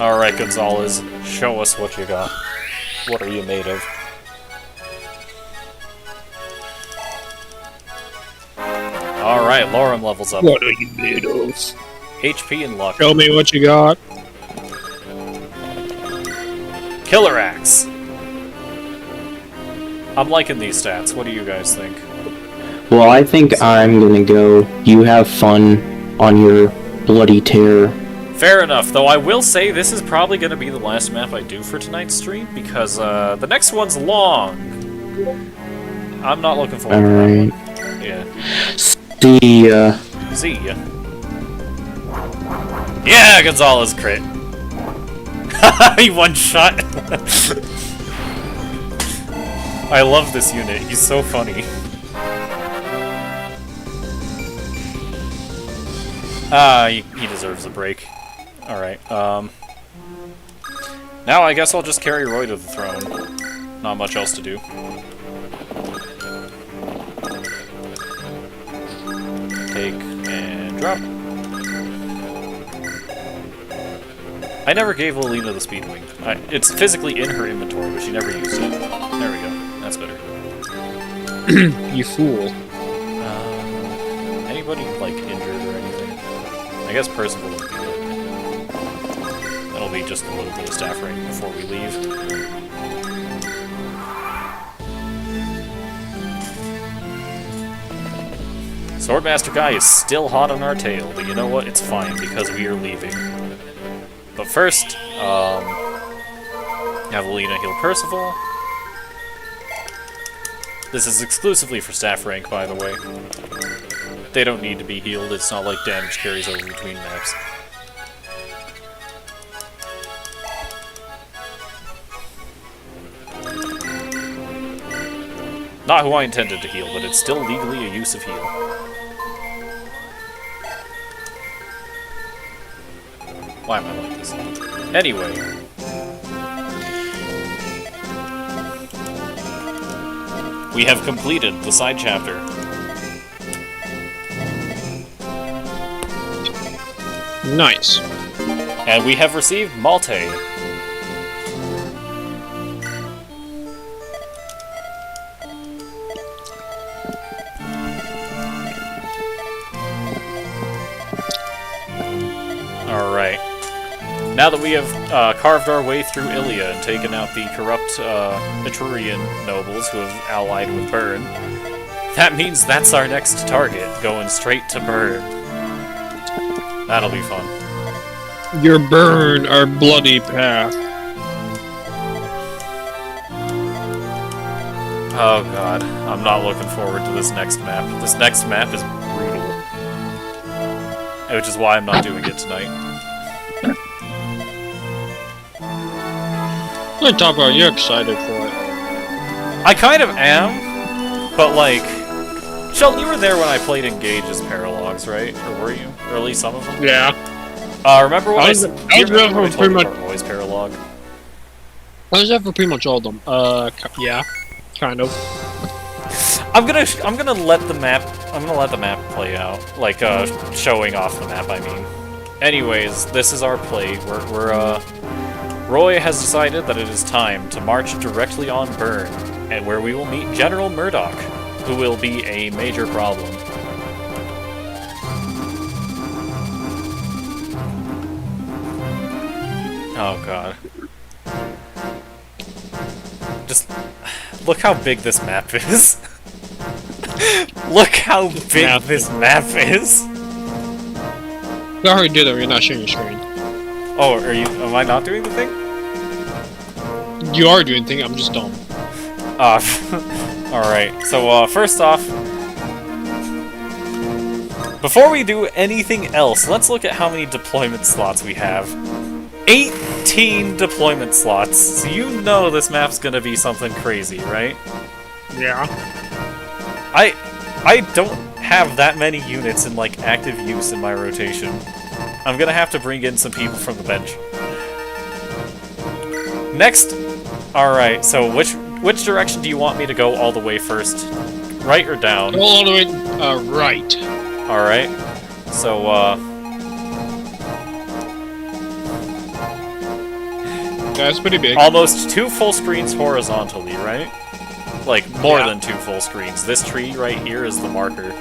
Alright, Gonzalez, show us what you got. What are you made of? Alright, Lorem levels up. What are you made of? HP and luck. Show me what you got. Killer Axe. I'm liking these stats. What do you guys think? Well, I think I'm gonna go. You have fun on your bloody tear. Fair enough, though I will say this is probably going to be the last map I do for tonight's stream, because the next one's long. I'm not looking forward to that one. Yeah. See ya. Yeah, Gonzalez crit. He one shot. I love this unit. He's so funny. He deserves a break. Alright, now I guess I'll just carry Roy to the throne. Not much else to do. Take and drop. I never gave Lilina the Speedwing. It's physically in her inventory, but she never used it. There we go. That's better. You fool. Anybody, like, injured or anything? I guess Percival would be good. That'll be just a little bit of staff rank before we leave. Swordmaster Guy is still hot on our tail, but you know what? It's fine, because we are leaving. But first, have Alina heal Percival. This is exclusively for staff rank, by the way. They don't need to be healed, it's not like damage carries over between maps. Not who I intended to heal, but it's still legally a use of heal. Why am I like this? Anyway. We have completed the side chapter. Nice. And we have received Malte. Alright. Now that we have carved our way through Ilia and taken out the corrupt Etrurian nobles who have allied with Bern, that means that's our next target, going straight to Bern. That'll be fun. Your burn, our bloody path. Oh god, I'm not looking forward to this next map. This next map is brutal. Which is why I'm not doing it tonight. What talk about you're excited for it. I kind of am, but like... Sheldon, you were there when I played Engage as Paralogs, right? Or were you? Or at least some of them? Yeah. Remember when I was there for pretty much... Roy's Paralog? I was there for pretty much all of them. Yeah. Kind of. I'm gonna let the map play out. Like, showing off the map, I mean. Anyways, this is our play. Roy has decided that it is time to march directly on Bern, and where we will meet General Murdoch, who will be a major problem. Oh god. Just look how big this map is. Look how big this map is. You already did it, you're not sharing your screen. Oh, am I not doing the thing? You are doing the thing, I'm just dumb. Alright, so first off, before we do anything else, let's look at how many deployment slots we have. 18 deployment slots, so you know this map's gonna be something crazy, right? Yeah. I don't have that many units in, like, active use in my rotation. I'm gonna have to bring in some people from the bench. Next, alright, so which direction do you want me to go all the way first? Right or down? Go all the way, right. Alright, so, That's pretty big. almost 2 full screens horizontally, right? Like, more than 2 full screens. This tree right here is the marker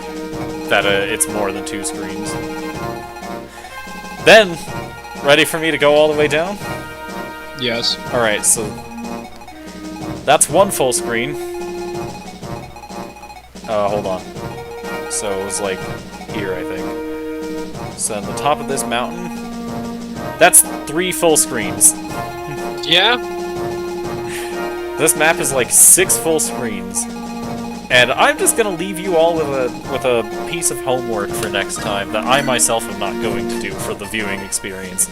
that it's more than 2 screens. Then, ready for me to go all the way down? Yes. Alright, so that's one full screen. Hold on. So it was like here, I think. So on the top of this mountain, that's 3 full screens. Yeah. This map is like 6 full screens. And I'm just gonna leave you all with a piece of homework for next time that I myself am not going to do for the viewing experience.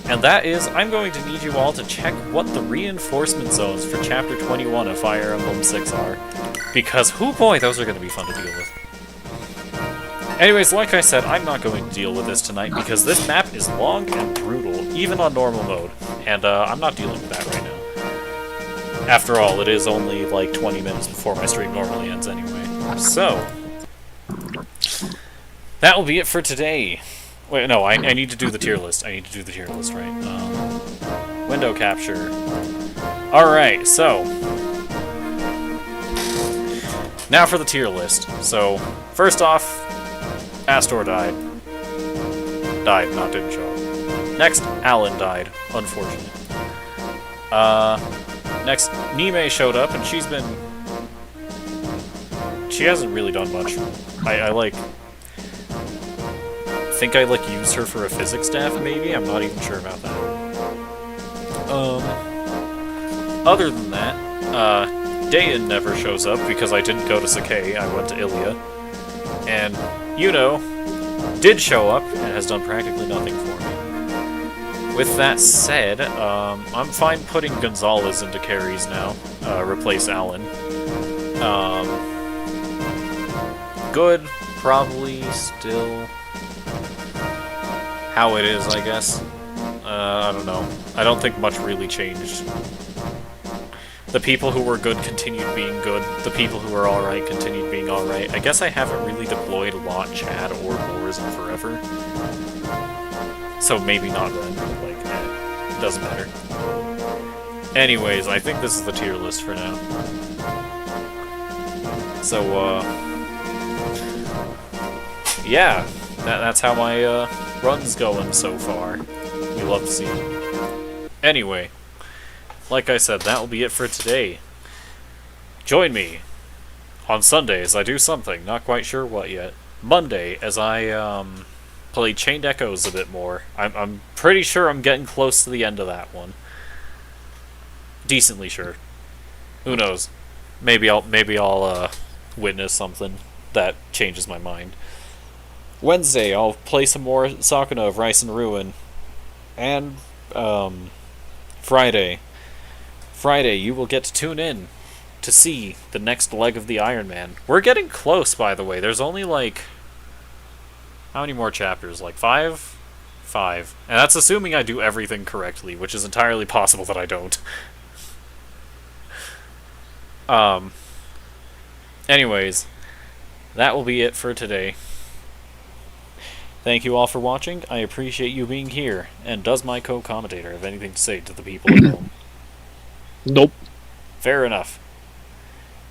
And that is, I'm going to need you all to check what the reinforcement zones for Chapter 21 of Fire Emblem 6 are. Because, hoo boy, those are going to be fun to deal with. Anyways, like I said, I'm not going to deal with this tonight because this map is long and brutal, even on normal mode. And I'm not dealing with that right now. After all, it is only like 20 minutes before my stream normally ends anyway. So, that will be it for today. Wait, no, I need to do the tier list. I need to do the tier list, right? Window capture. Alright, so. Now for the tier list. So, first off, Astor died. Died, not didn't show up. Next, Alan died. Unfortunate. Next, Nime showed up, and she's been... She hasn't really done much. I think I, like, used her for a physics staff, maybe? I'm not even sure about that. Other than that, Dayan never shows up because I didn't go to Sakai, I went to Ilia. And, did show up and has done practically nothing for me. With that said, I'm fine putting Gonzalez into carries now, replace Alan. Good, probably still how it is, I guess. I don't know. I don't think much really changed. The people who were good continued being good. The people who were alright continued being alright. I guess I haven't really deployed a lot Chad or Boars in forever. So maybe not then. Like, it doesn't matter. Anyways, I think this is the tier list for now. So, yeah. That's how my, run's going so far. We love to see it. Anyway. Like I said, that will be it for today. Join me on Sundays. I do something, not quite sure what yet. Monday, as I play Chained Echoes a bit more. I'm pretty sure I'm getting close to the end of that one. Decently sure. Who knows? Maybe I'll witness something that changes my mind. Wednesday, I'll play some more Sakuna of Rice and Ruin, and Friday, you will get to tune in to see the next leg of the Iron Man. We're getting close, by the way. There's only, like... How many more chapters? Like 5? 5. And that's assuming I do everything correctly, which is entirely possible that I don't. Anyways, that will be it for today. Thank you all for watching. I appreciate you being here. And does my co-commentator have anything to say to the people at home? Nope. Fair enough.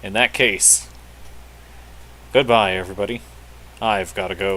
In that case, goodbye, everybody. I've gotta go.